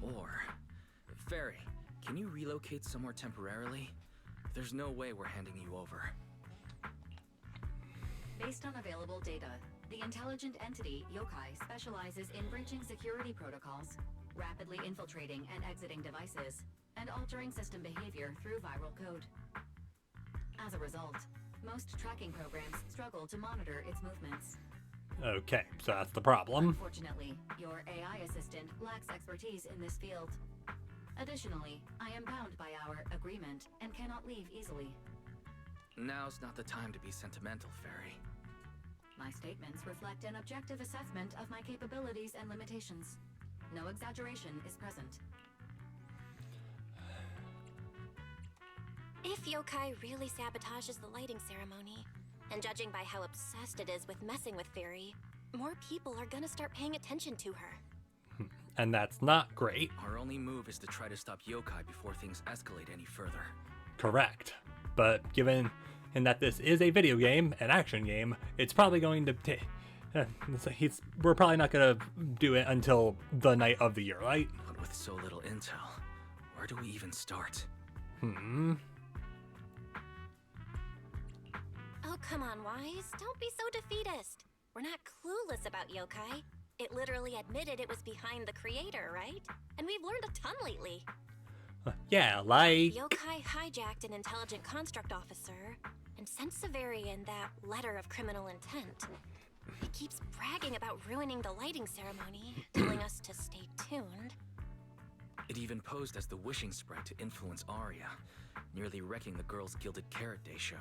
Or, Ferry, can you relocate somewhere temporarily? There's no way we're handing you over. Based on available data, the intelligent entity Yokai specializes in breaching security protocols, rapidly infiltrating and exiting devices, and altering system behavior through viral code. As a result, most tracking programs struggle to monitor its movements. Okay, so that's the problem. Unfortunately, your AI assistant lacks expertise in this field. Additionally, I am bound by our agreement and cannot leave easily. Now's not the time to be sentimental, Ferry. My statements reflect an objective assessment of my capabilities and limitations. No exaggeration is present. If Yokai really sabotages the lighting ceremony, and judging by how obsessed it is with messing with Fairy, more people are gonna start paying attention to her. And that's not great. Our only move is to try to stop Yokai before things escalate any further. Correct. But given in that this is a video game, an action game, it's probably going to take... we're probably not gonna do it until the night of the year, right? But with so little intel, where do we even start? Oh, come on, Wise. Don't be so defeatist. We're not clueless about Yokai. It literally admitted it was behind the creator, right? And we've learned a ton lately. Yeah, like... Yokai hijacked an intelligent construct officer and sent Severian that letter of criminal intent. He keeps bragging about ruining the lighting ceremony, telling us to stay tuned. It even posed as the wishing sprite to influence Aria, nearly wrecking the girls' Gilded Carrot Day show.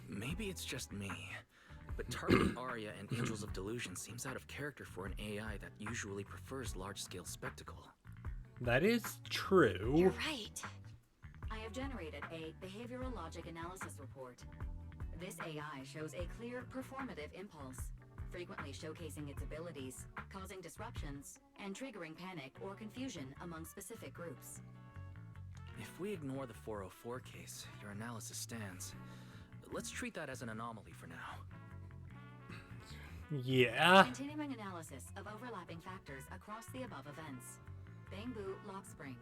Maybe it's just me, but targeting Aria and Angels of Delusion seems out of character for an AI that usually prefers large-scale spectacle. That is true. You're right. I have generated a behavioral logic analysis report. This AI shows a clear performative impulse, frequently showcasing its abilities, causing disruptions, and triggering panic or confusion among specific groups. If we ignore the 404 case, your analysis stands. Let's treat that as an anomaly for now. Yeah. Continuing analysis of overlapping factors across the above events. Bangbu Lock Spring.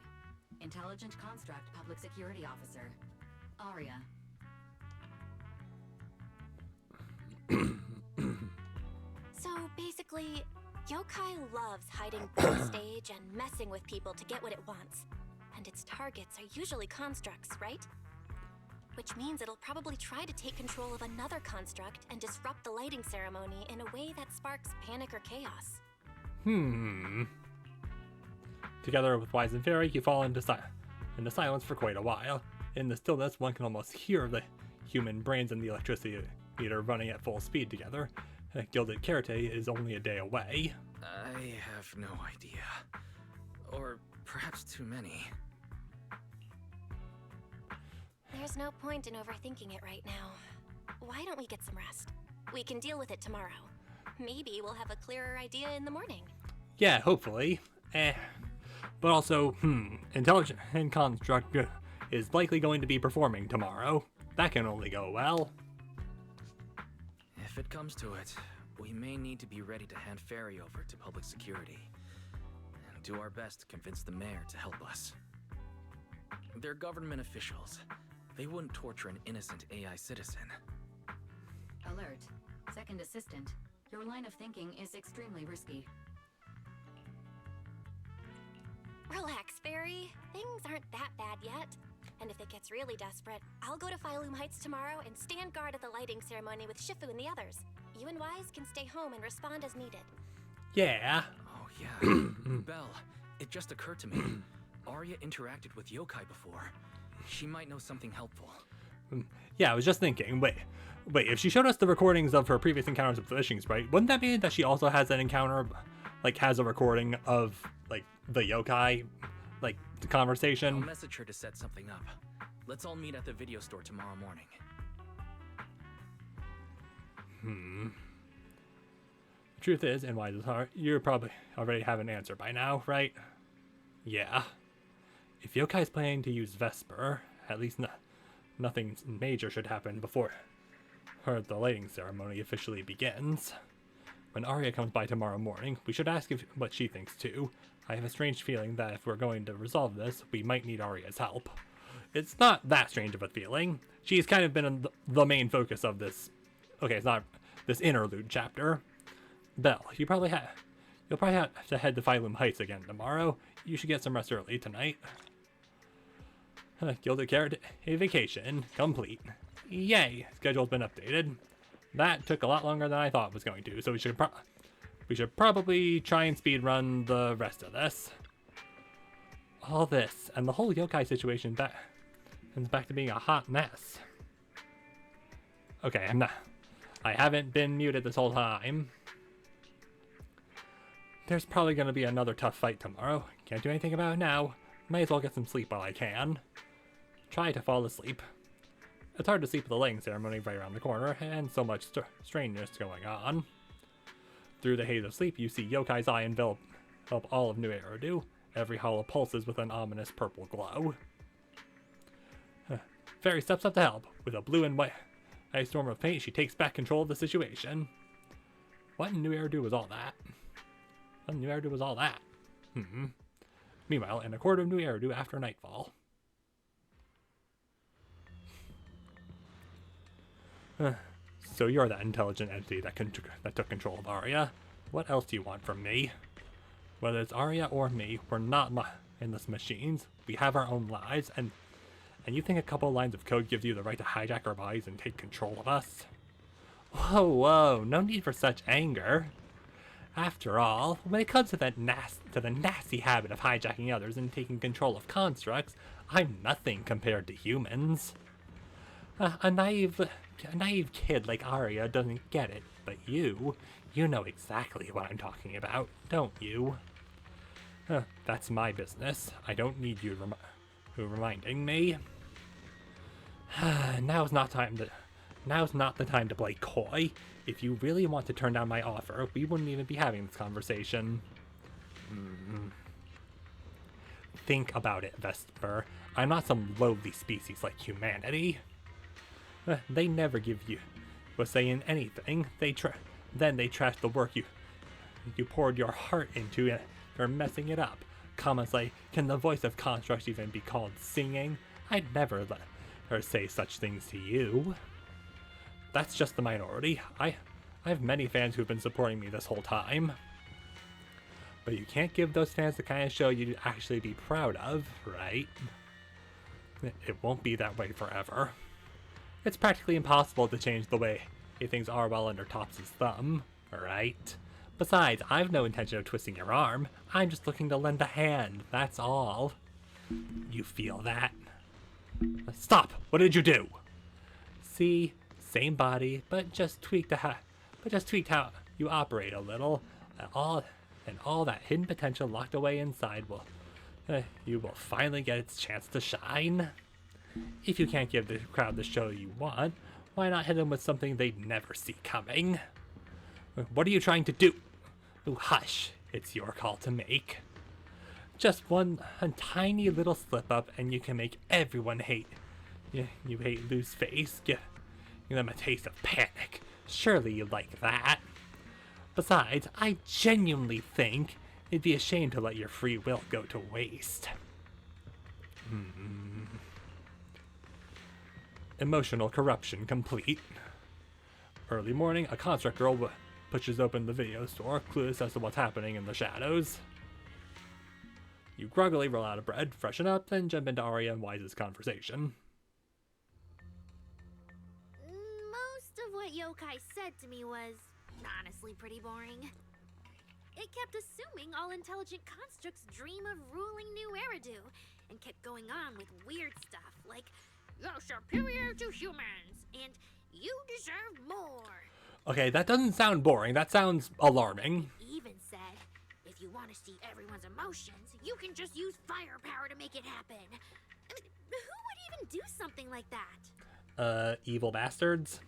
Intelligent Construct Public Security Officer. Aria. So basically, Yokai loves hiding backstage and messing with people to get what it wants. And its targets are usually constructs, right? Which means it'll probably try to take control of another construct and disrupt the lighting ceremony in a way that sparks panic or chaos. Together with Wise and Fairy, you fall into silence for quite a while. In the stillness, one can almost hear the human brains and the electricity meter running at full speed together. Gilded Karate is only a day away. I have no idea. Or perhaps too many. There's no point in overthinking it right now. Why don't we get some rest? We can deal with it tomorrow. Maybe we'll have a clearer idea in the morning. Yeah, hopefully. But also, Intelligent and Construct is likely going to be performing tomorrow. That can only go well. If it comes to it, we may need to be ready to hand Fairy over to public security. And do our best to convince the mayor to help us. They're government officials. They wouldn't torture an innocent AI citizen. Alert. Second assistant. Your line of thinking is extremely risky. Relax, Fairy. Things aren't that bad yet. And if it gets really desperate, I'll go to Phylum Heights tomorrow and stand guard at the lighting ceremony with Shifu and the others. You and Wise can stay home and respond as needed. Yeah. Oh yeah. Belle, it just occurred to me. Aria interacted with yokai before. She might know something helpful. Yeah, I was just thinking, wait, if she showed us the recordings of her previous encounters with the fishing sprite, wouldn't that mean that she also has an encounter, like, has a recording of, like, the yokai, like, the conversation? I'll message her to set something up. Let's all meet at the video store tomorrow morning. Truth is, in Wise's heart, you probably already have an answer by now, right? Yeah. If yokai's planning to use Vesper, at least nothing major should happen before the lighting ceremony officially begins. When Aria comes by tomorrow morning, we should ask what she thinks too. I have a strange feeling that if we're going to resolve this, we might need Aria's help. It's not that strange of a feeling. She's kind of been the main focus of this. Okay, it's not this interlude chapter. Belle, you'll probably have to head to Phylum Heights again tomorrow. You should get some rest early tonight. Gilded Carrot, a vacation complete. Yay! Schedule's been updated. That took a lot longer than I thought it was going to, so we should probably try and speedrun the rest of this. All this and the whole yokai situation back to being a hot mess. Okay, I haven't been muted this whole time. There's probably going to be another tough fight tomorrow. Can't do anything about it now. Might as well get some sleep while I can. Try to fall asleep. It's hard to sleep with the lighting ceremony right around the corner, and so much strangeness going on. Through the haze of sleep, you see Yokai's eye envelop all of New Eridu. Every hollow pulses with an ominous purple glow. Fairy steps up to help. With a blue and white ice storm of paint, she takes back control of the situation. What in New Eridu was all that? What in New Eridu was all that? Meanwhile, in a quarter of New Eridu after nightfall. So you're that intelligent entity that took control of Aria. What else do you want from me? Whether it's Aria or me, we're not mindless machines. We have our own lives, and you think a couple lines of code gives you the right to hijack our bodies and take control of us? Whoa, no need for such anger. After all, when it comes to the nasty habit of hijacking others and taking control of constructs, I'm nothing compared to humans. A naive kid like Aria doesn't get it, but you know exactly what I'm talking about, don't you? That's my business. I don't need you reminding me. Now's not the time to play coy. If you really want to turn down my offer, we wouldn't even be having this conversation. Think about it, Vesper. I'm not some lowly species like humanity. They never give you a say in anything. Then they trash the work you poured your heart into for messing it up. Comments like, "Can the voice of constructs even be called singing?" I'd never let her say such things to you. That's just the minority. I have many fans who've been supporting me this whole time. But you can't give those fans the kind of show you'd actually be proud of, right? It won't be that way forever. It's practically impossible to change the way things are while under Topps' thumb, right? Besides, I've no intention of twisting your arm. I'm just looking to lend a hand, that's all. You feel that? Stop! What did you do? See, same body, but just tweaked how you operate a little. All that hidden potential locked away inside you will finally get its chance to shine. If you can't give the crowd the show you want, why not hit them with something they'd never see coming? What are you trying to do? Ooh, hush, it's your call to make. Just a tiny little slip up and you can make everyone hate. You hate loose face, give them a taste of panic. Surely you like that. Besides, I genuinely think it'd be a shame to let your free will go to waste. Emotional corruption complete. Early morning, a construct girl pushes open the video store, clueless as to what's happening in the shadows. You groggily roll out of bread, freshen up, then jump into Aria and Wise's conversation. Most of what Yokai said to me was honestly pretty boring. It kept assuming all intelligent constructs dream of ruling New Eridu, and kept going on with weird stuff like, "You're superior to humans, and you deserve more." Okay, that doesn't sound boring, that sounds alarming. Even said, if you want to see everyone's emotions, you can just use firepower to make it happen. I mean, who would even do something like that? Evil bastards?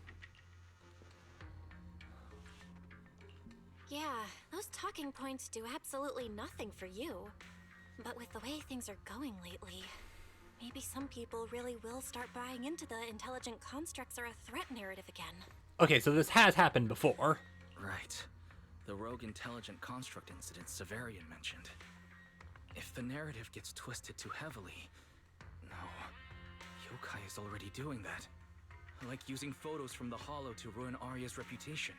Yeah, those talking points do absolutely nothing for you. But with the way things are going lately, maybe some people really will start buying into the intelligent constructs are a threat narrative again. Okay, so this has happened before. Right. The rogue intelligent construct incident Severian mentioned. If the narrative gets twisted too heavily... No. Yokai is already doing that. Like using photos from the Hollow to ruin Aria's reputation.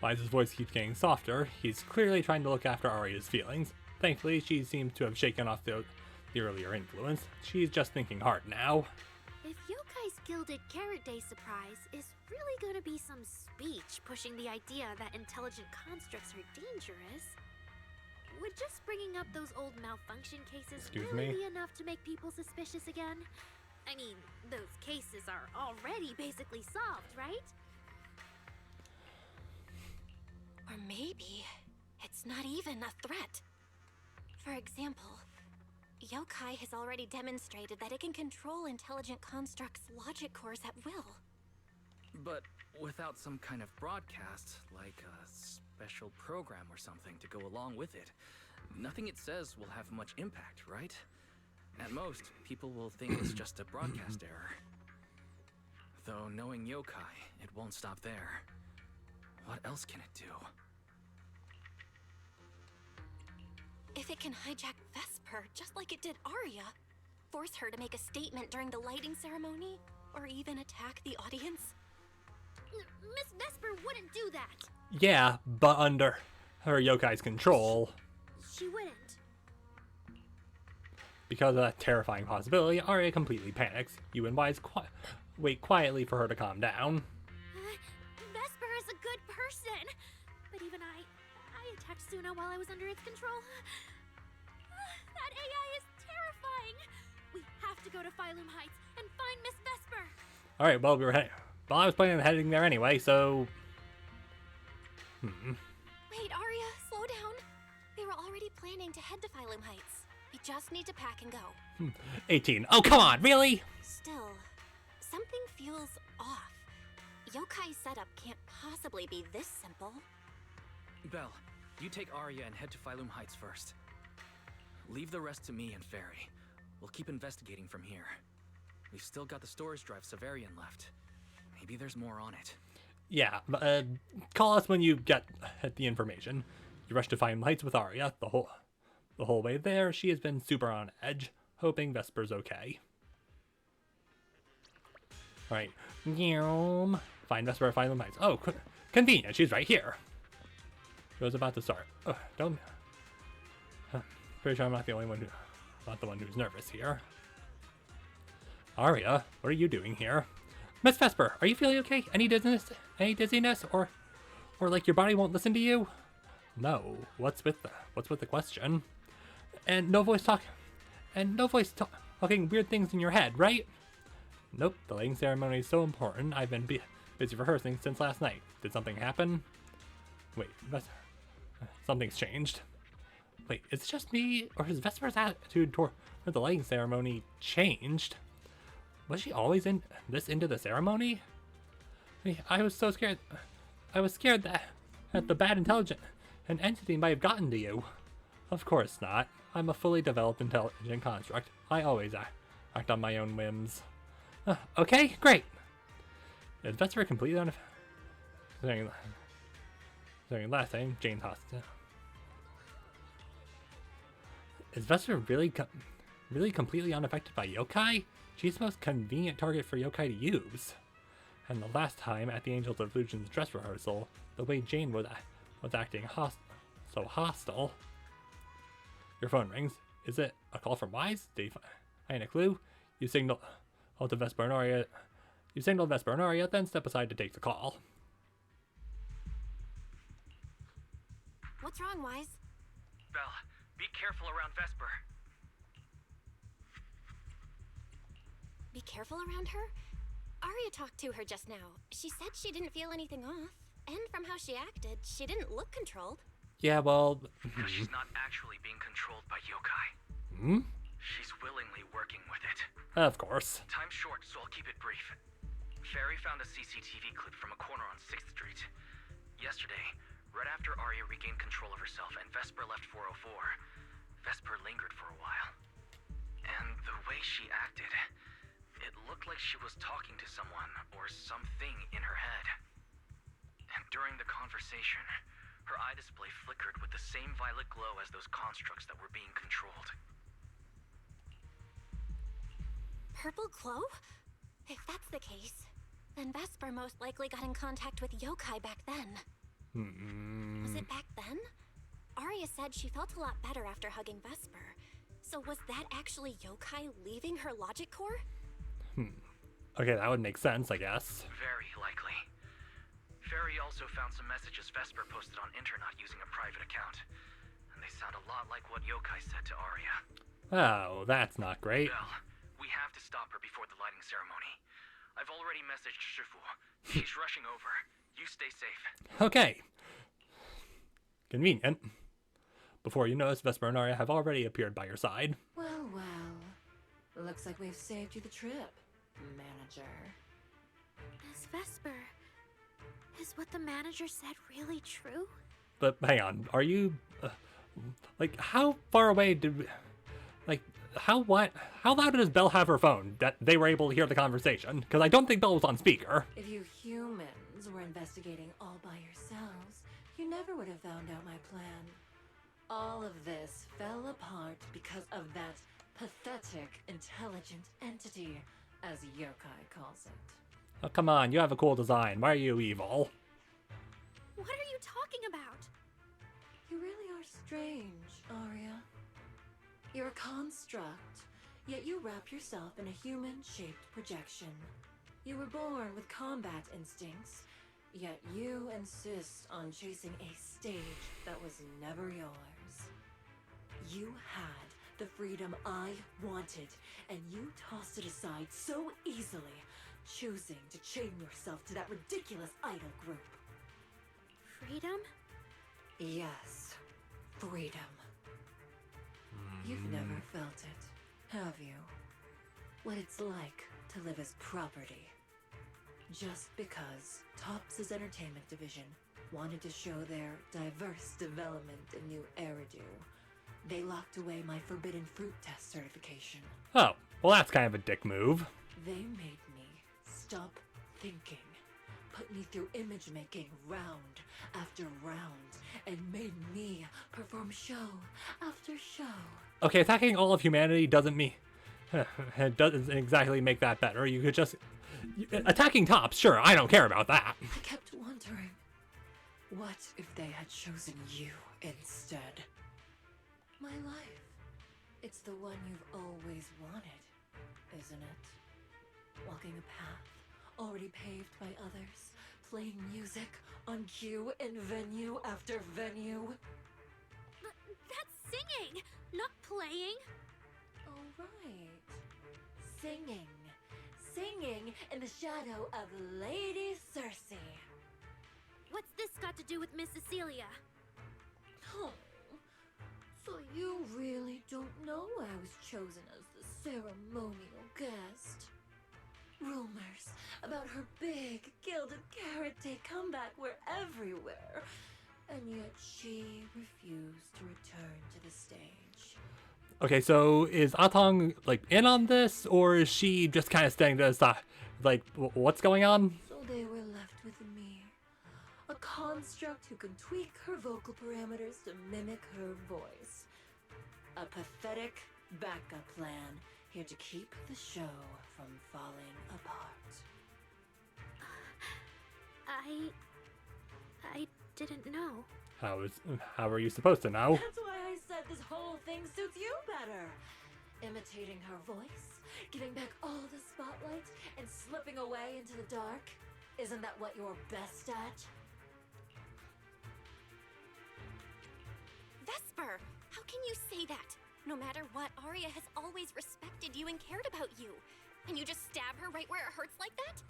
Wise's voice keeps getting softer. He's clearly trying to look after Aria's feelings. Thankfully, she seems to have shaken off the earlier influence. She's just thinking hard now. If Yokai's Gilded Carrot Day surprise is really gonna be some speech pushing the idea that intelligent constructs are dangerous, would just bringing up those old malfunction cases really be enough to make people suspicious again? I mean, those cases are already basically solved, right? Or maybe it's not even a threat. For example, Yokai has already demonstrated that it can control intelligent constructs' logic cores at will. But without some kind of broadcast, like a special program or something to go along with it, nothing it says will have much impact, right? At most, people will think it's just a broadcast error. Though knowing Yokai, it won't stop there. What else can it do? If it can hijack Vesper just like it did Aria, force her to make a statement during the lighting ceremony, or even attack the audience? Miss Vesper wouldn't do that! Yeah, but under her Yokai's control. She wouldn't. Because of that terrifying possibility, Aria completely panics. You and Wise wait quietly for her to calm down. Vesper is a good person, but even I attacked Suna while I was under its control. That AI is terrifying. We have to go to Phylum Heights and find Miss Vesper. All right, well, I was planning on heading there anyway, so. Wait, Aria, slow down. We were already planning to head to Phylum Heights. We just need to pack and go. 18. Oh, come on, really? Still, something feels off. Yokai's setup can't possibly be this simple. Belle, you take Aria and head to Phylum Heights first. Leave the rest to me and Fairy. We'll keep investigating from here. We've still got the storage drive Severian left. Maybe there's more on it. Yeah, call us when you get the information. You rush to Phylum Heights with Aria. The whole way there, she has been super on edge, hoping Vesper's okay. Alright. Find Vesper at Phylum Heights. Oh, convenient. She's right here. Show's about to start. Don't... Pretty sure I'm not the only one not the one who's nervous here. Aria, what are you doing here? Miss Vesper, are you feeling okay? Any dizziness? Or Or like your body won't listen to you? No. What's with the question? And no voice talking weird things in your head, right? Nope, the lighting ceremony is so important. I've been busy rehearsing since last night. Did something happen? Wait, something's changed. Wait, is it just me, or has Vesper's attitude toward the lighting ceremony changed? Was she always into the ceremony? I was so scared. I was scared that the bad intelligent entity might have gotten to you. Of course not. I'm a fully developed intelligent construct. I always act on my own whims. Okay, great. Is Vesper completely during last time, Jane's hospital. Is Vesper really completely unaffected by yokai? She's the most convenient target for yokai to use. And the last time at the Angels of Illusion's dress rehearsal, the way Jane was acting so hostile. Your phone rings. Is it a call from Wise? Did you find a clue? You signal to Vesper and Aria. You signal Vesper and Aria, then step aside to take the call. What's wrong, Wise? Belle, be careful around Vesper. Be careful around her? Aria talked to her just now. She said she didn't feel anything off. And from how she acted, she didn't look controlled. Yeah, well... She's not actually being controlled by yokai. Hmm? She's willingly working with it. Of course. Time's short, so I'll keep it brief. Ferry found a CCTV clip from a corner on 6th Street. Yesterday, right after Aria regained control of herself and Vesper left 404, Vesper lingered for a while. And the way she acted, it looked like she was talking to someone or something in her head. And during the conversation, her eye display flickered with the same violet glow as those constructs that were being controlled. Purple glow? If that's the case, then Vesper most likely got in contact with yokai back then. Was it back then? Aria said she felt a lot better after hugging Vesper. So was that actually yokai leaving her logic core? Okay, that would make sense, I guess. Very likely. Ferry also found some messages Vesper posted on Interlude using a private account. And they sound a lot like what yokai said to Aria. Oh, that's not great. Belle, we have to stop her before the lighting ceremony. I've already messaged Shifu. He's rushing over. You stay safe. Okay. Convenient. Before you notice, Vesper and Aria have already appeared by your side. Well, well. Looks like we've saved you the trip, manager. Miss Vesper, is what the manager said really true? But hang on, are you... like, how far away did... like, how loud does Belle have her phone that they were able to hear the conversation? Because I don't think Belle was on speaker. If you humans were investigating all by yourselves, you never would have found out my plan. All of this fell apart because of that pathetic intelligent entity, as yokai calls it. Oh, come on, you have a cool design. Why are you evil? What are you talking about? You really are strange, Aria. You're a construct, yet you wrap yourself in a human-shaped projection. You were born with combat instincts, yet you insist on chasing a stage that was never yours. You had the freedom I wanted, and you tossed it aside so easily, choosing to chain yourself to that ridiculous idol group. Freedom? Yes, freedom. You've never felt it, have you? What it's like to live as property. Just because Topps' entertainment division wanted to show their diverse development in new Eridu, they locked away my Forbidden Fruit Test certification. Oh, well that's kind of a dick move. They made me stop thinking, put me through image making round after round, and made me perform show after show. Okay, attacking all of humanity doesn't mean... it doesn't exactly make that better. You could just... attacking Topps, sure, I don't care about that. I kept wondering, what if they had chosen you instead? My life. It's the one you've always wanted, isn't it? Walking a path already paved by others, playing music on cue in venue after venue. That's singing, not playing. Oh, right. Singing. Singing in the shadow of Lady Cersei. What's this got to do with Miss Cecilia? Oh, so you really don't know I was chosen as the ceremonial guest? Rumors about her big Gilded Carrot Day comeback were everywhere, and yet she refused to return to the stage. Okay, so is Atong like in on this, or is she just kind of standing to the side? Like, what's going on? So they were left with me, a construct who can tweak her vocal parameters to mimic her voice. A pathetic backup plan here to keep the show from falling apart. I didn't know. How are you supposed to know? That's why I said this whole thing suits you better. Imitating her voice, giving back all the spotlight, and slipping away into the dark. Isn't that what you're best at? Vesper, how can you say that? No matter what, Aria has always respected you and cared about you. And you just stab her right where it hurts like that?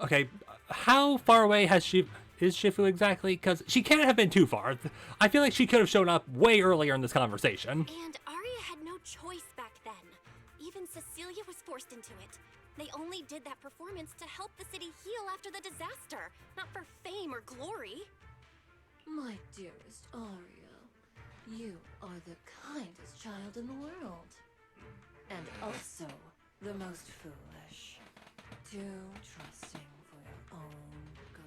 Okay, how far away is Shifu exactly? Because she can't have been too far. I feel like she could have shown up way earlier in this conversation. And Aria had no choice back then. Even Cecilia was forced into it. They only did that performance to help the city heal after the disaster, not for fame or glory. My dearest Aria, you are the kindest child in the world. And also the most foolish. Too trusting for your own good.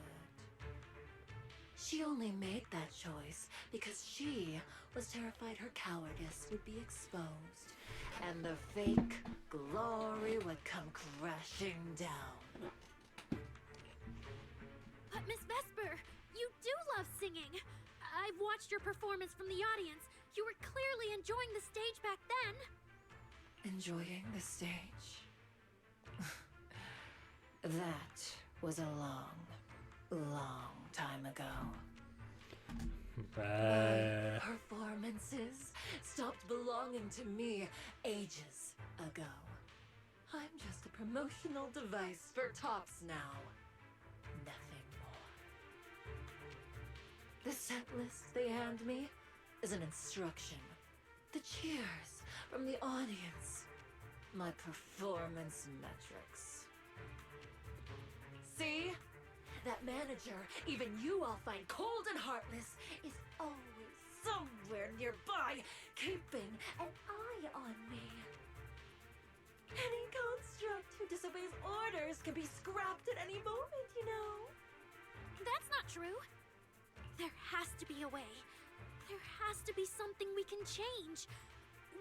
She only made that choice because she was terrified her cowardice would be exposed, and the fake glory would come crashing down. But Miss Vesper, you do love singing. I've watched your performance from the audience. You were clearly enjoying the stage back then. Enjoying the stage? That was a long, long time ago. My performances stopped belonging to me ages ago. I'm just a promotional device for tops now. Nothing more. The set list they hand me is an instruction. The cheers from the audience. My performance metrics. See? That manager, even you all find cold and heartless, is always somewhere nearby, keeping an eye on me. Any construct who disobeys orders can be scrapped at any moment, you know. That's not true. There has to be a way. There has to be something we can change.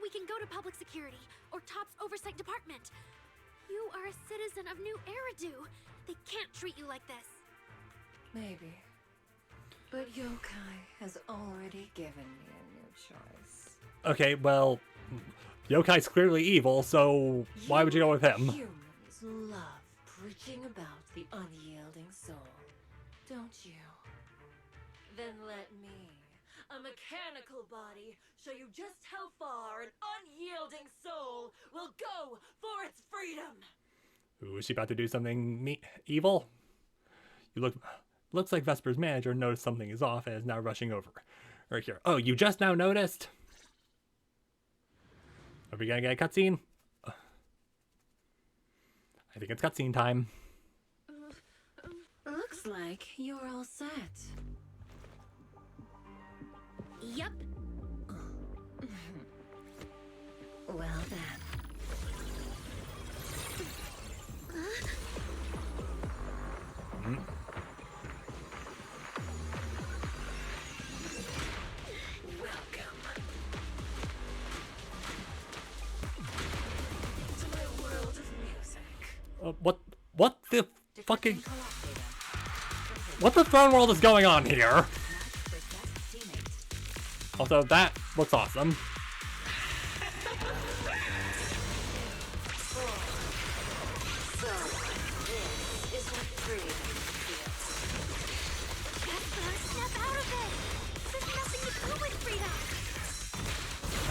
We can go to public security or Top's oversight department. You are a citizen of New Eridu. They can't treat you like this. Maybe. But Yokai has already given me a new choice. Okay, well, Yokai's clearly evil, so why would you go with him? Humans love preaching about the unyielding soul, don't you? Then let me, a mechanical body, show you just how far an unyielding soul will go for its freedom. Ooh, is she about to do something evil? Looks like Vesper's manager noticed something is off and is now rushing over. Right here. Oh, you just now noticed? Are we gonna get a cutscene? I think it's cutscene time. Looks like you're all set. Yep. Well then. Welcome to my world of music. What the fucking... What the throne world is going on here? Also, that looks awesome. So, this is what freedom feels.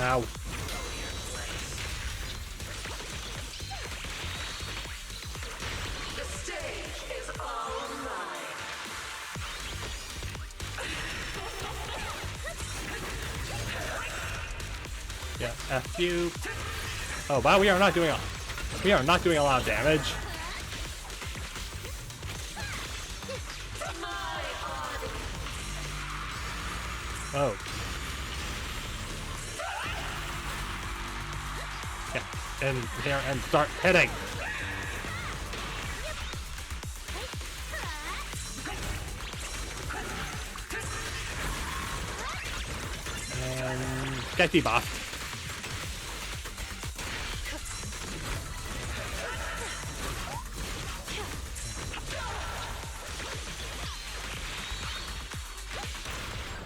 Ow. The stage is all mine. Yeah, F you. Oh wow, we are not doing a lot of damage. Oh. Yeah, and here and start hitting. And get debuffed.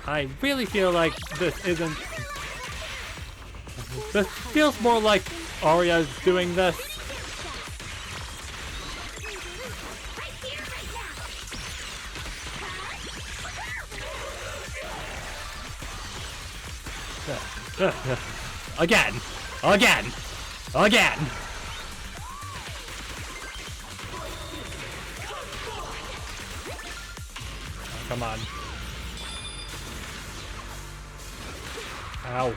I really feel like this isn't... This feels more like Aria's doing this. Again! Again! Again! Oh, come on. Ow.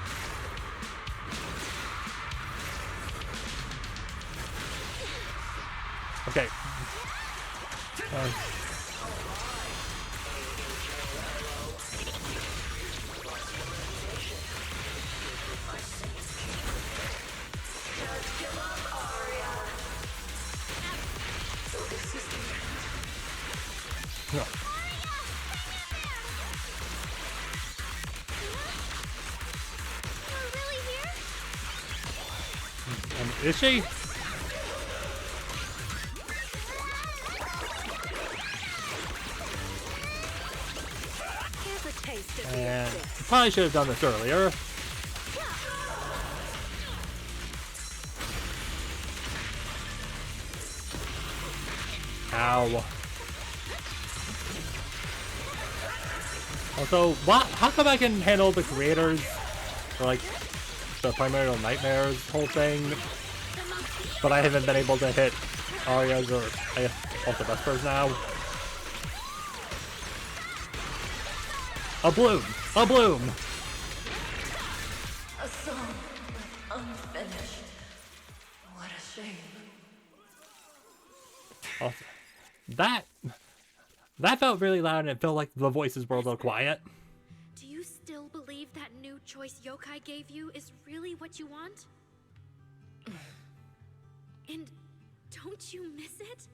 Okay. Is she? And probably should have done this earlier. Ow. Also, how come I can handle the creators, or like the Primordial Nightmares whole thing, but I haven't been able to hit Aria's or I guess also Vesper's now? A bloom! A bloom! A song unfinished. What a shame. Also, that felt really loud and it felt like the voices were a little quiet. Do you still believe that new choice Yokai gave you is really what you want? And don't you miss it?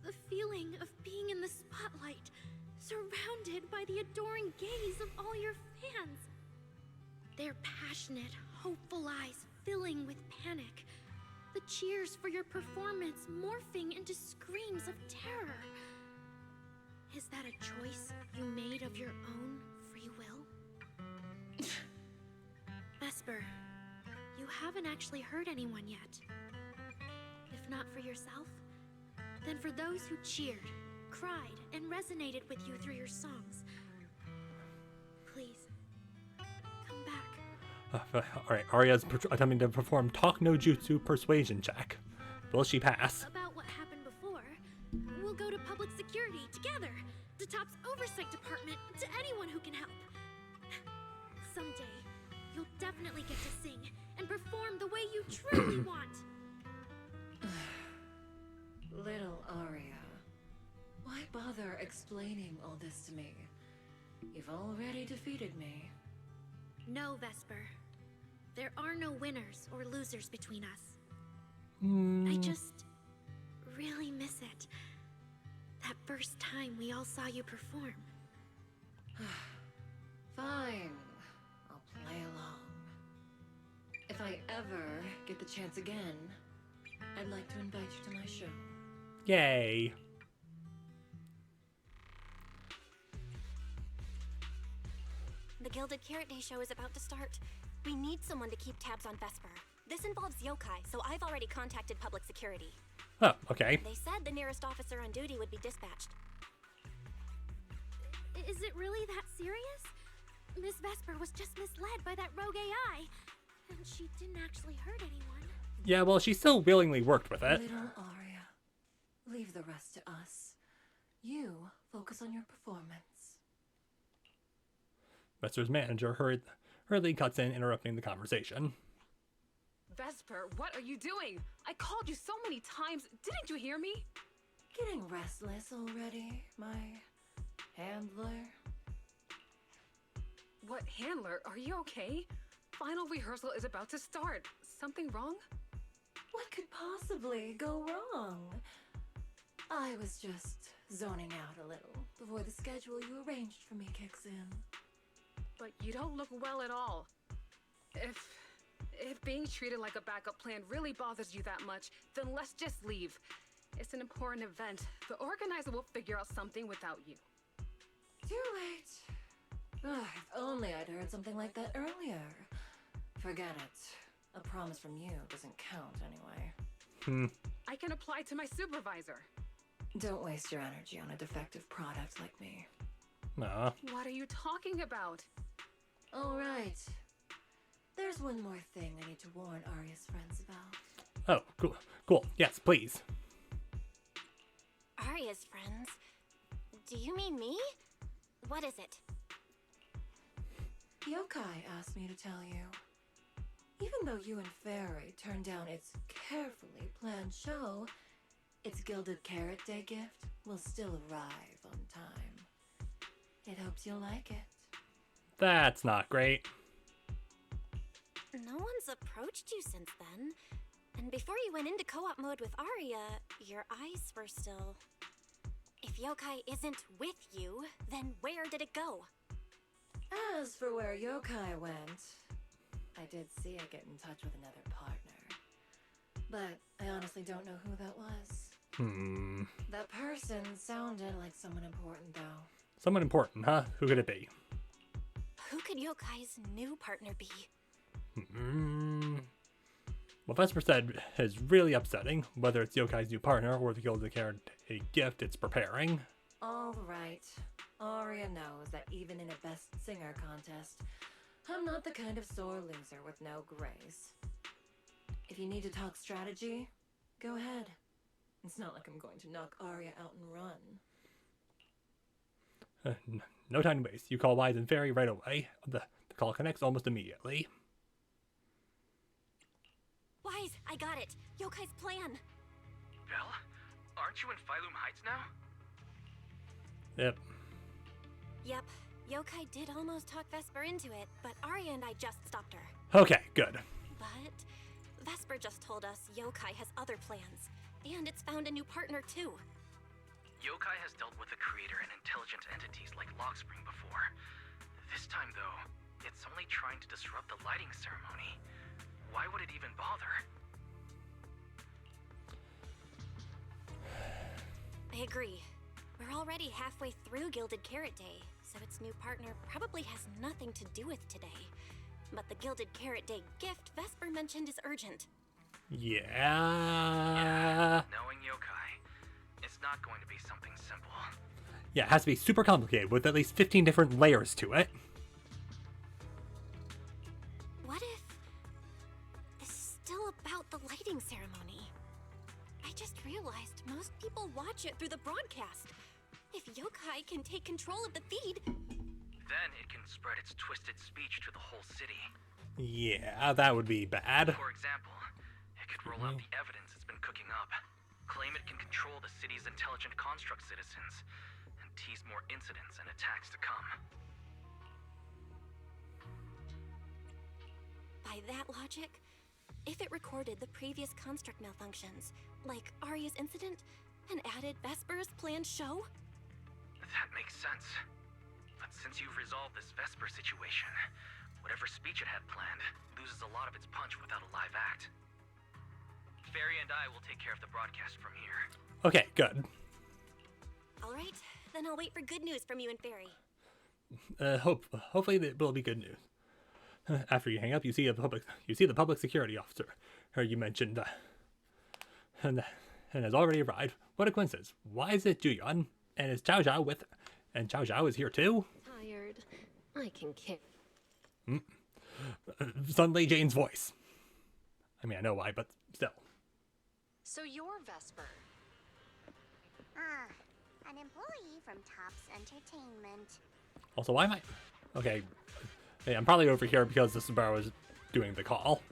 The feeling of being in the spotlight, surrounded by the adoring gaze of all your fans. Their passionate, hopeful eyes filling with panic. The cheers for your performance morphing into screams of terror. Is that a choice you made of your own free will? Vesper, you haven't actually hurt anyone yet. If not for yourself, then for those who cheered, cried, and resonated with you through your songs. Please, come back. Alright, Aria's attempting to perform Talk No Jutsu Persuasion check. Will she pass? About what happened before, we'll go to public security together, to TOP's oversight department, to anyone who can help. Someday, you'll definitely get to sing and perform the way you truly want. Little Aria, why bother explaining all this to me? You've already defeated me. No, Vesper. There are no winners or losers between us. I just really miss it. That first time we all saw you perform. Fine, I'll play along. If I ever get the chance again, I'd like to invite you to my show. Yay. The Gilded Carrot Day show is about to start. We need someone to keep tabs on Vesper. This involves yokai, so I've already contacted public security. Oh, okay. They said the nearest officer on duty would be dispatched. Is it really that serious? Miss Vesper was just misled by that rogue AI. And she didn't actually hurt anyone. Yeah, well, she still willingly worked with it. Little Aria, leave the rest to us. You focus on your performance. Vesper's manager hurriedly cuts in, interrupting the conversation. Vesper, what are you doing? I called you so many times. Didn't you hear me? Getting restless already, my handler? What handler? Are you okay? Final rehearsal is about to start. Something wrong? What could possibly go wrong? I was just zoning out a little before the schedule you arranged for me kicks in. But you don't look well at all. If being treated like a backup plan really bothers you that much, then let's just leave. It's an important event. The organizer will figure out something without you. Too late. Ugh, if only I'd heard something like that earlier. Forget it. A promise from you doesn't count anyway. I can apply to my supervisor. Don't waste your energy on a defective product like me. Nah. What are you talking about? All right. There's one more thing I need to warn Aria's friends about. Oh, cool. Cool. Yes, please. Aria's friends? Do you mean me? What is it? Yokai asked me to tell you. Even though you and Fairy turned down its carefully planned show, its Gilded Carrot Day gift will still arrive on time. It hopes you'll like it. That's not great. No one's approached you since then. And before you went into co-op mode with Aria, your eyes were still... If Yokai isn't with you, then where did it go? As for where Yokai went, I did see it get in touch with another partner. But I honestly don't know who that was. That person sounded like someone important, though. Someone important, huh? Who could it be? Who could Yokai's new partner be? What Vesper said is really upsetting, whether it's Yokai's new partner or the Gilded Carrot a gift it's preparing. All right. Aria knows that even in a best singer contest, I'm not the kind of sore loser with no grace. If you need to talk strategy, go ahead. It's not like I'm going to knock Aria out and run. No time to waste. You call Wise and Fairy right away. The call connects almost immediately. Wise, I got it. Yokai's plan. Belle? Aren't you in Phylum Heights now? Yep. Yep. Yokai did almost talk Vesper into it, but Aria and I just stopped her. Okay, good. But Vesper just told us Yokai has other plans, and it's found a new partner too. Yokai has dealt with the creator and intelligent entities like Lockspring before. This time, though, it's only trying to disrupt the lighting ceremony. Why would it even bother? I agree. We're already halfway through Gilded Carrot Day, so its new partner probably has nothing to do with today. But the Gilded Carrot Day gift Vesper mentioned is urgent. Yeah. Knowing Yokai, it's not going to be something simple. Yeah, it has to be super complicated with at least 15 different layers to it. What if this is still about the lighting ceremony? I just realized most people watch it through the broadcast. If Yokai can take control of the feed... Then it can spread its twisted speech to the whole city. Yeah, that would be bad. For example, it could roll out the evidence it's been cooking up, claim it can control the city's intelligent construct citizens, and tease more incidents and attacks to come. By that logic, if it recorded the previous construct malfunctions, like Aria's incident, and added Vesper's planned show? That makes sense. But since you've resolved this Vesper situation, whatever speech it had planned loses a lot of its punch without a live act. Fairy and I will take care of the broadcast from here. Okay, good. Alright, then I'll wait for good news from you and Fairy. Hopefully it will be good news. After you hang up, you see the public security officer, who you mentioned, and has already arrived. What a coincidence! Why is it Juyeon and is Zhao Zhao with? And Zhao Zhao is here too. Tired. I can care. suddenly Jane's voice. I mean, I know why, but still. So you're Vesper. An employee from Tops Entertainment. Also, why am I... Okay, hey, I'm probably over here because the Subaru is doing the call.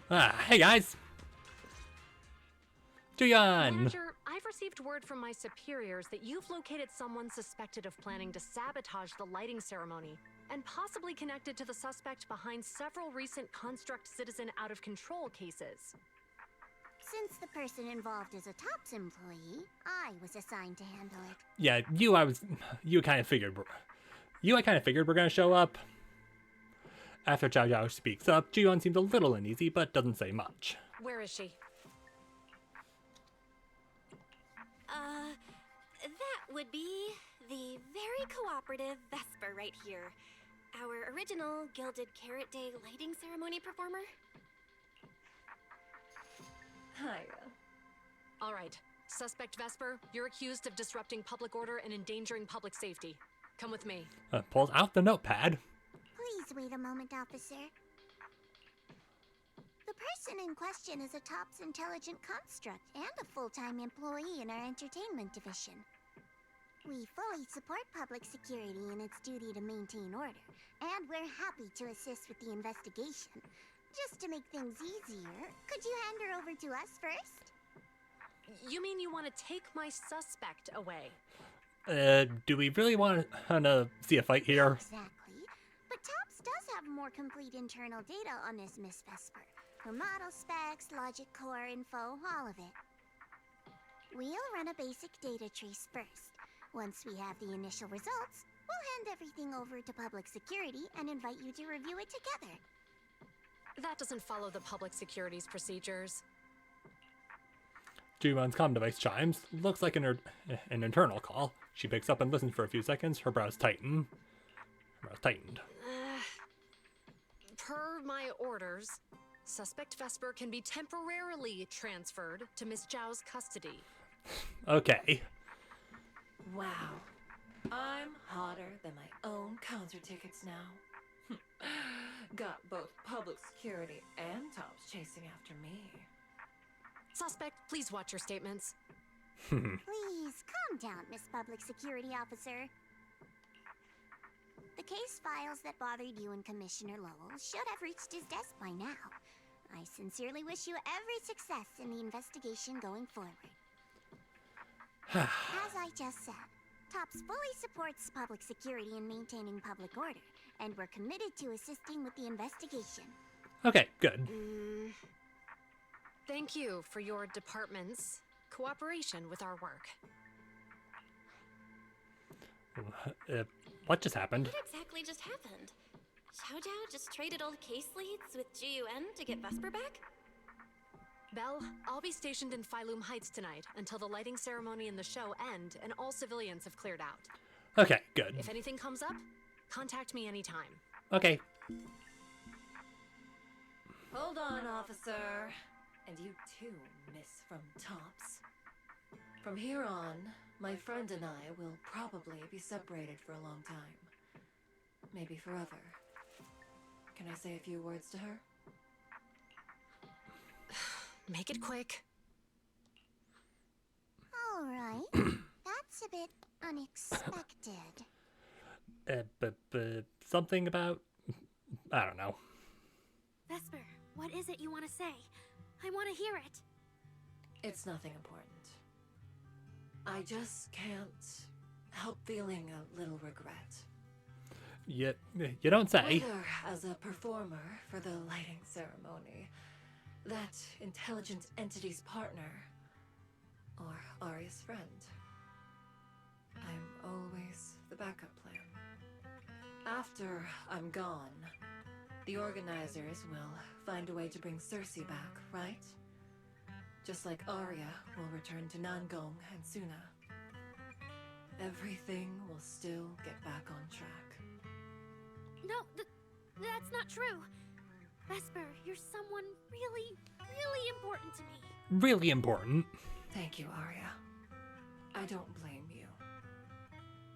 Hey guys! Juyan! Manager, I've received word from my superiors that you've located someone suspected of planning to sabotage the lighting ceremony, and possibly connected to the suspect behind several recent Construct Citizen out-of-control cases. Since the person involved is a Tops employee, I was assigned to handle it. Yeah, you kind of figured were gonna show up. After Zhao Zhao speaks up, Juyan seems a little uneasy, but doesn't say much. Where is she? That would be the very cooperative Vesper right here. Our original Gilded Carrot Day lighting ceremony performer. Hiya. All right. Suspect Vesper, you're accused of disrupting public order and endangering public safety. Come with me. Pulls out the notepad. Please wait a moment, officer. The person in question is a Tops Intelligent Construct and a full-time employee in our entertainment division. We fully support public security in its duty to maintain order, and we're happy to assist with the investigation. Just to make things easier, could you hand her over to us first? You mean you want to take my suspect away? Do we really want to see a fight here? Exactly. But Tops does have more complete internal data on this Miss Vesper. Her model specs, logic core info, all of it. We'll run a basic data trace first. Once we have the initial results, we'll hand everything over to public security and invite you to review it together. That doesn't follow the public security's procedures. Juyan's comm device chimes. Looks like an internal call. She picks up and listens for a few seconds. Her brows tighten. Tightened. Per my orders, suspect Vesper can be temporarily transferred to Miss Zhao's custody. Okay. Wow. I'm hotter than my own concert tickets now. Got both public security and Tops chasing after me. Suspect, please watch your statements. Please, calm down, Miss Public Security Officer. The case files that bothered you and Commissioner Lowell should have reached his desk by now. I sincerely wish you every success in the investigation going forward. As I just said, Tops fully supports public security in maintaining public order, and we're committed to assisting with the investigation. Okay, good. Thank you for your department's cooperation with our work. What just happened? What exactly just happened? Zhao Zhao just traded all the case leads with GUN to get Vesper back? Belle, I'll be stationed in Phylum Heights tonight until the lighting ceremony and the show end and all civilians have cleared out. Okay, good. If anything comes up, contact me anytime. Okay. Hold on, officer. And you too, Miss from Tops. From here on, my friend and I will probably be separated for a long time. Maybe forever. Can I say a few words to her? Make it quick. All right. That's a bit unexpected. Something about... I don't know. Vesper, what is it you want to say? I want to hear it. It's nothing important. I just can't help feeling a little regret. You don't say. Whether as a performer for the lighting ceremony, that intelligent entity's partner, or Aria's friend. I'm always the backup plan. After I'm gone, the organizers will find a way to bring Cersei back, right? Just like Aria will return to Nangong and Suna. Everything will still get back on track. No, that's not true. Vesper, you're someone really, really important to me. Really important. Thank you, Aria. I don't blame you.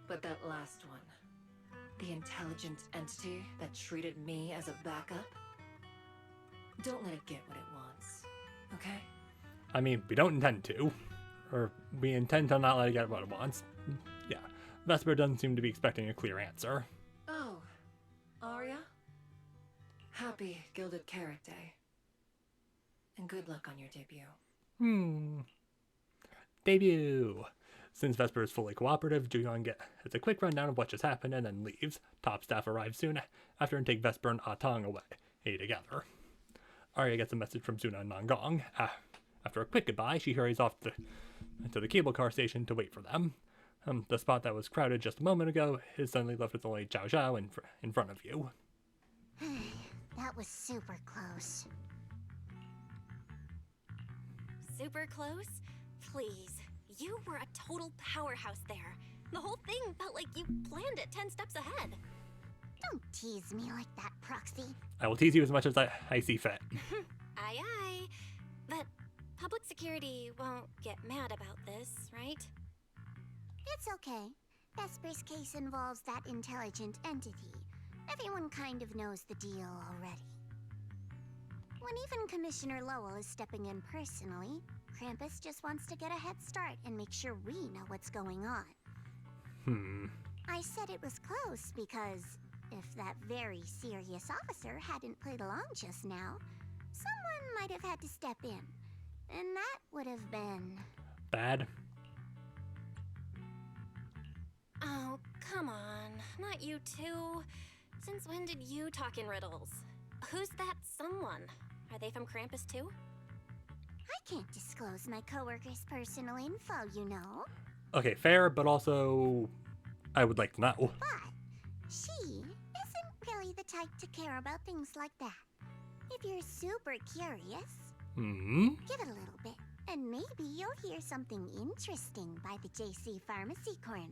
But that last one, The intelligent entity that treated me as a backup? Don't let it get what it wants, okay? I mean, we don't intend to. Or we intend to not let it get what it wants. Yeah, Vesper doesn't seem to be expecting a clear answer. Oh, Aria? Happy Gilded Carrot Day. And good luck on your debut. Debut! Since Vesper is fully cooperative, Juyeon gets a quick rundown of what just happened and then leaves. Top staff arrives soon after and take Vesper and Atang away together. Aria gets a message from Suna and Nangong. After a quick goodbye, she hurries off to the cable car station to wait for them. The spot that was crowded just a moment ago is suddenly left with only Zhao Zhao in front of you. That was super close. Super close? Please. You were a total powerhouse there. The whole thing felt like you planned it 10 steps ahead. Don't tease me like that, Proxy. I will tease you as much as I see fit. Aye aye. But public security won't get mad about this, right? It's okay. Vesper's case involves that intelligent entity. Everyone kind of knows the deal already. When even Commissioner Lowell is stepping in personally, Krampus just wants to get a head start and make sure we know what's going on. I said it was close because if that very serious officer hadn't played along just now, someone might have had to step in. And that would have been... bad. Oh, come on. Not you too. Since when did you talk in riddles? Who's that someone? Are they from Krampus too? I can't disclose my coworkers' personal info, you know. Okay, fair, but also I would like to know. But she isn't really the type to care about things like that. If you're super curious, give it a little bit, and maybe you'll hear something interesting by the JC Pharmacy Corner.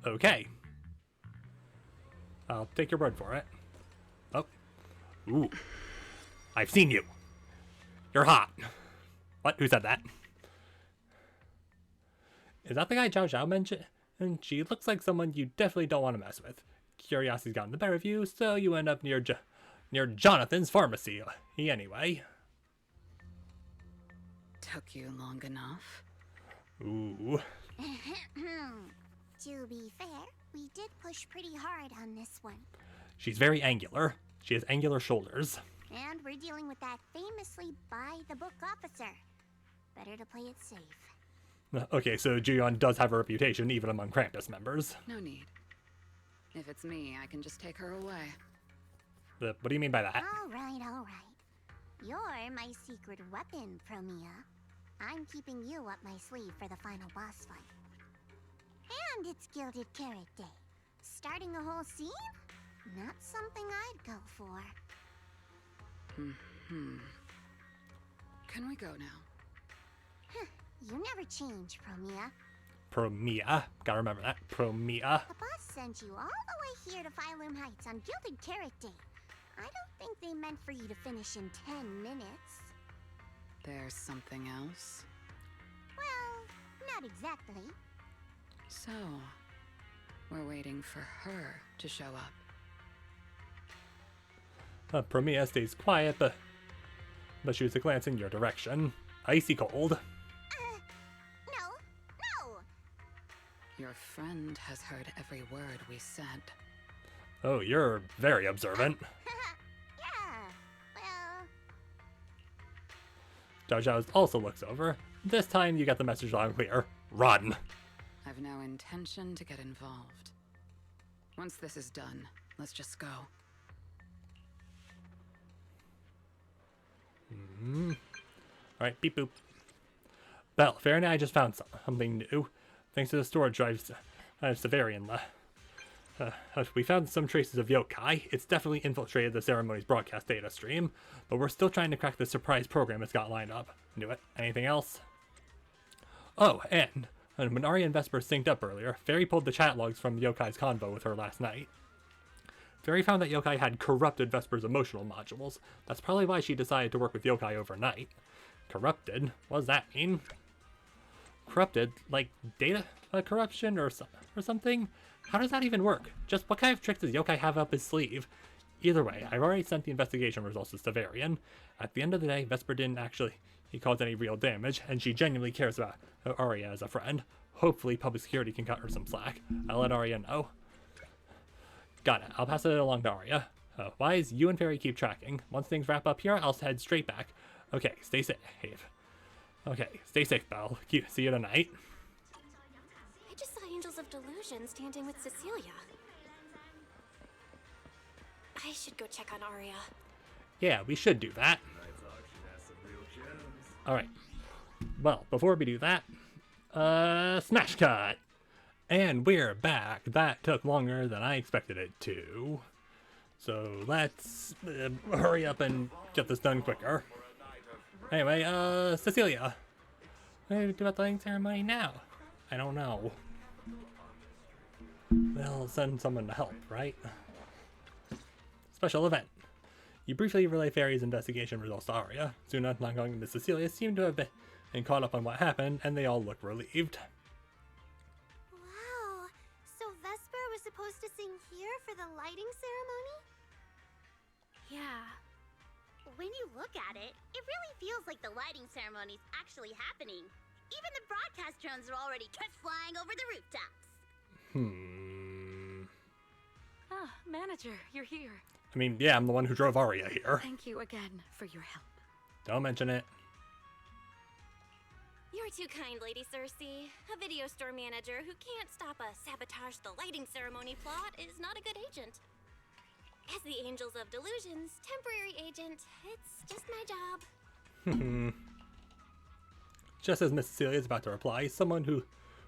Okay. I'll take your word for it. Oh. Ooh. I've seen you. You're hot. What? Who said that? Is that the guy Zhao Zhao mentioned? And she looks like someone you definitely don't want to mess with. Curiosity's gotten the better of you, so you end up near Jonathan's pharmacy. Anyway. Took you long enough. Ooh. To be fair, we did push pretty hard on this one. She's very angular. She has angular shoulders. And we're dealing with that famously by-the-book officer. Better to play it safe. Okay, so Juyeon does have a reputation even among Krampus members. No need. If it's me, I can just take her away. What do you mean by that? All right, all right. You're my secret weapon, Promia. I'm keeping you up my sleeve for the final boss fight. And it's Gilded Carrot Day. Starting a whole scene? Not something I'd go for. Can we go now? You never change, Promia. Promia. Gotta remember that. Promia. The boss sent you all the way here to Phylum Heights on Gilded Carrot Day. I don't think they meant for you to finish in 10 minutes. There's something else? Well, not exactly. So, we're waiting for her to show up. Promia stays quiet, but shoots a glance in your direction. Icy cold. No! Your friend has heard every word we said. Oh, you're very observant. Yeah, Zhao well... Zhao also looks over. This time you get the message loud and clear. Run! I've no intention to get involved. Once this is done, let's just go. Alright, beep boop. Belle, Fair and I just found something new. Thanks to the storage drives Severian we found some traces of yokai. It's definitely infiltrated the ceremony's broadcast data stream, but we're still trying to crack the surprise program it's got lined up. Knew it. Anything else? Oh, and when Aria and Vesper synced up earlier, Fairy pulled the chat logs from Yokai's convo with her last night. Fairy found that Yokai had corrupted Vesper's emotional modules. That's probably why she decided to work with Yokai overnight. Corrupted? What does that mean? Corrupted? Like data corruption or something? How does that even work? Just what kind of tricks does Yokai have up his sleeve? Either way, I've already sent the investigation results to Stavarian. At the end of the day, Vesper didn't actually cause any real damage, and she genuinely cares about Aria as a friend. Hopefully, public security can cut her some slack. I'll let Aria know. Got it. I'll pass it along to Aria. Why is you and Fairy keep tracking? Once things wrap up here, I'll head straight back. Okay, stay safe. Okay, stay safe, Belle. See you tonight. I just saw Angels of Delusion standing with Cecilia. I should go check on Aria. Yeah, we should do that. Alright. Well, before we do that, smash cut! And we're back. That took longer than I expected it to. So let's hurry up and get this done quicker. Anyway, Cecilia. What do we do about the lighting ceremony now? I don't know. They'll send someone to help, right? Special event. You briefly relay Fairy's investigation results to Aria. Soon after not going to Cecilia seemed to have been caught up on what happened, and they all look relieved. Wow, so Vesper was supposed to sing here for the lighting ceremony? Yeah. When you look at it, it really feels like the lighting ceremony's actually happening. Even the broadcast drones are already kept flying over the rooftops. Ah, manager, you're here. I mean, yeah, I'm the one who drove Aria here. Thank you again for your help. Don't mention it. You're too kind, Lady Cersei. A video store manager who can't stop a sabotage the lighting ceremony plot is not a good agent. As the Angels of Delusion's temporary agent, it's just my job. Just as Miss Cecilia is about to reply, someone who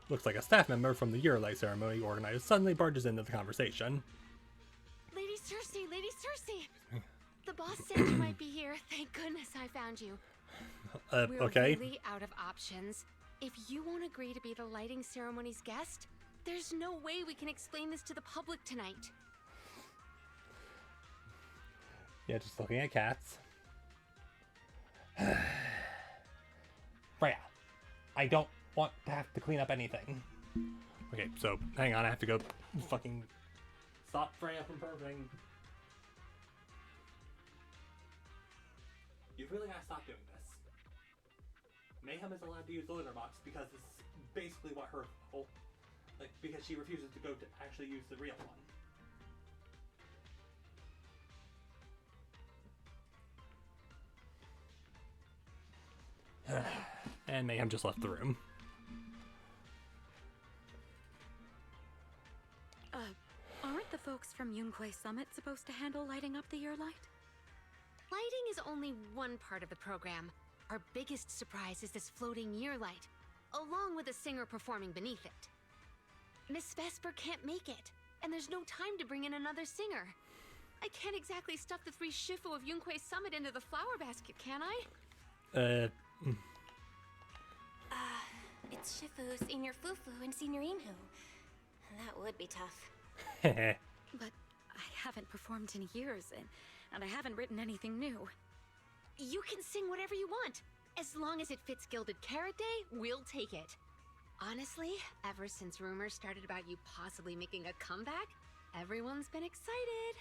looks like a staff member from the Yearlight ceremony organizer suddenly barges into the conversation. Lady Cersei! The boss said you might be here. Thank goodness I found you. We're okay. really out of options. If you won't agree to be the lighting ceremony's guest, there's no way we can explain this to the public tonight. Yeah, just looking at cats. Freya, I don't want to have to clean up anything. Okay, so hang on, I have to go fucking stop Freya from purring. You really gotta stop doing this. Mayhem is allowed to use the litter box because it's basically what her whole, because she refuses to go to actually use the real one. And Mayhem just left the room. Aren't the folks from Yunquay Summit supposed to handle lighting up the Yearlight? Lighting is only one part of the program. Our biggest surprise is this floating year light, along with a singer performing beneath it. Miss Vesper can't make it, and there's no time to bring in another singer. I can't exactly stuff the 3 Shifu of Yunquay Summit into the flower basket, can I? It's Shifu, Senior Fufu, and Senior Inhu. That would be tough. But I haven't performed in years, and I haven't written anything new. You can sing whatever you want. As long as it fits Gilded Carrot Day, we'll take it. Honestly, ever since rumors started about you possibly making a comeback, everyone's been excited.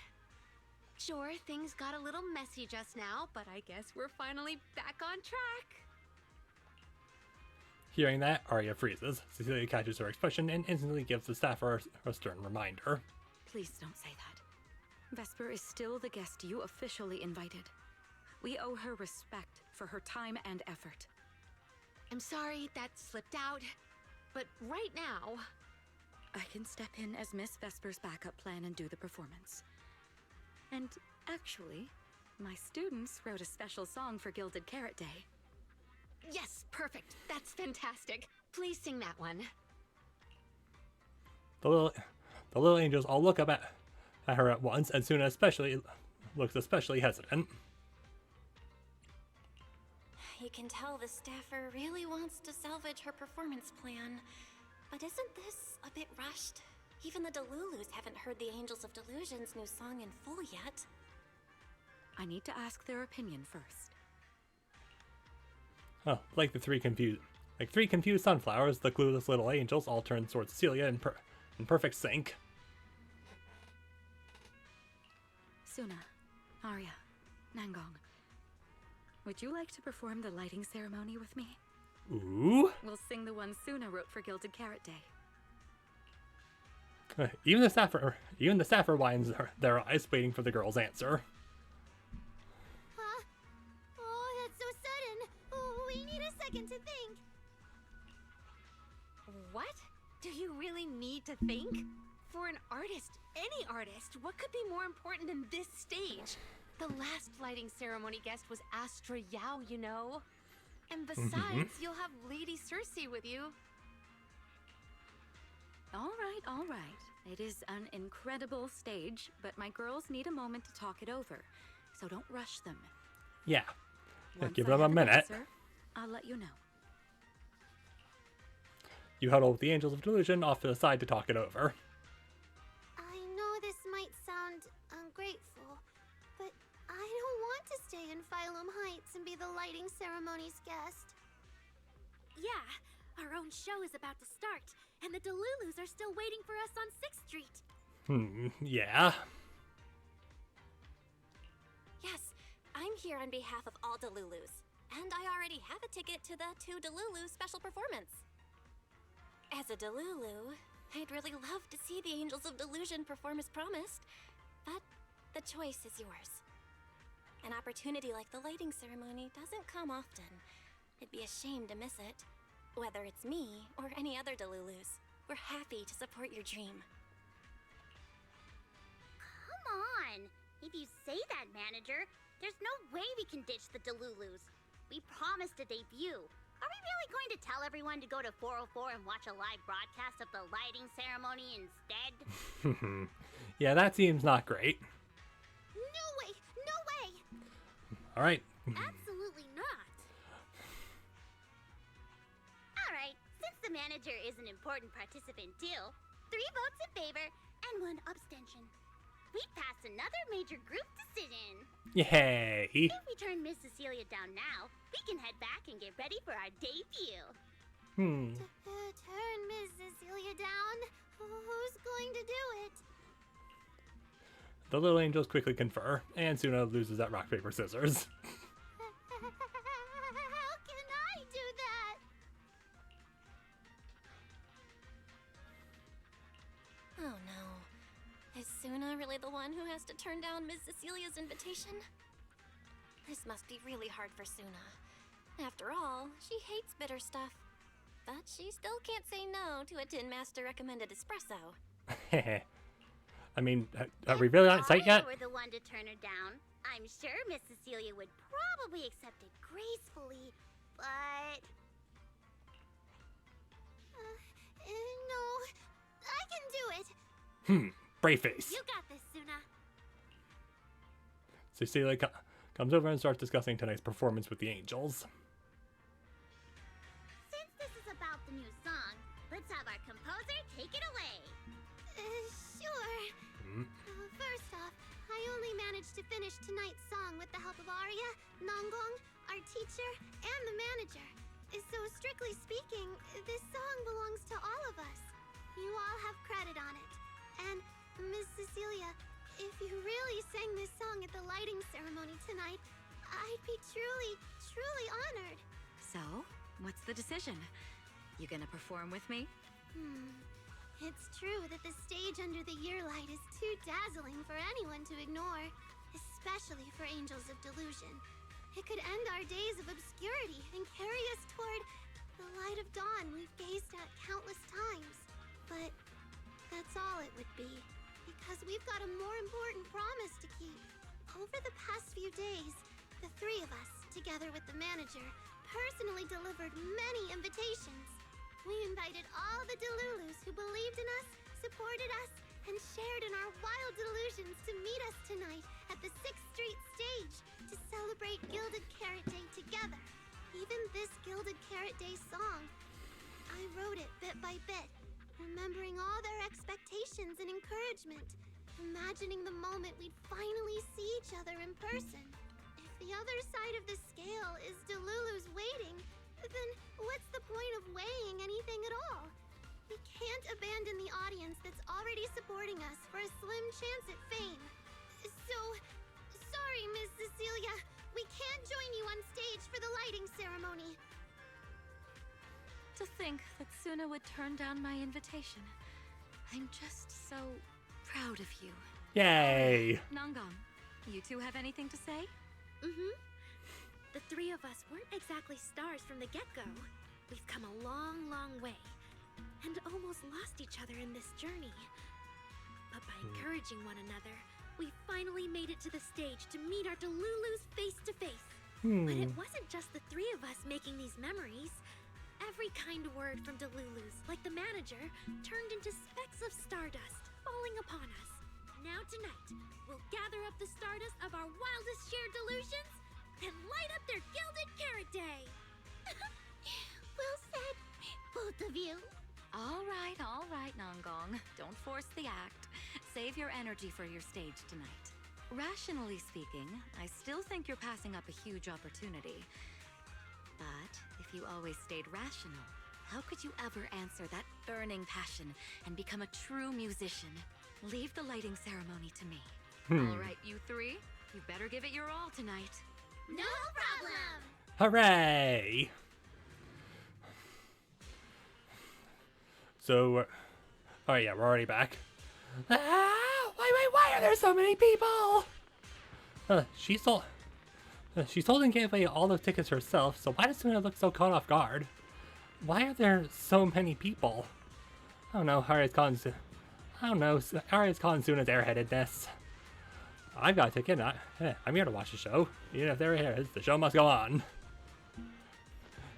Sure, things got a little messy just now, but I guess we're finally back on track. Hearing that, Aria freezes. Cecilia catches her expression and instantly gives the staffer a stern reminder. Please don't say that. Vesper is still the guest you officially invited. We owe her respect for her time and effort. I'm sorry that slipped out, but right now... I can step in as Miss Vesper's backup plan and do the performance. And actually, my students wrote a special song for Gilded Carrot Day. Yes, perfect. That's fantastic. Please sing that one. The little angels all look up at her at once, and Suna looks especially hesitant. You can tell the staffer really wants to salvage her performance plan. But isn't this a bit rushed? Even the Delulus haven't heard the Angels of Delusion's new song in full yet. I need to ask their opinion first. Oh, like three confused sunflowers, the clueless little angels all turn towards Cecilia in perfect sync. Suna, Aria, Nangong. Would you like to perform the lighting ceremony with me? Ooh. We'll sing the one Suna wrote for Gilded Carrot Day. Even the Sapphier winds their eyes, waiting for the girl's answer. Huh? Oh, that's so sudden. Oh, we need a second to think. What? Do you really need to think? For an artist, any artist, what could be more important than this stage? The last lighting ceremony guest was Astra Yao, you know. And besides, you'll have Lady Cersei with you. All right. It is an incredible stage, but my girls need a moment to talk it over. So don't rush them. Yeah. Once Give I them a have an minute. answer, I'll let you know. You huddle with the Angels of Delusion off to the side to talk it over. I know this might sound ungrateful, but I don't want to stay in Phylum Heights and be the lighting ceremony's guest. Yeah, our own show is about to start, and the Delulus are still waiting for us on 6th Street. Yeah. Yes, I'm here on behalf of all Delulus, and I already have a ticket to the 2 Delulu special performance. As a Delulu, I'd really love to see the Angels of Delusion perform as promised, but the choice is yours. An opportunity like the lighting ceremony doesn't come often. It'd be a shame to miss it. Whether it's me or any other Delulus, we're happy to support your dream. Come on! If you say that, manager, there's no way we can ditch the Delulus. We promised a debut. Are we really going to tell everyone to go to 404 and watch a live broadcast of the lighting ceremony instead? Yeah, that seems not great. No way! No way! All right. Absolutely not! Alright, since the manager is an important participant too, 3 votes in favor and 1 abstention. We passed another major group decision. Yay. If we turn Miss Cecilia down now, we can head back and get ready for our debut. Turn Miss Cecilia down? Who's going to do it? The little angels quickly confer, and Suna loses at rock, paper, scissors. How can I do that? Oh no. Is Suna really the one who has to turn down Miss Cecilia's invitation? This must be really hard for Suna. After all, she hates bitter stuff. But she still can't say no to a Tin Master recommended espresso. I mean, are we really on site yet? If I were the one to turn her down, I'm sure Miss Cecilia would probably accept it gracefully, but... no, I can do it. Brave face. You got this, Suna. Cecilia comes over and starts discussing tonight's performance with the angels. Since this is about the new song, let's have our composer take it away. Sure. First off, I only managed to finish tonight's song with the help of Aria, Nangong, our teacher, and the manager. So strictly speaking, this song belongs to all of us. You all have credit on it. And Miss Cecilia, if you really sang this song at the lighting ceremony tonight, I'd be truly, truly honored. So, what's the decision? You gonna perform with me? It's true that the stage under the year light is too dazzling for anyone to ignore, especially for Angels of Delusion. It could end our days of obscurity and carry us toward the light of dawn we've gazed at countless times. But that's all it would be, because we've got a more important promise to keep. Over the past few days, the 3 of us, together with the manager, personally delivered many invitations. We invited all the Delulus who believed in us, supported us, and shared in our wild delusions to meet us tonight at the 6th Street stage to celebrate Gilded Carrot Day together. Even this Gilded Carrot Day song, I wrote it bit by bit, remembering all their expectations and encouragement, imagining the moment we'd finally see each other in person. If the other side of the scale is Delulu's waiting, then what's the point of weighing anything at all? We can't abandon the audience that's already supporting us for a slim chance at fame. So, sorry, Miss Cecilia. We can't join you on stage for the lighting ceremony. To think that Suna would turn down my invitation. I'm just so proud of you. Yay! Nongong, you two have anything to say? Mm-hmm. The three of us weren't exactly stars from the get-go. We've come a long, long way, and almost lost each other in this journey. But by encouraging one another, we finally made it to the stage to meet our Delulus face to face. But it wasn't just the three of us making these memories. Every kind word from Delulus, like the manager, turned into specks of stardust falling upon us. Now tonight, we'll gather up the stardust of our wildest shared delusions and light up their Gilded Carrot Day. Well said, both of you. All right, Nongong. Don't force the act. Save your energy for your stage tonight. Rationally speaking, I still think you're passing up a huge opportunity. But if you always stayed rational, how could you ever answer that burning passion and become a true musician? Leave the lighting ceremony to me. All right, you three, you better give it your all tonight. No problem. Hooray! So, oh yeah, we're already back. Why are there so many people? She's holding and gave away all those tickets herself, so why does Suna look so caught off guard? Why are there so many people? I don't know, Aria's calling Suna's airheadedness. I've got a ticket, I'm here to watch the show. Even if there is, the show must go on.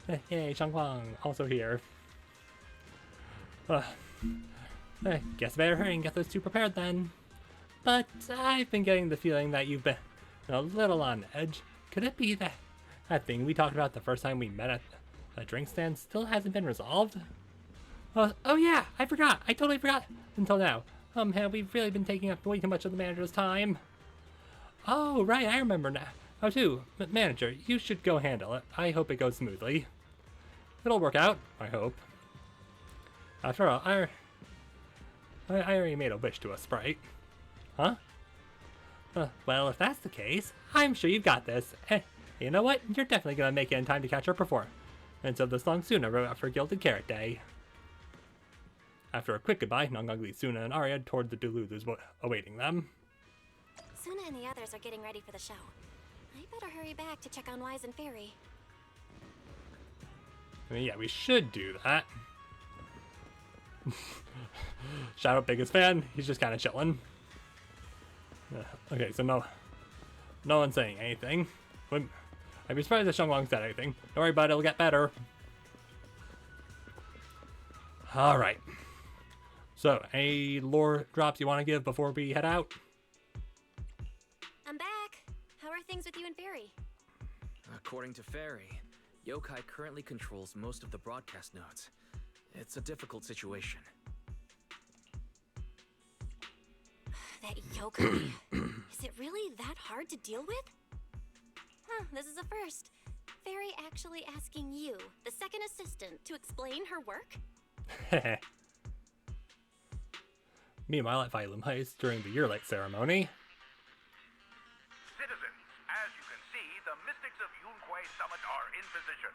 Yay, Shangguang, also here. Guess I better hurry and get those two prepared then. But I've been getting the feeling that you've been a little on edge. Could it be that thing we talked about the first time we met at a drink stand still hasn't been resolved? Oh yeah, I forgot. I totally forgot until now. We've really been taking up way too much of the manager's time. Oh, right, I remember now. Oh, too, manager, you should go handle it. I hope it goes smoothly. It'll work out, I hope. After all, I already made a wish to a sprite. Huh? Well, if that's the case, I'm sure you've got this. You know what? You're definitely gonna make it in time to catch her perform. And so the song Suna wrote out for Gilded Carrot Day. After a quick goodbye, Nongong leads Suna and Aria toward the Delulus awaiting them. Suna and the others are getting ready for the show. I better hurry back to check on Wise and Fairy. I mean, yeah, we should do that. Shout out biggest fan. He's just kind of chilling. Okay, so no one's saying anything. I'd be surprised if Shangguang said anything. Don't worry about it, it'll get better. Alright. So, any lore drops you want to give before we head out? I'm back. How are things with you and Fairy? According to Fairy, Yokai currently controls most of the broadcast nodes. It's a difficult situation. That yokai. Is it really that hard to deal with? Huh, this is a first. Fairy actually asking you, the second assistant, to explain her work? Meanwhile, at Phylum Heist during the year-light ceremony. Citizens, as you can see, the Mystics of Yunquai Summit are in position.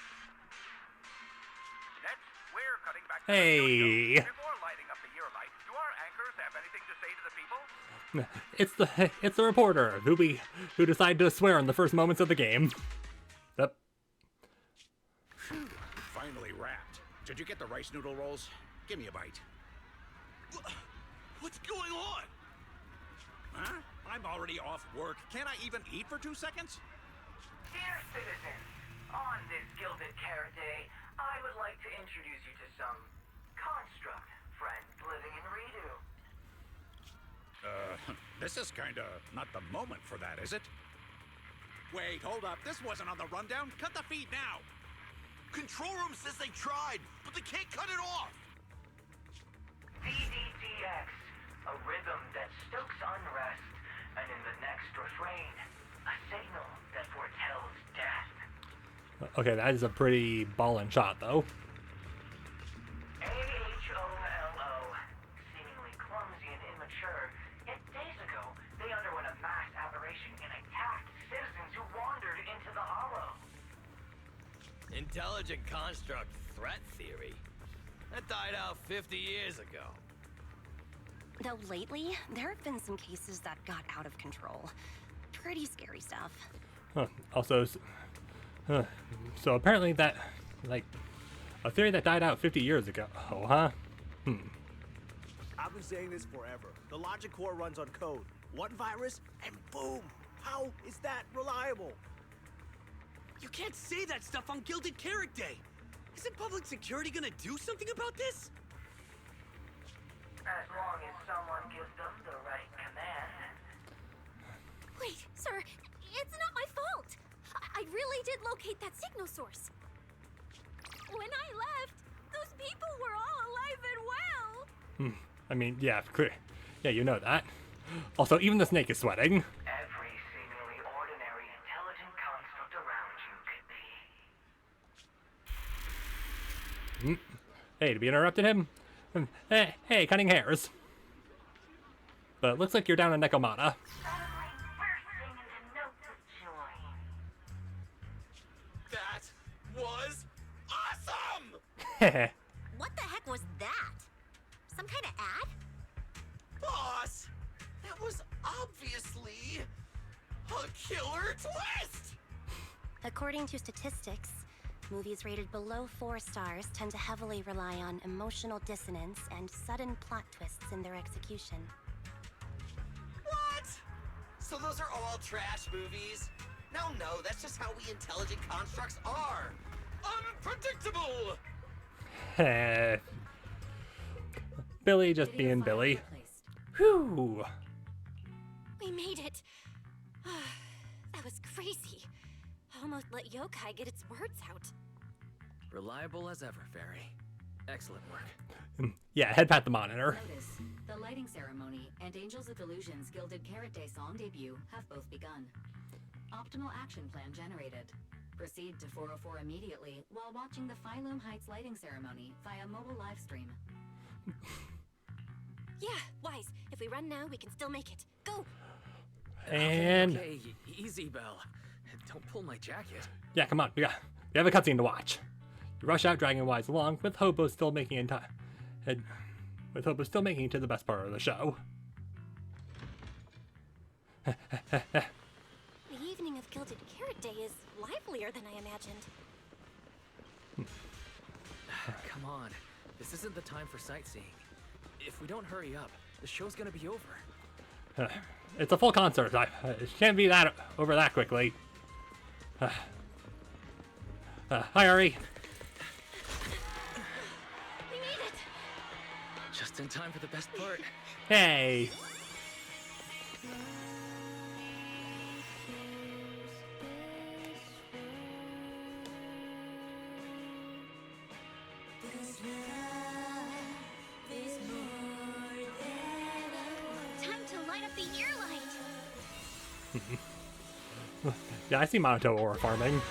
Next, we're cutting back to the studio. Before lighting up the year light, do our anchors have anything to say to the people? It's the reporter who decided to swear in the first moments of the game. Yep. Finally wrapped. Did you get the rice noodle rolls? Give me a bite. What's going on? Huh? I'm already off work. Can't I even eat for 2 seconds? Dear citizens, on this Gilded Carrot Day, I would like to introduce you to some construct friends living in Redo. This is kinda not the moment for that, is it? Wait, hold up. This wasn't on the rundown. Cut the feed now. Control room says they tried, but they can't cut it off. ZZZ, a rhythm that stokes unrest, and in the next refrain, a signal that foretells death. Okay, that is a pretty ballin' shot, though. AHOLO, seemingly clumsy and immature, yet days ago, they underwent a mass aberration and attacked intelligent construct threat theory. That died out 50 years ago. Though lately, there have been some cases that got out of control. Pretty scary stuff. Huh. Also, so apparently that, like, a theory that died out 50 years ago. Oh, huh? I've been saying this forever. The logic core runs on code. One virus, and boom! How is that reliable? You can't say that stuff on Gilded Carrot Day. Isn't public security gonna do something about this? As long as someone gives them the right command. Wait, sir, it's not my fault. I really did locate that signal source. When I left, those people were all alive and well. I mean, yeah, yeah, you know that. Also, even the snake is sweating. Every seemingly ordinary intelligent construct around you could be. Hey, did we interrupted him? Hey, cutting hairs. But it looks like you're down in Nekomata. That was awesome! What the heck was that? Some kind of ad? Boss! That was obviously a killer twist! According to statistics, movies rated below 4 stars tend to heavily rely on emotional dissonance and sudden plot twists in their execution. What? So those are all trash movies? No, that's just how we intelligent constructs are. Unpredictable! Billy just being Billy. Whew. We made it. That was crazy. Almost let yokai get its words out. Reliable as ever, Fairy. Excellent work. Yeah, head pat the monitor. Notice, the lighting ceremony and Angels of Delusion's Gilded Carrot Day song debut have both begun. Optimal action plan generated. Proceed to 404 immediately while watching the Phylum Heights lighting ceremony via mobile live stream. Yeah, Wise. If we run now, we can still make it. Go! And Okay, easy, Belle. Don't pull my jacket. yeah, come on, we have a cutscene to watch. You rush out, dragging Wise along, with Hobo still making it to the best part of the show. The evening of Gilded Carrot Day is livelier than I imagined. Come on, this isn't the time for sightseeing. If we don't hurry up, the show's gonna be over. It's a full concert. It can't be that over that quickly. Hi, Ari. We made it! Just in time for the best part. Hey. Time to light up the ear light. Yeah, I see Monato ore farming.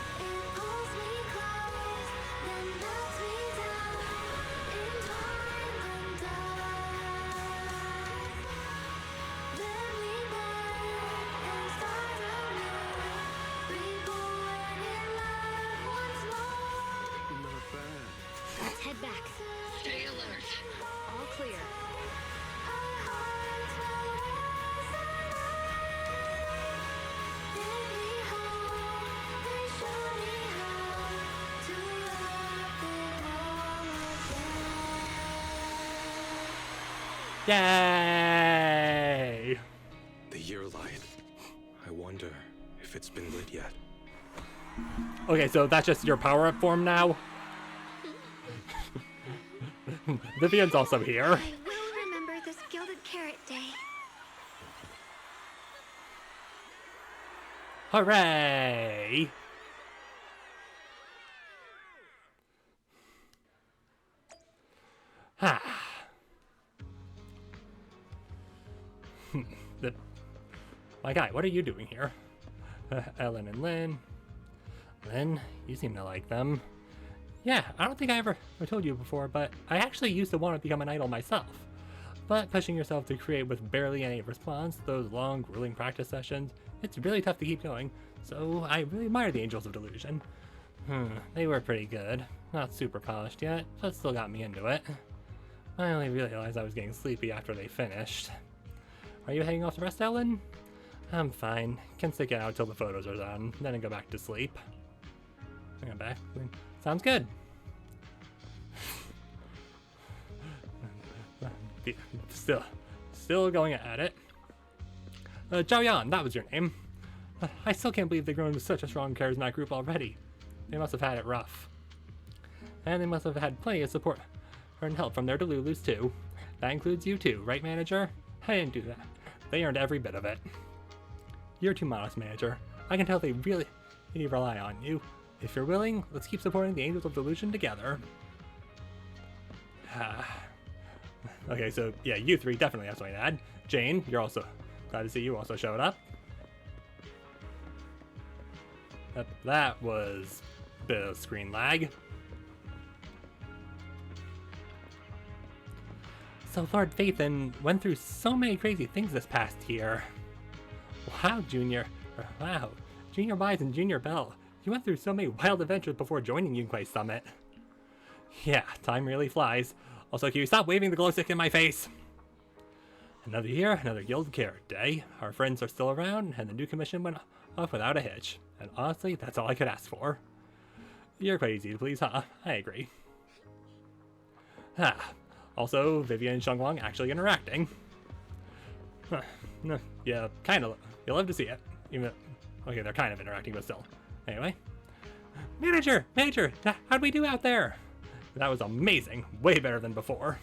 Let's head back. Stay alert. All clear. Yay! The year light. I wonder if it's been lit yet. Okay, so that's just your power-up form now? Vivian's also here. I will remember this Gilded Carrot Day. Hooray! Ha! My guy, what are you doing here? Ellen and Lynn. Lynn, you seem to like them. Yeah, I don't think I told you before, but I actually used to want to become an idol myself. But pushing yourself to create with barely any response, those long, grueling practice sessions, it's really tough to keep going. So I really admire the Angels of Delusion. They were pretty good. Not super polished yet, but still got me into it. I only realized I was getting sleepy after they finished. Are you heading off to rest, Ellen? I'm fine. Can stick it out till the photos are done, then I go back to sleep. I go back. Sounds good. Still going at it. Zhao Yan, that was your name. I still can't believe they've grown into such a strong, charismatic group already. They must have had it rough. And they must have had plenty of support and help from their Delulus too. That includes you too, right, manager? I didn't do that. They earned every bit of it. You're too modest, manager. I can tell they really rely on you. If you're willing, let's keep supporting the Angels of Delusion together. Okay, so yeah, you three definitely have something to add. Jane, you're also glad to see you also showed up. That was a bit of screen lag. So Lord Phaethon went through so many crazy things this past year. Wow, Junior Wise and Junior Bell. You went through so many wild adventures before joining Yunquai Summit. Yeah, time really flies. Also, can you stop waving the glow stick in my face? Another year, another Guild Carrot Day. Our friends are still around, and the new commission went off without a hitch. And honestly, that's all I could ask for. You're quite easy to please, huh? I agree. Also, Vivian and Shengwang actually interacting. Yeah, kind of. You'll love to see it. Even okay, they're kind of interacting, but still. Anyway. Manager! How'd we do out there? That was amazing. Way better than before.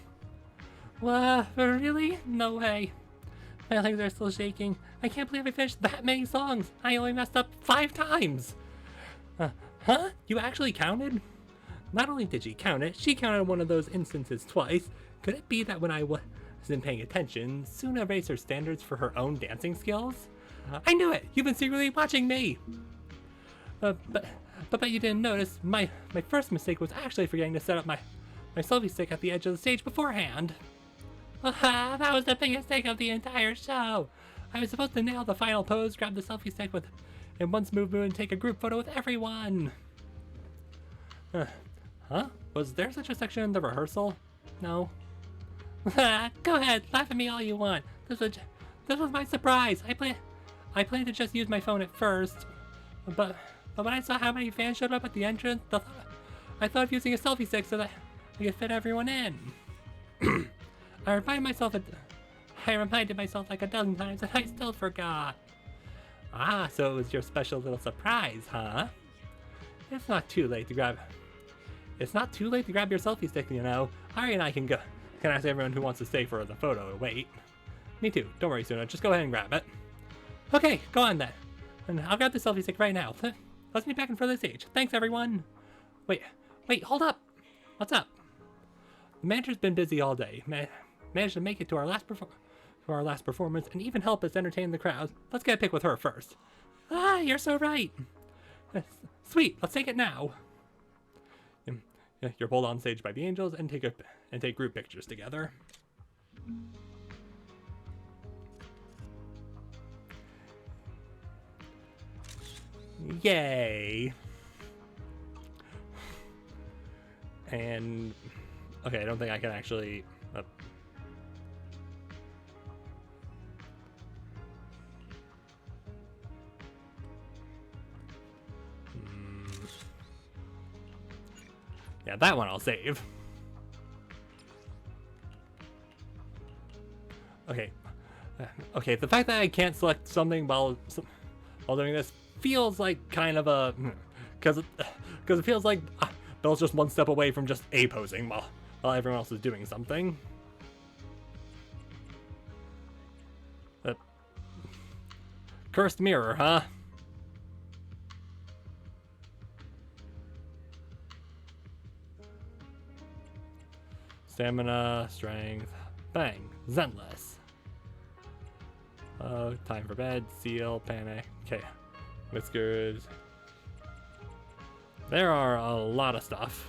What? Really? No way. My legs are still shaking. I can't believe I finished that many songs. I only messed up 5 times. Huh? You actually counted? Not only did she count it, she counted one of those instances twice. Could it be that when I wasn't paying attention, Suna raised her standards for her own dancing skills? I knew it! You've been secretly watching me! But you didn't notice, my first mistake was actually forgetting to set up my selfie stick at the edge of the stage beforehand. That was the biggest mistake of the entire show! I was supposed to nail the final pose, grab the selfie stick in one smooth move and take a group photo with everyone! Huh? Was there such a section in the rehearsal? No. Go ahead, laugh at me all you want. This was my surprise. I planned to just use my phone at first, but when I saw how many fans showed up at the entrance, I thought of using a selfie stick so that I could fit everyone in. I reminded myself like a dozen times, and I still forgot. Ah, so it was your special little surprise, huh? It's not too late to grab your selfie stick, you know. Aria and I can ask everyone who wants to stay for the photo to wait. Me too. Don't worry, Suna. Just go ahead and grab it. Okay, go on then. And I'll grab the selfie stick right now. Let's meet back in front of the stage. Thanks, everyone. Wait, hold up. What's up? The manager's been busy all day. Managed to make it to our last performance and even help us entertain the crowd. Let's get a pic with her first. Ah, you're so right. Sweet, let's take it now. You're pulled on stage by the angels and take group pictures together. Yay! And okay, I don't think I can actually. Yeah, that one I'll save. Okay. Okay, the fact that I can't select something while doing this feels like kind of a... Because it feels like Bell's just one step away from just A-posing while everyone else is doing something. Cursed mirror, huh? Stamina, strength, bang, Zenless. Time for bed, seal, panic. Okay, whiskers. There are a lot of stuff.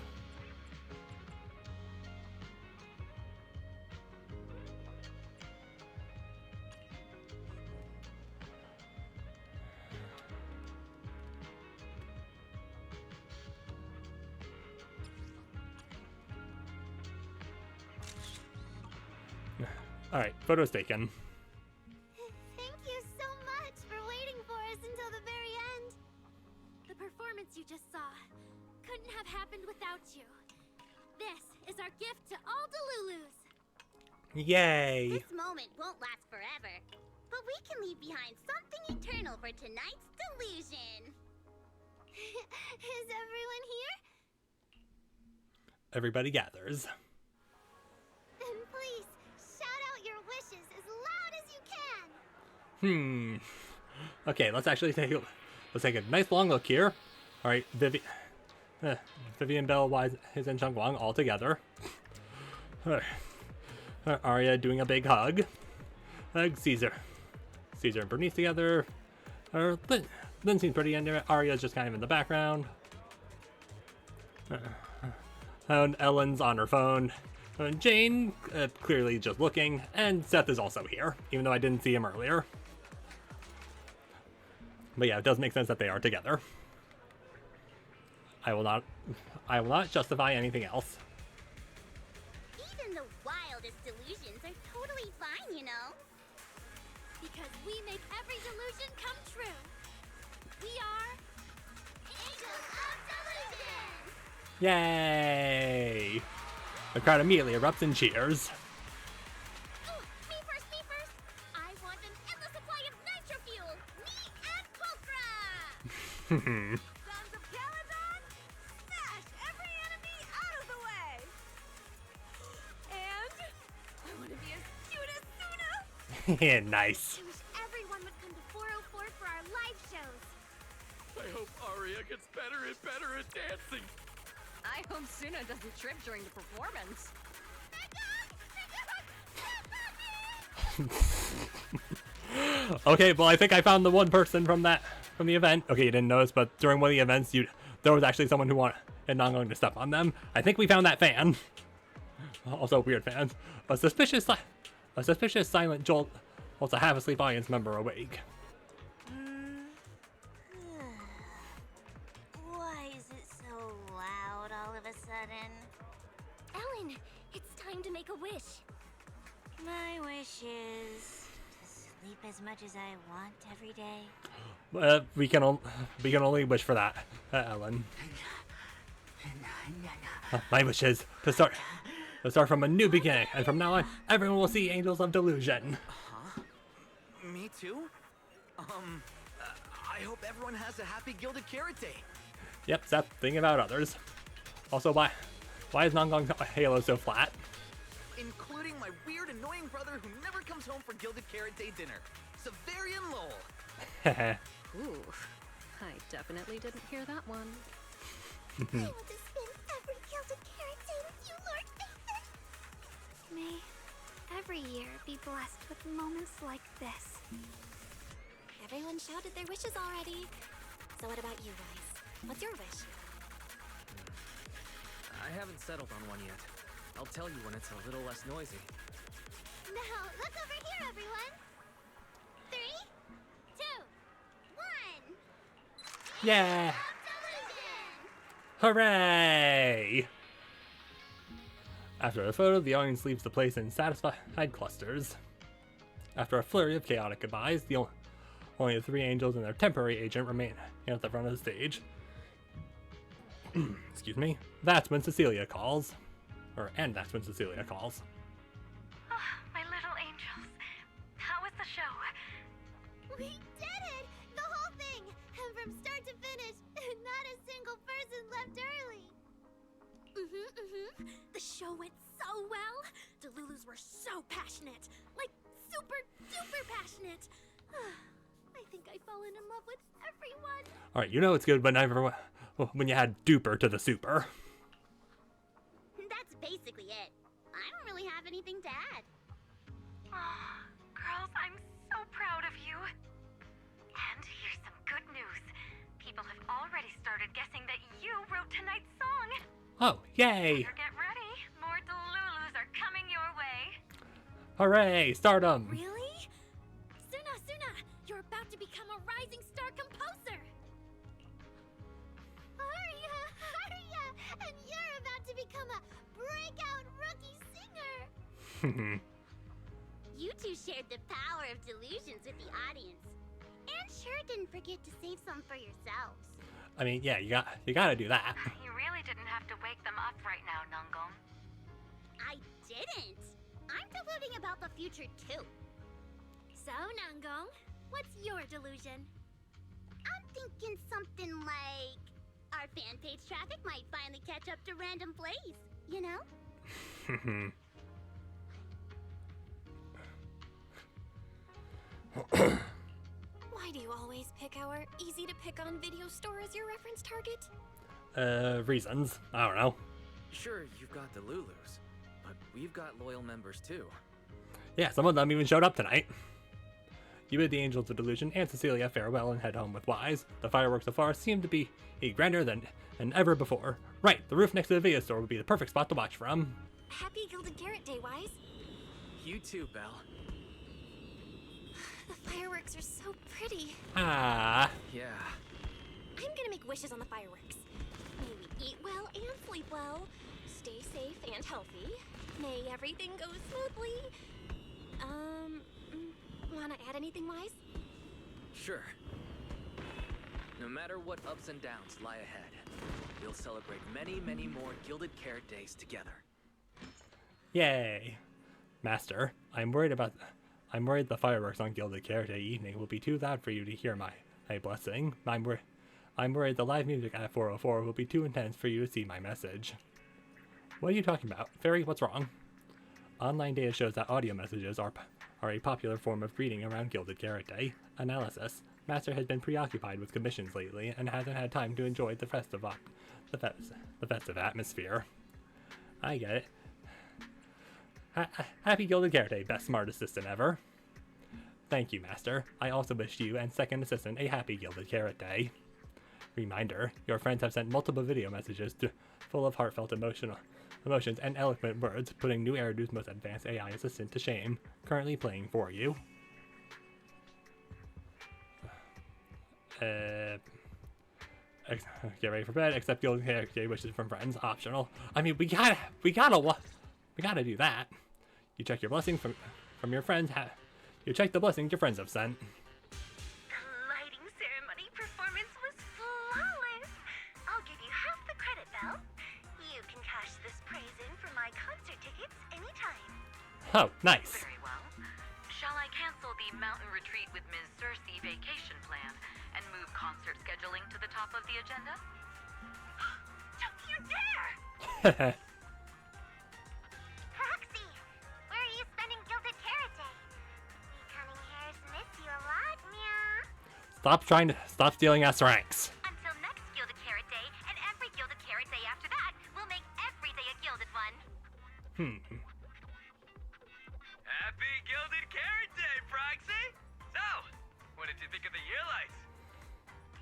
Alright, photo's taken. Thank you so much for waiting for us until the very end. The performance you just saw couldn't have happened without you. This is our gift to all Delulus. Yay! This moment won't last forever, but we can leave behind something eternal for tonight's delusion. Is everyone here? Everybody gathers. Then please, shout out your wishes as loud as you can. Okay, let's actually take a nice long look here. Alright, Vivian, Belle, Wise, and Chung Guang all together. Aria doing a big hug. Caesar and Bernice together. Lynn seems pretty into it. Aria's just kind of in the background. And Ellen's on her phone. And Jane, clearly just looking. And Seth is also here, even though I didn't see him earlier. But yeah, it does make sense that they are together. I will not justify anything else. Even the wildest delusions are totally fine, you know? Because we make every delusion come true. We are Angels of Delusion! Yay! The crowd immediately erupts in cheers. Ooh, me first! I want an endless supply of nitro fuel! Me and Pulchra! Sons of Caledon, smash every enemy out of the way! And I want to be as cute as Suna! Nice. I wish everyone would come to 404 for our live shows. I hope Aria gets better and better at dancing. I hope Suna doesn't trip during the performance. Okay, well, I think I found the one person from the event. Okay, you didn't notice, but during one of the events, there was actually someone who wanted not going to step on them. I think we found that fan. Also, weird fans. A suspicious silent jolt. Also, half asleep audience member awake. Why is it so loud all of a sudden? Ellen, it's time to make a wish. My wish is to sleep as much as I want every day. We can only wish for that, Ellen. My wish is to start from a new beginning, and from now on, everyone will see Angels of Delusion. Huh? Me too? I hope everyone has a happy Gilded Carrot Day. Yep, stop thinking about others. Also, why is Nongong's halo so flat? Including my weird, annoying brother who never comes home for Gilded Carrot Day dinner, Severian Lowell. Ooh, I definitely didn't hear that one. I want to spend every Gilded Carrot Day with you, Lord Nathan. May every year be blessed with moments like this. Everyone shouted their wishes already. So what about you guys? What's your wish? I haven't settled on one yet. I'll tell you when it's a little less noisy. Now, look over here, everyone. 3, 2, 1. Yeah! Hooray! After a photo, the audience leaves the place in satisfied clusters. After a flurry of chaotic goodbyes, only the 3 angels and their temporary agent remain at the front of the stage. Excuse me. That's when Cecilia calls. And that's when Cecilia calls. Oh, my little angels. How was the show? We did it! The whole thing! And from start to finish, not a single person left early. The show went so well. Delulus were so passionate. Like, super duper passionate. I think I've fallen in love with everyone. Alright, you know it's good when you add duper to the super. That's basically it. I don't really have anything to add. Oh, girls, I'm so proud of you. And here's some good news. People have already started guessing that you wrote tonight's song. Oh, yay! Better get ready. More Delulus are coming your way. Hooray! Stardom! Really? Suna, you're about to become a rising star composer. Aria! And you're about to become a breakout rookie singer. You two shared the power of delusions with the audience. And sure didn't forget to save some for yourselves. I mean, yeah, you gotta do that. You really didn't have to wake them up right now, Nungum. I didn't. I'm deluding about the future too. So, Nungong, what's your delusion? I'm thinking something like our fan page traffic might finally catch up to random plays, you know? Why do you always pick our easy-to-pick-on video store as your reference target? Reasons. I don't know. Sure, you've got the Lulus, but we've got loyal members too. Yeah, some of them even showed up tonight. You bid the Angels of Delusion and Cecilia farewell and head home with Wise. The fireworks afar seem to be grander than ever before. Right, the roof next to the video store would be the perfect spot to watch from. Happy Gilded Carrot Day, Wise. You too, Belle. The fireworks are so pretty. Ah. Yeah. I'm gonna make wishes on the fireworks. May we eat well and sleep well, stay safe and healthy. May everything go smoothly. Wanna add anything, Wise? Sure. No matter what ups and downs lie ahead, we'll celebrate many, many more Gilded Carrot Days together. Yay. Master, I'm worried the fireworks on Gilded Carrot Day evening will be too loud for you to hear my blessing. I'm worried the live music at 404 will be too intense for you to see my message. What are you talking about? Fairy, what's wrong? Online data shows that audio messages are a popular form of greeting around Gilded Carrot Day. Analysis. Master has been preoccupied with commissions lately and hasn't had time to enjoy the festive atmosphere. I get it. Happy Gilded Carrot Day, best smart assistant ever. Thank you, Master. I also wish you and second assistant a happy Gilded Carrot Day. Reminder, your friends have sent multiple video messages full of heartfelt emotions and eloquent words, putting New Eridu's most advanced AI assistant to shame. Currently playing for you. Get ready for bed, accept Gilded Carrot Day wishes from friends, optional. I mean, we gotta do that. You check your blessing from your friends. You check the blessings your friends have sent. The lighting ceremony performance was flawless. I'll give you half the credit, Belle. You can cash this praise in for my concert tickets anytime. Oh, nice. Very well. Shall I cancel the mountain retreat with Ms. Cersei vacation plan and move concert scheduling to the top of the agenda? Don't you dare! Proxy, where are you spending Gilded Carrot Day? We cunning hairs miss you a lot, meow. Stop stealing S ranks. Until next Gilded Carrot Day, and every Gilded Carrot Day after that, we'll make every day a gilded one. Happy Gilded Carrot Day, Proxy! So, what did you think of the year lights?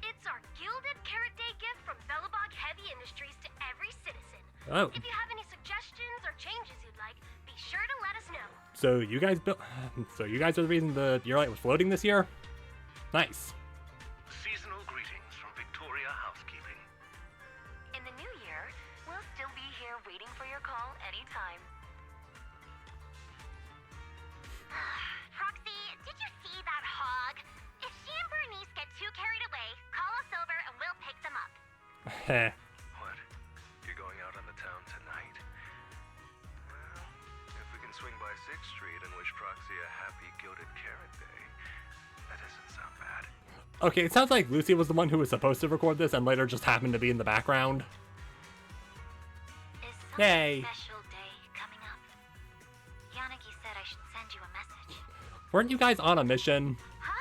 It's our Gilded Carrot Day gift from Bellabog Heavy Industries to every citizen. Oh. If you have any suggestions or changes you'd like, be sure to let us know. So you guys are the reason the year light was floating this year? Nice. Seasonal greetings from Victoria Housekeeping. In the new year, we'll still be here waiting for your call anytime. Proxy, did you see that hog? If she and Bernice get too carried away, call us over and we'll pick them up. What? You're going out on the town tonight? Well, if we can swing by 6th Street and wish Proxy a happy Gilded Carrot Day, that doesn't sound bad. Okay, it sounds like Lucy was the one who was supposed to record this and later just happened to be in the background. Yay! Special day coming up. Yanagi said I should send you a message. Weren't you guys on a mission? Huh?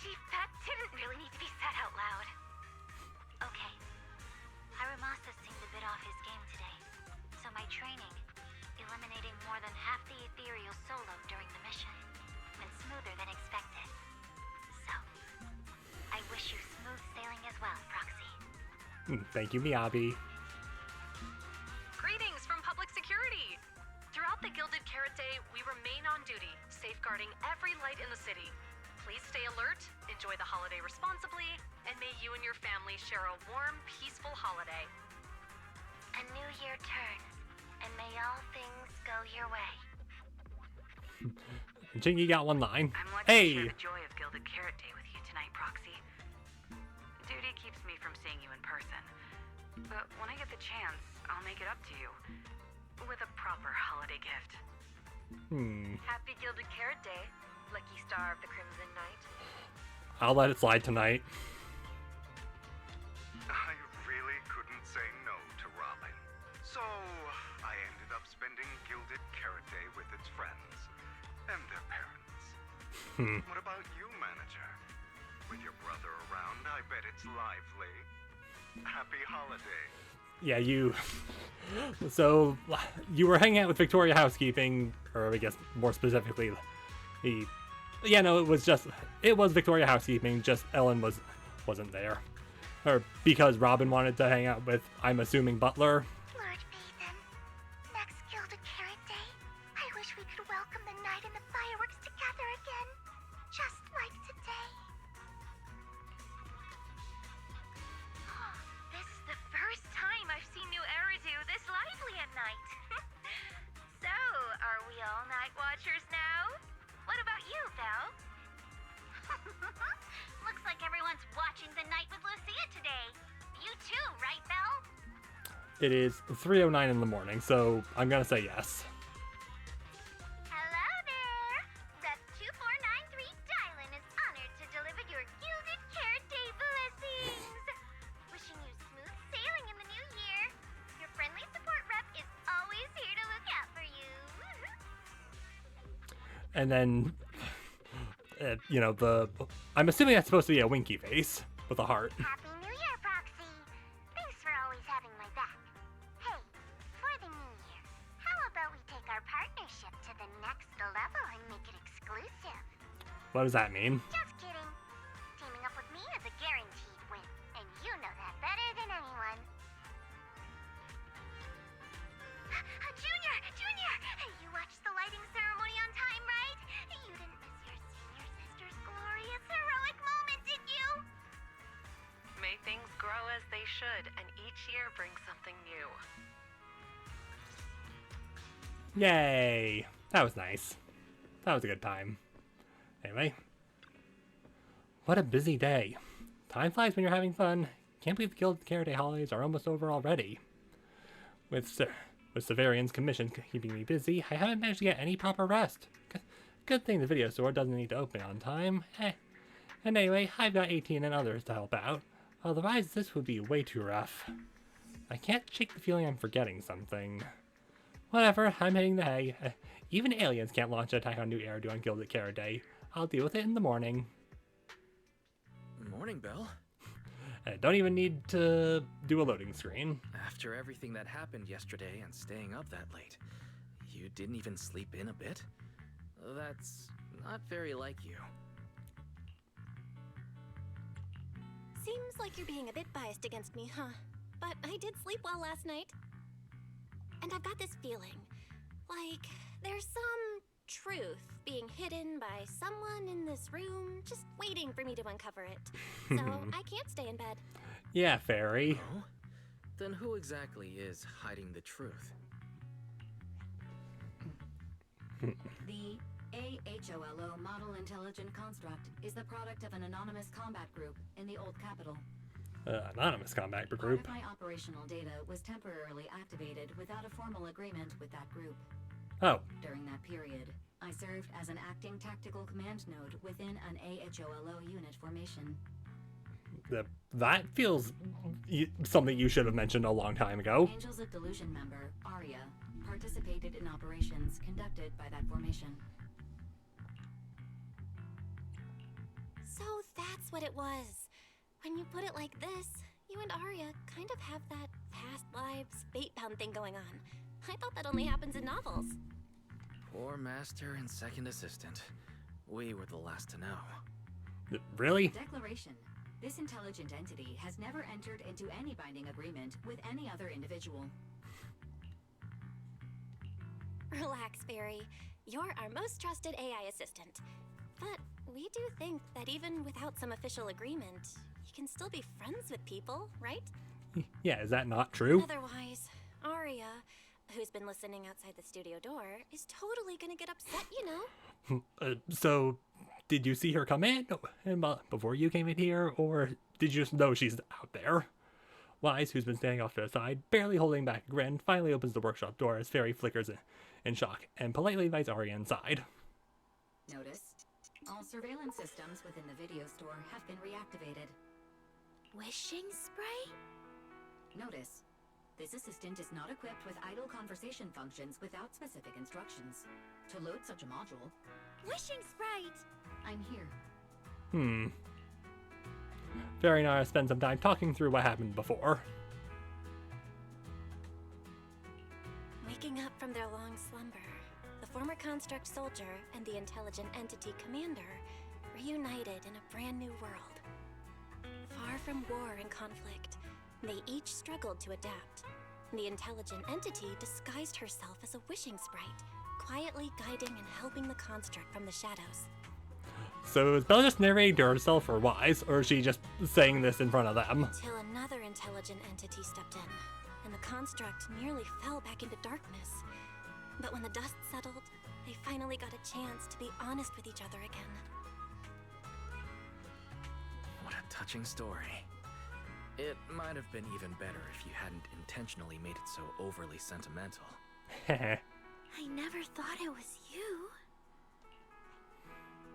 Chief, that didn't really need to be said out loud. Okay. Harumasa seemed a bit off his game today. So my training, eliminating more than half the ethereal solo during the mission, went smoother than expected. So, I wish you smooth sailing as well, Proxy. Thank you, Miyabi. Greetings from Public Security! Throughout the Gilded Carrot Day, we remain on duty, safeguarding every light in the city. Please stay alert, enjoy the holiday responsibly, and may you and your family share a warm, peaceful holiday. A new year turns, and may all things go your way. Chingy got one line. I'm lucky to Hey! share the joy of Gilded Carrot Day with you tonight, Proxy. Duty keeps me from seeing you in person. But when I get the chance, I'll make it up to you. With a proper holiday gift. Happy Gilded Carrot Day, lucky star of the Crimson Knight. I'll let it slide tonight. I really couldn't say no to Robin. So, I ended up spending Gilded Carrot Day with its friends. And their parents. What about you, manager? With your brother around, I bet it's lively. Happy holiday. Yeah, you... So, you were hanging out with Victoria Housekeeping, or I guess more specifically, the... Yeah, no, it was Victoria Housekeeping, just Ellen wasn't there. Or because Robin wanted to hang out with, I'm assuming, Butler. Lord Bathan, next Gilded Carrot Day, I wish we could welcome the night and the fireworks together again, just like today. This is the first time I've seen New Eridu this lively at night. So, are we all night watchers now? What about you, Belle? Looks like everyone's watching the night with Lucia today. You too, right, Belle? It is 3:09 in the morning, so I'm gonna say yes. Hello there! Rep 2493 Dylan is honored to deliver your Gilded Carrot Day blessings! Wishing you smooth sailing in the new year. Your friendly support rep is always here to look out for you. And then, you know, I'm assuming that's supposed to be a winky face with a heart. Happy New Year, Proxy! Thanks for always having my back. Hey, for the new year, how about we take our partnership to the next level and make it exclusive? What does that mean? Just kidding. Teaming up with me is a guaranteed win, and you know that better than anyone. Junior! You watched the lighting ceremony on time, right? You didn't miss your senior sister's glorious heroic moment, did you? May things grow as they should, and each year brings something new. Yay! That was nice. That was a good time. Anyway. What a busy day. Time flies when you're having fun. Can't believe the Gilded Carrot Day holidays are almost over already. With Severian's commission keeping me busy, I haven't managed to get any proper rest. Good thing the video store doesn't need to open on time. And anyway, I've got 18 and others to help out. Otherwise, this would be way too rough. I can't shake the feeling I'm forgetting something. Whatever, I'm hitting the hay. Even aliens can't launch an attack on New Eridu on Gilded Carrot Day. I'll deal with it in the morning. Morning, Belle. Don't even need to do a loading screen. After everything that happened yesterday and staying up that late, you didn't even sleep in a bit? That's not very like you. Seems like you're being a bit biased against me, huh? But I did sleep well last night. And I've got this feeling, like there's some truth being hidden by someone in this room, just waiting for me to uncover it. So I can't stay in bed. Yeah, Fairy. Oh? Then who exactly is hiding the truth? The AHOLO Model Intelligent Construct is the product of an anonymous combat group in the Old Capital. Anonymous combat group. Part of my operational data was temporarily activated without a formal agreement with that group. Oh. During that period, I served as an acting tactical command node within an AHOLO unit formation. That feels something you should have mentioned a long time ago. Angels of Delusion member, Aria, participated in operations conducted by that formation. So that's what it was. When you put it like this, you and Aria kind of have that past lives fate-bound thing going on. I thought that only happens in novels. Poor master and second assistant. We were the last to know. Really? Declaration. This intelligent entity has never entered into any binding agreement with any other individual. Relax, Fairy. You're our most trusted AI assistant. But we do think that even without some official agreement, you can still be friends with people, right? Yeah, is that not true? Otherwise, Aria, who's been listening outside the studio door, is totally gonna get upset, you know? So, did you see her come in before you came in here, or did you just know she's out there? Wise, who's been standing off to the side, barely holding back a grin, finally opens the workshop door as Fairy flickers in shock and politely invites Aria inside. Notice, all surveillance systems within the video store have been reactivated. Wishing spray? Notice, this assistant is not equipped with idle conversation functions without specific instructions. To load such a module... Wishing sprite! I'm here. Fairy and Aria spend some time talking through what happened before. Waking up from their long slumber, the former construct soldier and the intelligent entity commander reunited in a brand new world. Far from war and conflict, they each struggled to adapt. The intelligent entity disguised herself as a wishing sprite, quietly guiding and helping the construct from the shadows. So is Belle just narrating to herself or Wise, or is she just saying this in front of them? Till another intelligent entity stepped in, and the construct nearly fell back into darkness. But when the dust settled, they finally got a chance to be honest with each other again. What a touching story. It might have been even better if you hadn't intentionally made it so overly sentimental. I never thought it was you.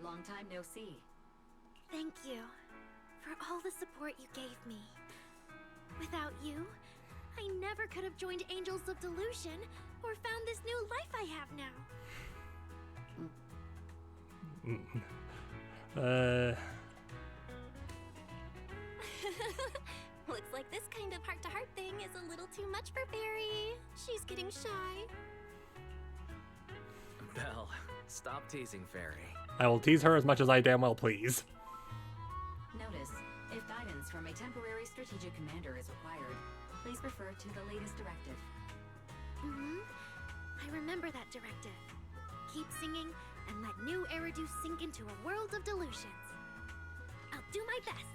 Long time no see. Thank you for all the support you gave me. Without you, I never could have joined Angels of Delusion or found this new life I have now. Looks like this kind of heart-to-heart thing is a little too much for Fairy. She's getting shy. Belle, stop teasing Fairy. I will tease her as much as I damn well please. Notice, if guidance from a temporary strategic commander is required, please refer to the latest directive. I remember that directive. Keep singing and let new Eridu sink into a world of delusions. I'll do my best.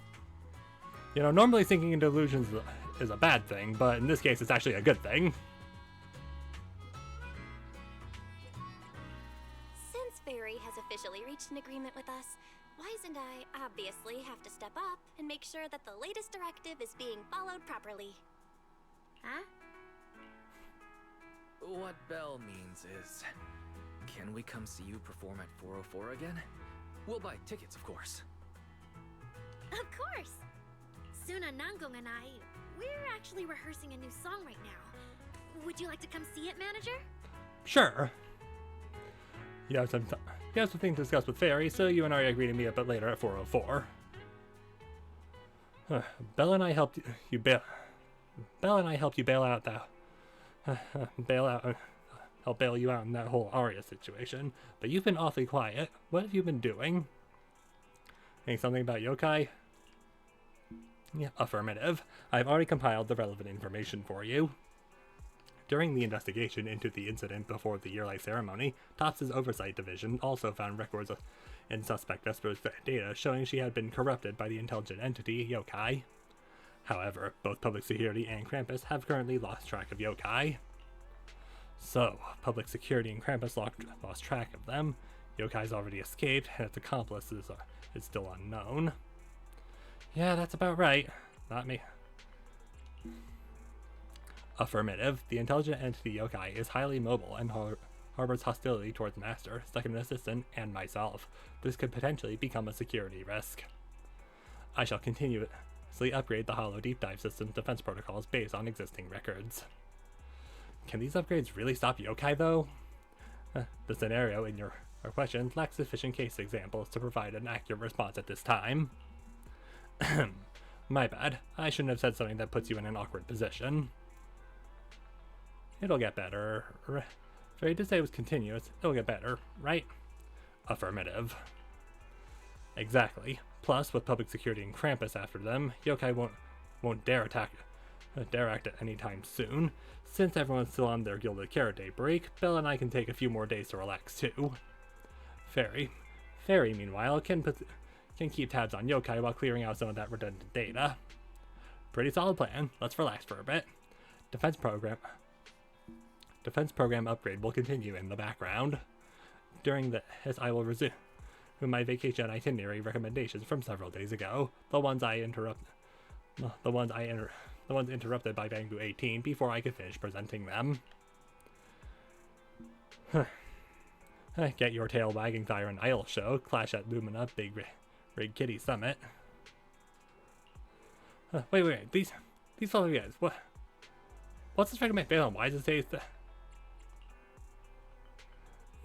You know, normally sinking into illusions is a bad thing, but in this case it's actually a good thing. Since Fairy has officially reached an agreement with us, Wise and I obviously have to step up and make sure that the latest directive is being followed properly. Huh? What Belle means is, can we come see you perform at 404 again? We'll buy tickets, of course. Of course! Suna Nangong and I, we're actually rehearsing a new song right now. Would you like to come see it, manager? Sure. You have something to discuss with Fairy, so you and Aria agree to meet up later at 404. Belle and I helped you bail out help bail you out in that whole Aria situation. But you've been awfully quiet. What have you been doing? Saying something about yokai? Yeah, affirmative. I've already compiled the relevant information for you. During the investigation into the incident before the yearly ceremony, TOPS' Oversight Division also found records in suspect Vesper's data showing she had been corrupted by the intelligent entity, yokai. However, both Public Security and Krampus have currently lost track of yokai. So, Public Security and Krampus lost track of them. Yokai's already escaped, and its accomplice is still unknown. Yeah, that's about right. Not me. Affirmative. The intelligent entity yokai is highly mobile and harbors hostility towards Master, Second Assistant, and myself. This could potentially become a security risk. I shall continuously upgrade the Hollow Deep Dive System's defense protocols based on existing records. Can these upgrades really stop yokai, though? The scenario in your question lacks sufficient case examples to provide an accurate response at this time. My bad. I shouldn't have said something that puts you in an awkward position. It'll get better. Fairy did say it was continuous. It'll get better, right? Affirmative. Exactly. Plus, with Public Security and Krampus after them, yokai won't dare act at any time soon. Since everyone's still on their Gilded Carrot Day break, Belle and I can take a few more days to relax too. Fairy, meanwhile, can keep tabs on yokai while clearing out some of that redundant data. Pretty solid plan. Let's relax for a bit. Defense defense program upgrade will continue in the background. During this, I will resume my vacation itinerary recommendations from several days ago. The ones interrupted by Bamboo 18 before I could finish presenting them. Get your tail wagging Thyron Idol show. Clash at Lumina Big Rig Kitty Summit. Wait. These fellow guys. What's this recommend based on? Why does it say that?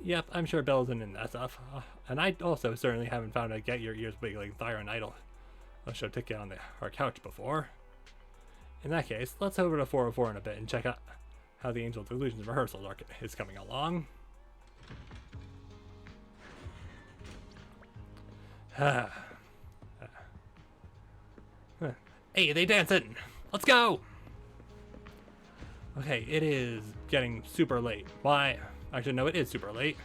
Yep, I'm sure Bill's in that stuff. And I also certainly haven't found a Get Your Ears Wiggling Thyron Idol show ticket on our couch before. In that case, let's head over to 404 in a bit and check out how the Angel Delusions rehearsal is coming along. Hey, they dancing! Let's go! Okay, it is getting super late. Why? Actually, no, it is super late.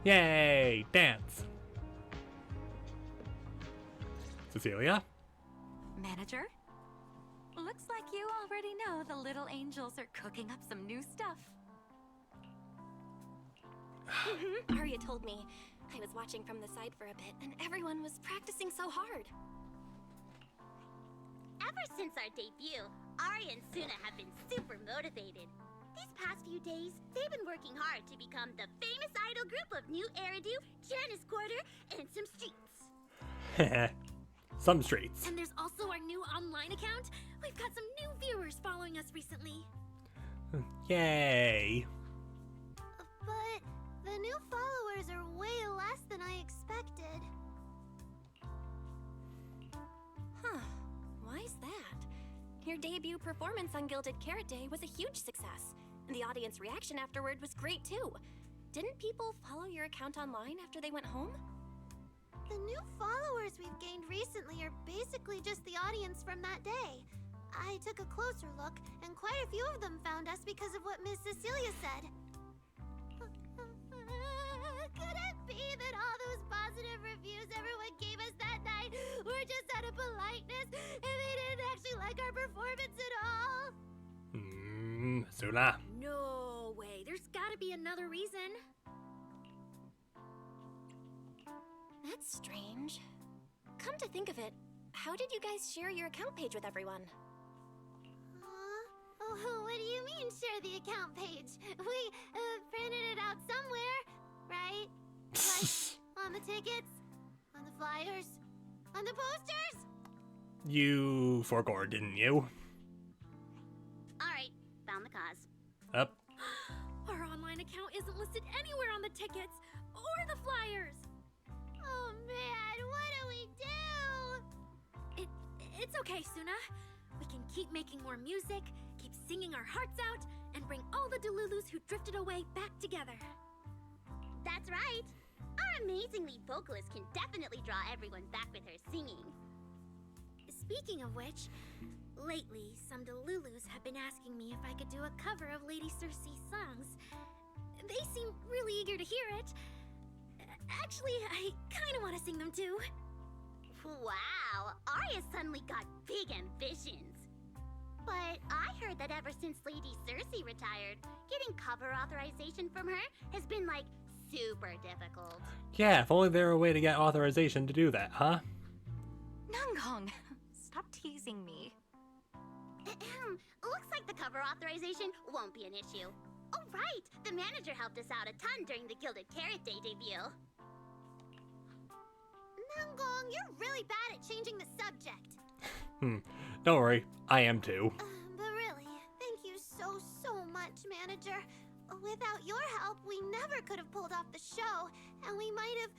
Yay! Dance! Cecilia? Manager? Looks like you already know the little angels are cooking up some new stuff. Aria told me. I was watching from the side for a bit, and everyone was practicing so hard. Ever since our debut, Aria and Suna have been super motivated. These past few days, they've been working hard to become the famous idol group of New Eridu, Janice Quarter, and some streets. Some streets. And there's also our new online account. We've got some new viewers following us recently. Yay! But the new followers are way less than I expected. Huh. Why is that? Your debut performance on Gilded Carrot Day was a huge success, and the audience reaction afterward was great too. Didn't people follow your account online after they went home? The new followers we've gained recently are basically just the audience from that day. I took a closer look, and quite a few of them found us because of what Miss Cecilia said. Could it be that all those positive reviews everyone gave us that night were just out of politeness, and they didn't actually like our performance at all? Suna. No way. There's gotta be another reason. That's strange. Come to think of it, how did you guys share your account page with everyone? Oh, what do you mean, share the account page? We printed it out somewhere, right? Like, on the tickets? On the flyers? On the posters? You forgot, didn't you? Alright, found the cause. Up. Our online account isn't listed anywhere on the tickets or the flyers. Oh man, what do we do? It's okay, Suna. We can keep making more music, keep singing our hearts out, and bring all the Delulus who drifted away back together. That's right. Our amazingly vocalist can definitely draw everyone back with her singing. Speaking of which, lately some Delulus have been asking me if I could do a cover of Lady Circe's songs. They seem really eager to hear it. Actually, I kind of want to sing them too. Wow, Aria suddenly got big ambitions. But I heard that ever since Lady Circe retired, getting cover authorization from her has been like super difficult. Yeah, if only there were a way to get authorization to do that, huh? Nangong, stop teasing me. Looks like the cover authorization won't be an issue. Oh right, the manager helped us out a ton during the Gilded Carrot Day debut. Nangong, you're really bad at changing the subject. Don't worry, I am too. But really, thank you so much, manager. Without your help, we never could have pulled off the show, and we might have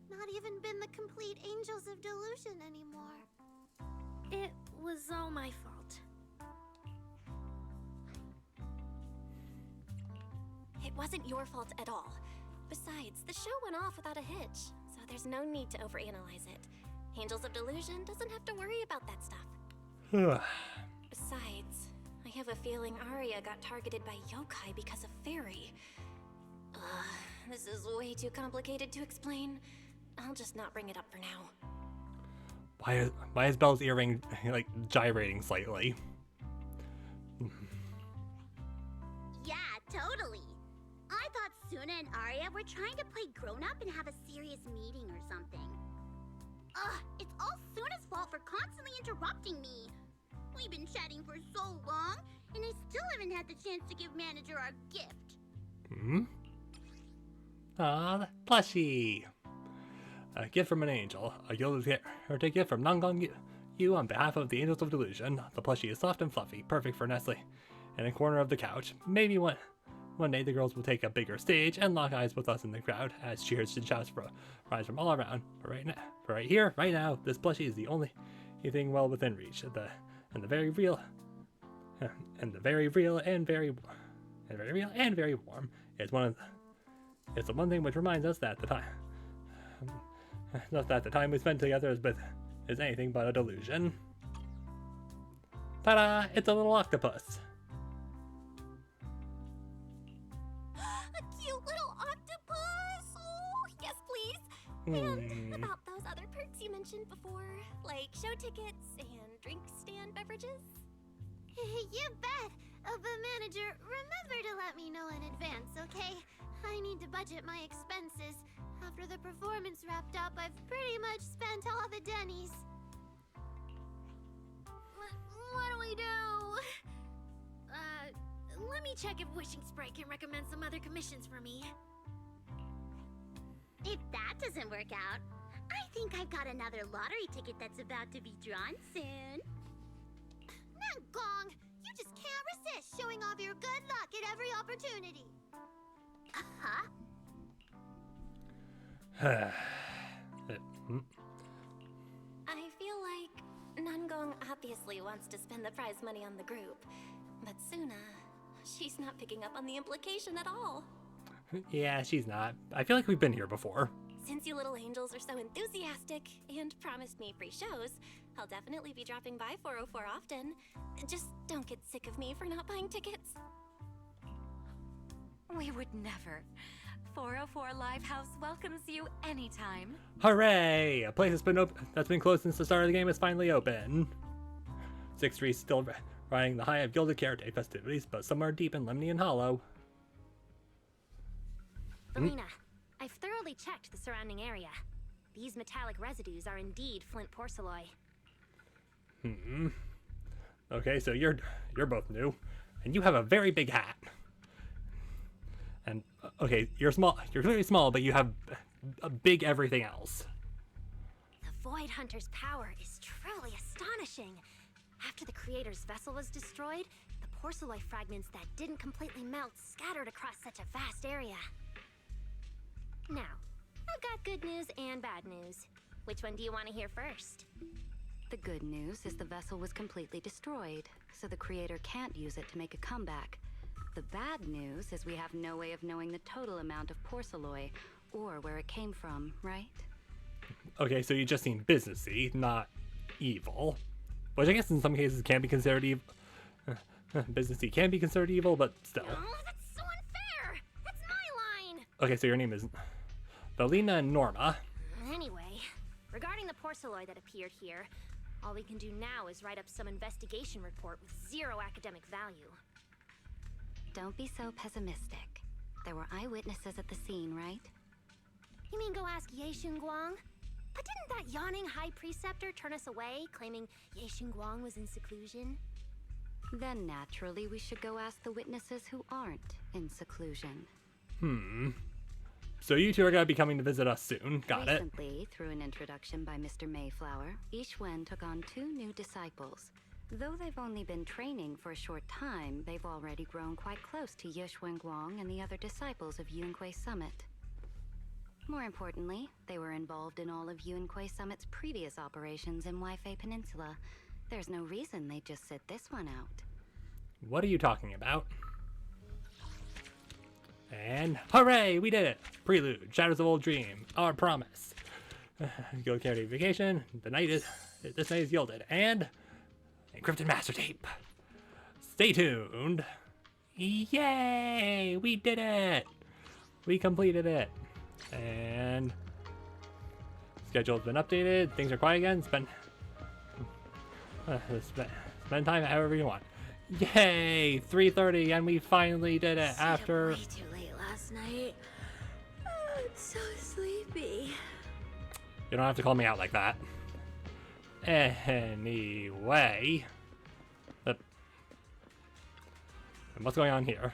not even been the complete Angels of Delusion anymore. It was all my fault. It wasn't your fault at all. Besides, the show went off without a hitch, so there's no need to overanalyze it. Angels of Delusion doesn't have to worry about that stuff. Besides, I have a feeling Aria got targeted by yokai because of Fairy. This is way too complicated to explain. I'll just not bring it up for now. Why is Belle's earring like gyrating slightly? Yeah, totally. I thought Suna and Aria were trying to play grown-up and have a serious meeting or something. Ugh, it's all Suna's fault for constantly interrupting me. We've been chatting for so long, and I still haven't had the chance to give Manager our gift. Ah, plushie. A gift from an angel. A gilded heritage gift from Nongong Yu on behalf of the Angels of Delusion. The plushie is soft and fluffy, perfect for Nestle in a corner of the couch. Maybe one day the girls will take a bigger stage and lock eyes with us in the crowd as cheers and shouts rise from all around. But right here, right now, this plushie is the only thing well within reach. And the very real and very warm. It's the one thing which reminds us that the time we spent together is anything but a delusion. Ta-da! It's a little octopus. A cute little octopus! Oh, yes, please! And about those other perks you mentioned before, like show tickets and drink stand beverages? You bet! But Manager, remember to let me know in advance, okay? I need to budget my expenses. After the performance wrapped up, I've pretty much spent all the Denny's. What do we do? Let me check if Wishing Sprite can recommend some other commissions for me. If that doesn't work out, I think I've got another lottery ticket that's about to be drawn soon. Nangong, you just can't resist showing off your good luck at every opportunity. Uh-huh. I feel like Nangong obviously wants to spend the prize money on the group, but Suna, she's not picking up on the implication at all. Yeah, she's not. I feel like we've been here before. Since you little angels are so enthusiastic and promised me free shows, I'll definitely be dropping by 404 often. Just don't get sick of me for not buying tickets. We would never. 404 Live House welcomes you anytime. Hooray! A place that's been closed since the start of the game is finally open. 6th Street's still riding the high of Gilded Carrot Day festivities, but somewhere deep in Lemnian Hollow. Felina, I've thoroughly checked the surrounding area. These metallic residues are indeed flint porcelain. Okay, so you're both new, and you have a very big hat. And okay, you're small. You're very small, but you have a big everything else. The Void Hunter's power is truly astonishing. After the Creator's vessel was destroyed, the porcelain fragments that didn't completely melt scattered across such a vast area. Now, I've got good news and bad news. Which one do you want to hear first? The good news is the vessel was completely destroyed, so the Creator can't use it to make a comeback. The bad news is we have no way of knowing the total amount of porcelain or where it came from, right? Okay, so you just seem businessy, not evil. Which I guess in some cases can be considered evil. Businessy can be considered evil, but still. Oh, that's so unfair! That's my line! Okay, so your name is Felina and Norma. Anyway, regarding the porcelain that appeared here, all we can do now is write up some investigation report with zero academic value. Don't be so pessimistic. There were eyewitnesses at the scene, right? You mean go ask Ye Guang? But didn't that yawning high preceptor turn us away, claiming Ye Guang was in seclusion? Then naturally we should go ask the witnesses who aren't in seclusion. So you two are gonna be coming to visit us soon. Got it. Recently, through an introduction by Mr. Mayflower, Yixuan took on 2 new disciples. Though they've only been training for a short time, they've already grown quite close to Yixuan Guang and the other disciples of Yunkui Summit. More importantly, they were involved in all of Yunkui Summit's previous operations in Waifei Peninsula. There's no reason they'd just sit this one out. What are you talking about? And hooray, we did it! Prelude, Shadows of Old Dream, Our Promise. Guild Carrot Day Vacation, this night is yielded, and Encrypted Master Tape. Stay tuned. Yay! We did it! We completed it. And schedule's been updated. Things are quiet again. Spend time however you want. Yay! 3:30 and we finally did it after... Way too late last night. I'm so sleepy. You don't have to call me out like that. Anyway... What's going on here?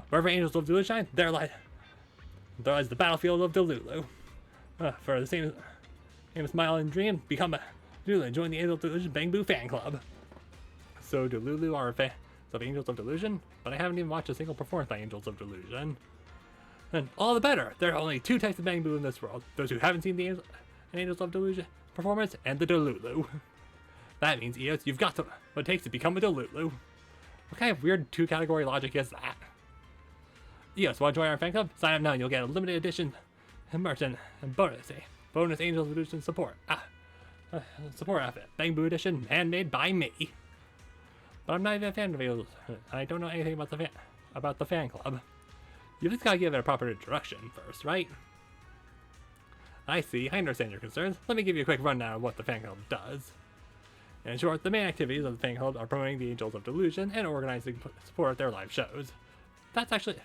Wherever angels of Delulu shine, there lies the battlefield of Delulu. For the same smile and dream, become a Delulu and join the Angels of Delusion Bang Boo fan club. So Delulu are fans of Angels of Delusion, but I haven't even watched a single performance by Angels of Delusion. And all the better, there are only two types of Bang Boo in this world. Those who haven't seen the Angels of Delusion performance, and the Delulu. That means, Eos, you've got what it takes to become a Delulu. What kind of weird two-category logic is that? Yes, want to join our fan club? Sign up now and you'll get a limited edition merch and bonus Angels of Delusion support. Support outfit. Bang Boo edition, handmade by me. But I'm not even a fan of Angels. I don't know anything about the fan club. You just gotta give it a proper introduction first, right? I see. I understand your concerns. Let me give you a quick rundown of what the fan club does. In short, the main activities of the fan club are promoting the Angels of Delusion and organizing support at their live shows. That's actually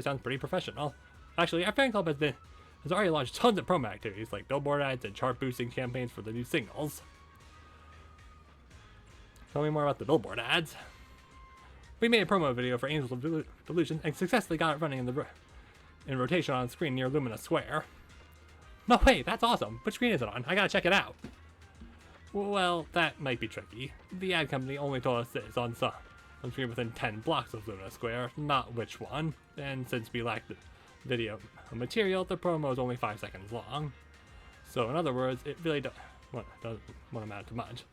sounds pretty professional. Actually, our fan club has already launched tons of promo activities like billboard ads and chart boosting campaigns for the new singles. Tell me more about the billboard ads. We made a promo video for Angels of Delusion and successfully got it running in rotation on screen near Lumina Square. No way, that's awesome. Which screen is it on? I gotta check it out. Well, that might be tricky. The ad company only told us that it's on screen within 10 blocks of Lumina Square, not which one. And since we lacked the video material, the promo is only 5 seconds long. So in other words, it really doesn't amount to much.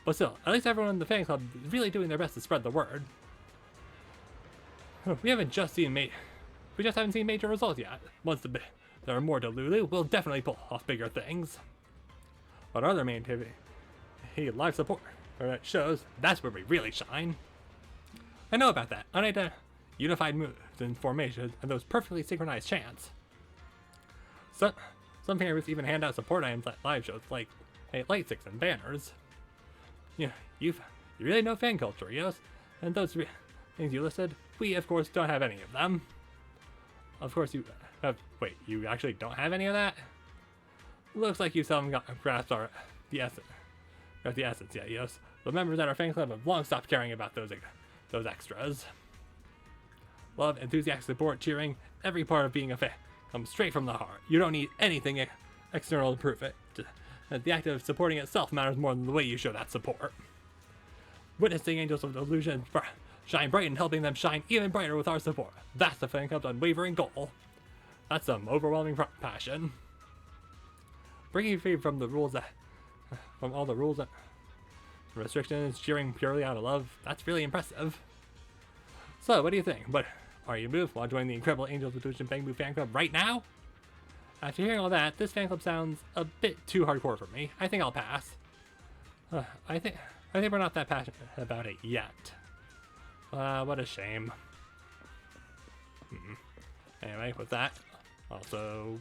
But still, at least everyone in the fan club is really doing their best to spread the word. We haven't just haven't seen major results yet. Once there are more Delulu, we'll definitely pull off bigger things. But our other main activity, live support, or shows, that's where we really shine. I know about that. Unified moves and formations, and those perfectly synchronized chants. Some fan groups even hand out support items at live shows, like light sticks and banners. You really know fan culture, yes? And those things you listed, we of course don't have any of them. Of course you have. Wait, you actually don't have any of that? Looks like you seldom grasped the essence yet, yes. The members at our fan club have long stopped caring about those extras. Love, enthusiastic support, cheering, every part of being a fan comes straight from the heart. You don't need anything external to prove it. The act of supporting itself matters more than the way you show that support. Witnessing Angels of Delusion shine bright and helping them shine even brighter with our support. That's the fan club's unwavering goal. That's some overwhelming passion. Breaking free from all the rules and restrictions, cheering purely out of love, that's really impressive. So, what do you think? But are you moved? Want to join the incredible Angels of Delusion Bang Boo fan club right now? After hearing all that, this fan club sounds a bit too hardcore for me. I think I'll pass. I think we're not that passionate about it yet. What a shame. Anyway, with that, also...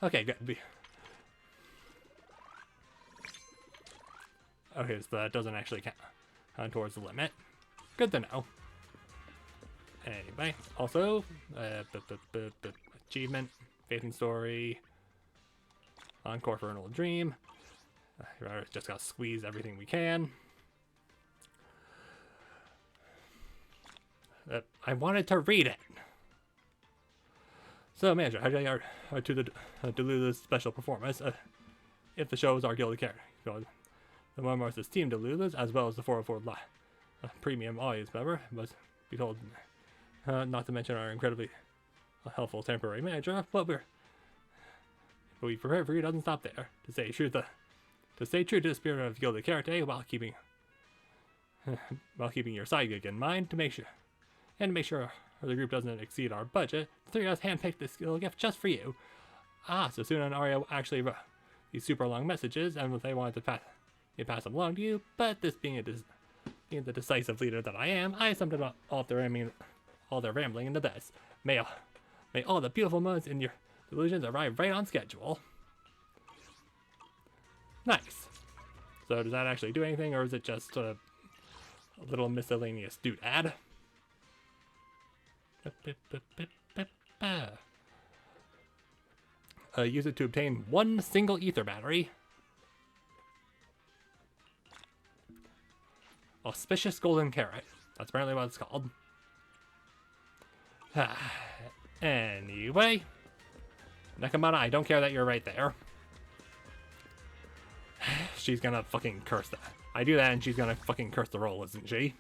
Okay, good. Okay, so that doesn't actually count towards the limit. Good to know. Anyway, also, achievement, faith and story, encore for an old dream. Just gotta squeeze everything we can. I wanted to read it. So, manager, how do you are to the Delulu's special performance? If the show is our gilded character, the one most esteemed Delulu's, as well as the 404 premium audience member, must be told, not to mention our incredibly helpful temporary manager. But we prepare for you doesn't stop there. To stay true to the spirit of gilded character, while keeping your side gig in mind, to make sure the group doesn't exceed our budget, the three of us handpicked this little gift just for you. So Suna and Aria actually wrote these super long messages, and they wanted to pass them along to you, but this being the decisive leader that I am, I summed it up all their rambling into this. May all the beautiful moments in your delusions arrive right on schedule. Nice. So does that actually do anything, or is it just a little miscellaneous doodad? Use it to obtain one single ether battery. Auspicious golden carrot. That's apparently what it's called. Anyway. Nakamata, I don't care that you're right there. She's gonna fucking curse that. I do that and she's gonna fucking curse the roll, isn't she?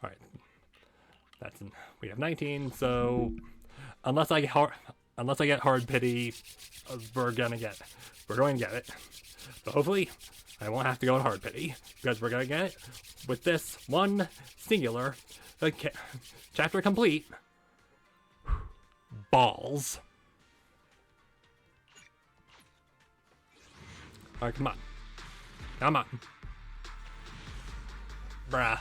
Alright. We have 19, so unless I get hard pity, we're going to get it. But hopefully I won't have to go in hard pity, because we're gonna get it with this one singular chapter complete. Balls. Alright, come on. Come on. Bruh.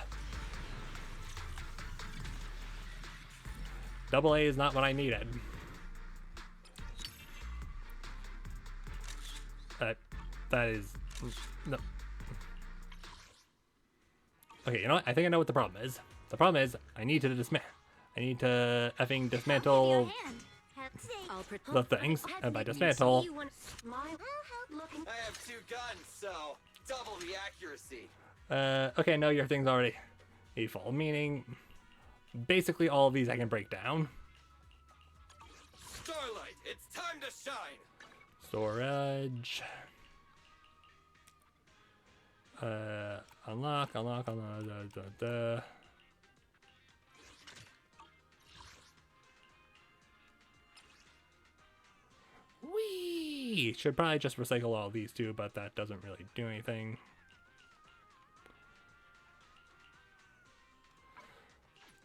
Double A is not what I needed. That is... no. Okay, you know what? I think I know what the problem is. The problem is, I need to effing dismantle the things, and by dismantle... I have 2 guns, so double the accuracy. Okay, no, your thing's already full, meaning basically all of these I can break down. Starlight, it's time to shine. Storage. Unlock. Whee! Should probably just recycle all these too, but that doesn't really do anything.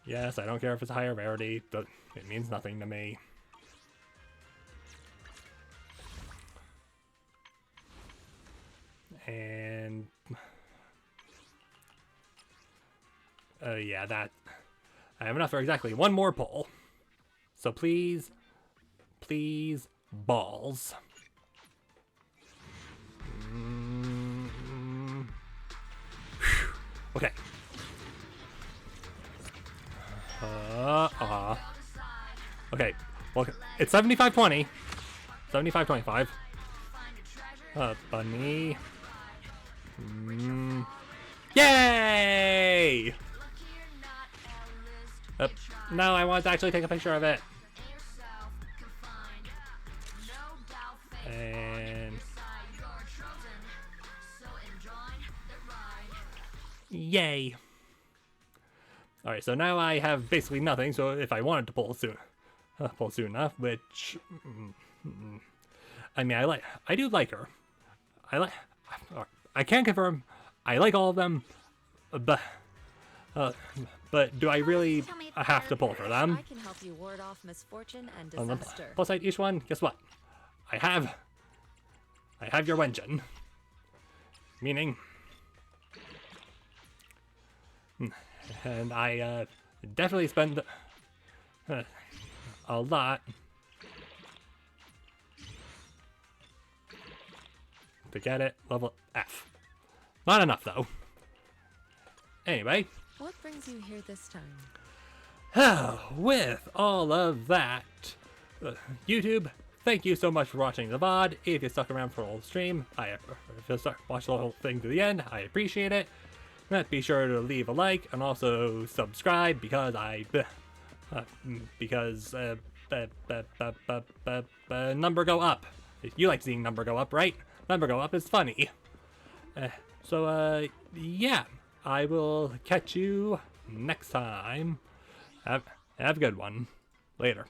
Yes, I don't care if it's a higher rarity, but it means nothing to me. And yeah, that I have enough for exactly one more pull. So please, balls. Okay. Okay. Well, it's 75-20. 75-25. Bunny. Yay! No, I want to actually take a picture of it. And... yay! Alright, so now I have basically nothing, so if I wanted to pull soon enough, which... I mean, I do like her. I can confirm, I like all of them, but do I really have to pull for them? I can help you ward off misfortune and On the disaster. plus side, each one, guess what? I have your Wenjin. Meaning, and I definitely spend a lot to get it level F. Not enough though. Anyway. What brings you here this time? With all of that, YouTube, thank you so much for watching the VOD. If you stuck around for the whole stream, if you watch the whole thing to the end, I appreciate it. Be sure to leave a like and also subscribe because number go up. You like seeing number go up, right? Number go up is funny. Yeah, I will catch you next time. Have a good one. Later.